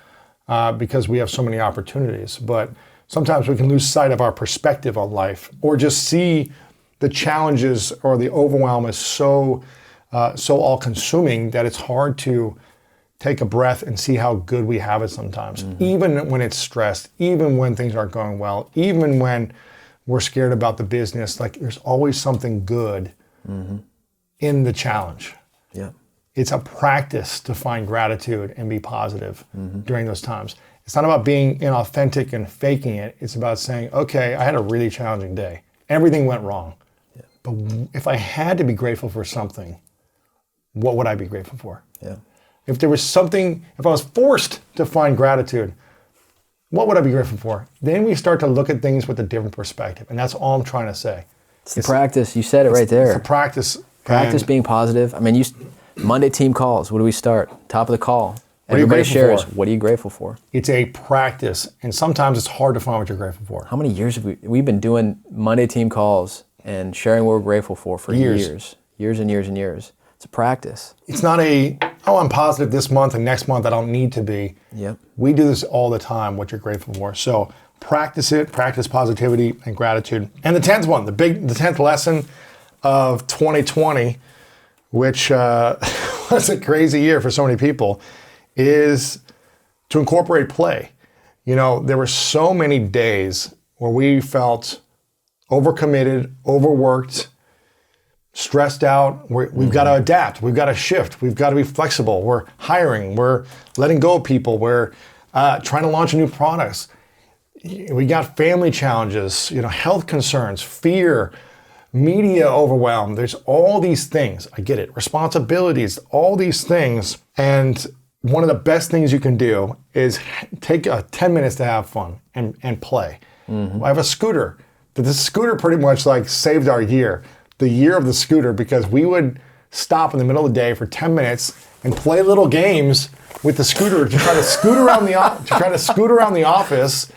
because we have so many opportunities. But sometimes we can lose sight of our perspective on life, or just see the challenges or the overwhelm is so all-consuming that it's hard to take a breath and see how good we have it sometimes. Even when it's stressed, even when things aren't going well, even when we're scared about the business, like there's always something good in the challenge. Yeah. It's a practice to find gratitude and be positive during those times. It's not about being inauthentic and faking it. It's about saying, okay, I had a really challenging day. Everything went wrong. Yeah. But if I had to be grateful for something, what would I be grateful for? Yeah. If there was something, if I was forced to find gratitude, what would I be grateful for? Then we start to look at things with a different perspective. And that's all I'm trying to say. It's the practice. You said it right there. It's a practice. Practice being positive. I mean, Monday team calls. What do we start? Top of the call. Everybody shares. What are you grateful for? It's a practice. And sometimes it's hard to find what you're grateful for. How many years have we've been doing Monday team calls and sharing what we're grateful for years. Years and years and years. It's a practice. It's not I'm positive this month and next month I don't need to be. Yep. We do this all the time, what you're grateful for. So practice it, practice positivity and gratitude. And the 10th one, the 10th lesson of 2020, which was a crazy year for so many people, is to incorporate play. There were so many days where we felt overcommitted, overworked, stressed out. We've got to adapt. We've got to shift. We've got to be flexible. We're hiring. We're letting go of people. We're trying to launch new products. we got family challenges, health concerns, fear, media overwhelm. There's all these things. I get it. Responsibilities, all these things. And one of the best things you can do is take 10 minutes to have fun and play. I have a scooter. The scooter pretty much like saved our year. The year of the scooter, because we would stop in the middle of the day for 10 minutes and play little games with the scooter to try to scoot around the office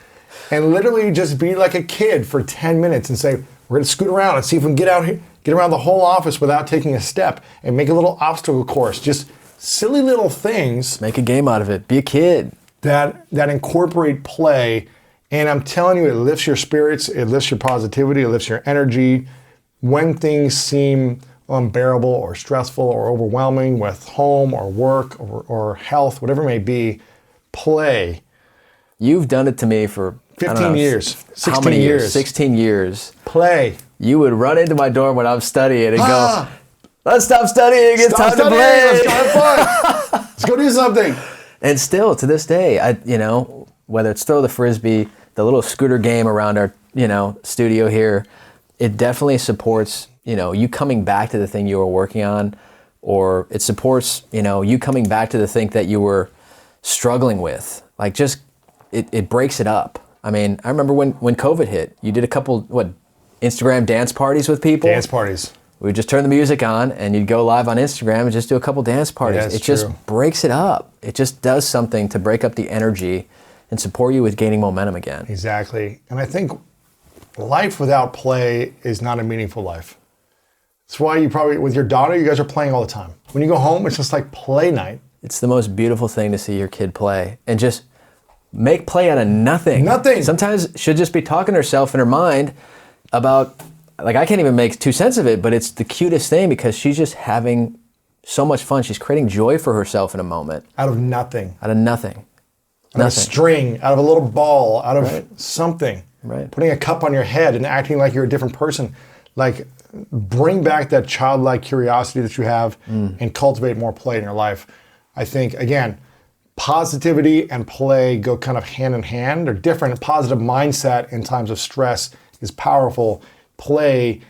and literally just be like a kid for 10 minutes and say, we're going to scoot around and see if we can get out here, get around the whole office without taking a step, and make a little obstacle course. Just silly little things. Make a game out of it. Be a kid. That incorporate play. And I'm telling you, it lifts your spirits, it lifts your positivity, it lifts your energy. When things seem unbearable or stressful or overwhelming with home or work or health, whatever it may be, play. You've done it to me for 15 years. 16 how many years. 16 years. Play. You would run into my dorm when I'm studying and go, let's stop studying, it's time to play. Let's go have fun. Let's go do something. And still, to this day, whether it's throw the frisbee, the little scooter game around our, studio here, it definitely supports, you coming back to the thing you were working on, or it supports, you coming back to the thing that you were struggling with. Like it breaks it up. I mean, I remember when COVID hit, you did a couple, Instagram dance parties with people? Dance parties. We would just turn the music on and you'd go live on Instagram and just do a couple dance parties. Yeah, it just breaks it up. It just does something to break up the energy and support you with gaining momentum again. Exactly. And I think life without play is not a meaningful life. That's why you probably, with your daughter, you guys are playing all the time. When you go home, it's just like play night. It's the most beautiful thing to see your kid play and just make play out of nothing. Nothing. Sometimes she'll just be talking to herself in her mind about, I can't even make 2 cents of it, but it's the cutest thing because she's just having so much fun. She's creating joy for herself in a moment. Out of nothing. Out of nothing. Out of a string, out of a little ball, out of something. Right. Putting a cup on your head and acting like you're a different person. Like, bring back that childlike curiosity that you have and cultivate more play in your life. I think, again, positivity and play go kind of hand in hand. They're different. A positive mindset in times of stress is powerful. Play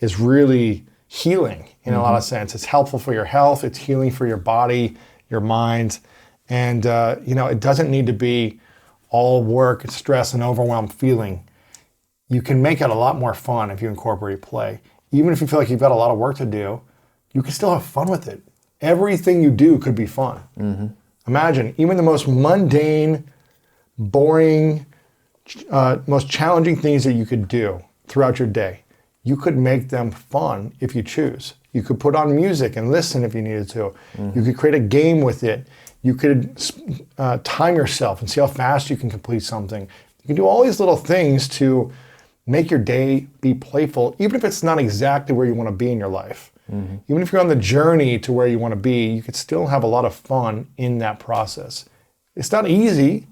is really healing in a lot of sense. It's helpful for your health. It's healing for your body, your mind. And, it doesn't need to be all work and stress and overwhelmed feeling. You can make it a lot more fun if you incorporate play. Even if you feel like you've got a lot of work to do, you can still have fun with it. Everything you do could be fun. Imagine, even the most mundane, boring, most challenging things that you could do throughout your day, you could make them fun if you choose. You could put on music and listen if you needed to. You could create a game with it. You could time yourself and see how fast you can complete something. You can do all these little things to make your day be playful, even if it's not exactly where you want to be in your life. Even if you're on the journey to where you want to be, you could still have a lot of fun in that process. It's not easy,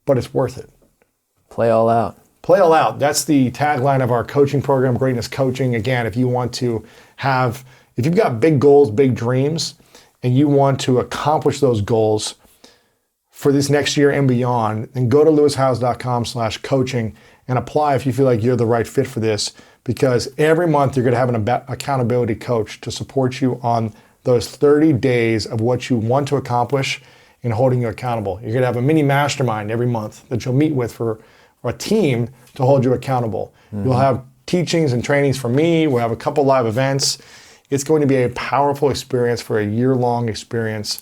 but it's worth it. Play all out. Play all out. That's the tagline of our coaching program, Greatness Coaching. Again, if you've got big goals, big dreams, and you want to accomplish those goals for this next year and beyond, then go to lewishowes.com/coaching and apply if you feel like you're the right fit for this, because every month you're going to have an accountability coach to support you on those 30 days of what you want to accomplish and holding you accountable. You're going to have a mini mastermind every month that you'll meet with for a team to hold you accountable. You'll have teachings and trainings from me. We'll have a couple live events. It's going to be a powerful experience for a year-long experience.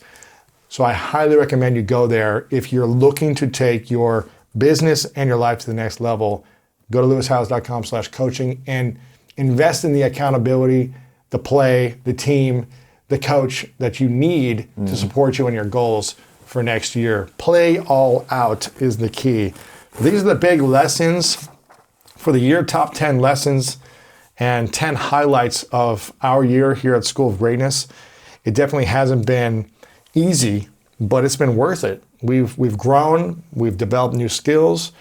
So I highly recommend you go there. If you're looking to take your business and your life to the next level, go to lewishowes.com/coaching and invest in the accountability, the play, the team, the coach that you need to support you in your goals for next year. Play all out is the key. These are the big lessons for the year, top 10 lessons and 10 highlights of our year here at School of Greatness. It definitely hasn't been easy, but it's been worth it. We've grown, we've developed new skills,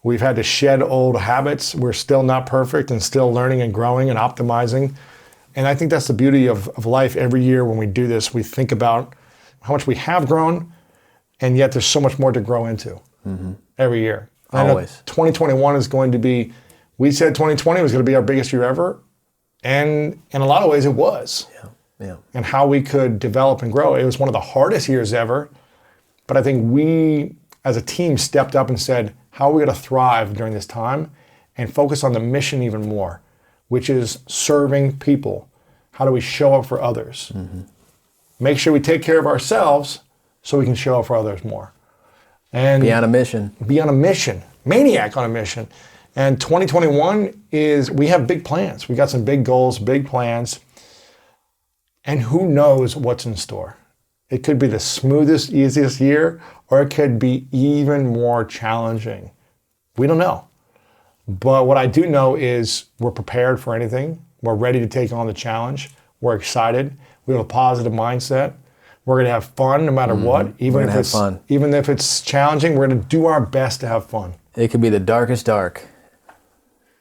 we've had to shed old habits. We're still not perfect and still learning and growing and optimizing. And I think that's the beauty of life. Every year when we do this, we think about how much we have grown, and yet there's so much more to grow into every year. I know Always. 2021 is going to be, we said 2020 was going to be our biggest year ever. And in a lot of ways it was. Yeah. And how we could develop and grow. It was one of the hardest years ever. But I think we, as a team, stepped up and said, how are we going to thrive during this time and focus on the mission even more, which is serving people. How do we show up for others? Mm-hmm. Make sure we take care of ourselves so we can show up for others more. And Be on a mission. Be on a mission. Maniac on a mission. And 2021 is, we have big plans. We got some big goals, big plans. And who knows what's in store? It could be the smoothest, easiest year, or it could be even more challenging. We don't know. But what I do know is we're prepared for anything. We're ready to take on the challenge. We're excited. We have a positive mindset. We're going to have fun no matter what. Even if it's challenging, we're going to do our best to have fun. It could be the darkest dark,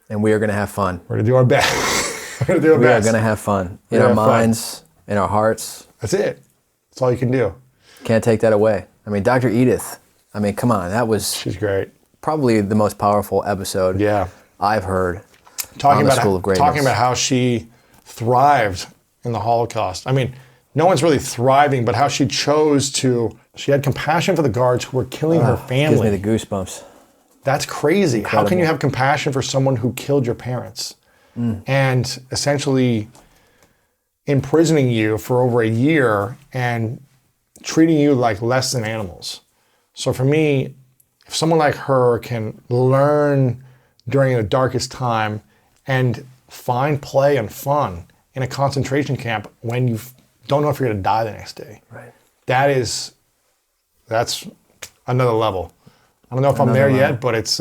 and we are going to have fun. We're going to do our best. We're going to do our We best. are going to have fun in our minds, in our hearts. That's it. That's all you can do. Can't take that away. I mean, Dr. Edith, I mean, come on. That was She's great. probably the most powerful episode I've heard on the School of Greatness. Talking about how she thrived in the Holocaust. I mean, no one's really thriving, but how she she had compassion for the guards who were killing her family. Gives me the goosebumps. That's crazy. Incredible. How can you have compassion for someone who killed your parents and essentially imprisoning you for over a year and treating you like less than animals? So for me, if someone like her can learn during the darkest time and find play and fun in a concentration camp when you don't know if you're going to die the next day, Right. that's another level. I don't know if I'm there yet, but it's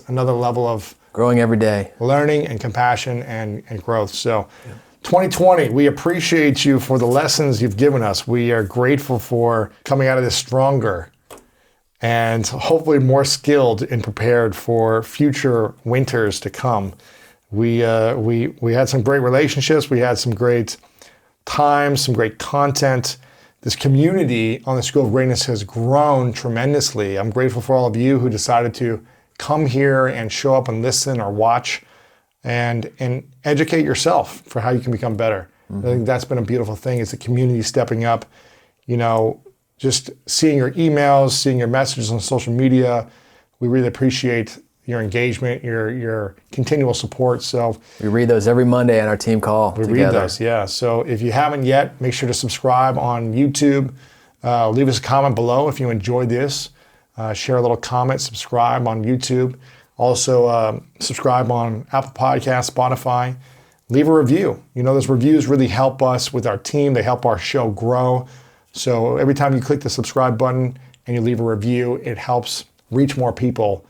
another level of Growing every day. learning and compassion and growth. So 2020, we appreciate you for the lessons you've given us. We are grateful for coming out of this stronger and hopefully more skilled and prepared for future winters to come. We had some great relationships. We had some great times, some great content. This community on the School of Greatness has grown tremendously. I'm grateful for all of you who decided to come here and show up and listen or watch and educate yourself for how you can become better. I think that's been a beautiful thing, is the community stepping up, just seeing your emails, seeing your messages on social media. We really appreciate your engagement, your continual support. So We read those every Monday on our team call we together. read those, yeah. So if you haven't yet, make sure to subscribe on YouTube. Leave us a comment below if you enjoyed this. Share a little comment, subscribe on YouTube. Also, subscribe on Apple Podcasts, Spotify. Leave a review. Those reviews really help us with our team. They help our show grow. So every time you click the subscribe button and you leave a review, it helps reach more people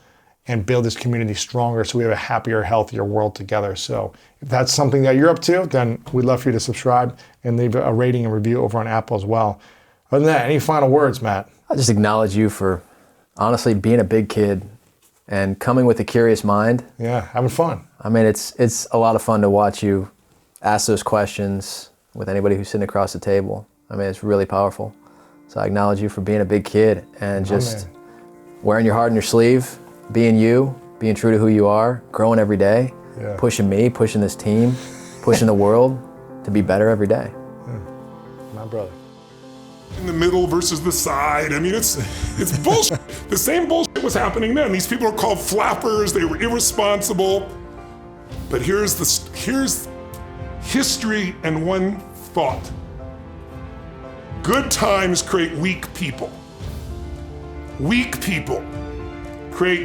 and build this community stronger so we have a happier, healthier world together. So if that's something that you're up to, then we'd love for you to subscribe and leave a rating and review over on Apple as well. Other than that, any final words, Matt? I'll just acknowledge you for honestly being a big kid and coming with a curious mind. Yeah, having fun. I mean, it's a lot of fun to watch you ask those questions with anybody who's sitting across the table. I mean, it's really powerful. So I acknowledge you for being a big kid and just wearing your heart on your sleeve, being you, being true to who you are, growing every day, pushing me, pushing this team, pushing the world to be better every day. My brother. In the middle versus the side. I mean, it's bullshit. The same bullshit was happening then. These people are called flappers. They were irresponsible. But here's history and one thought. Good times create weak people. Weak people create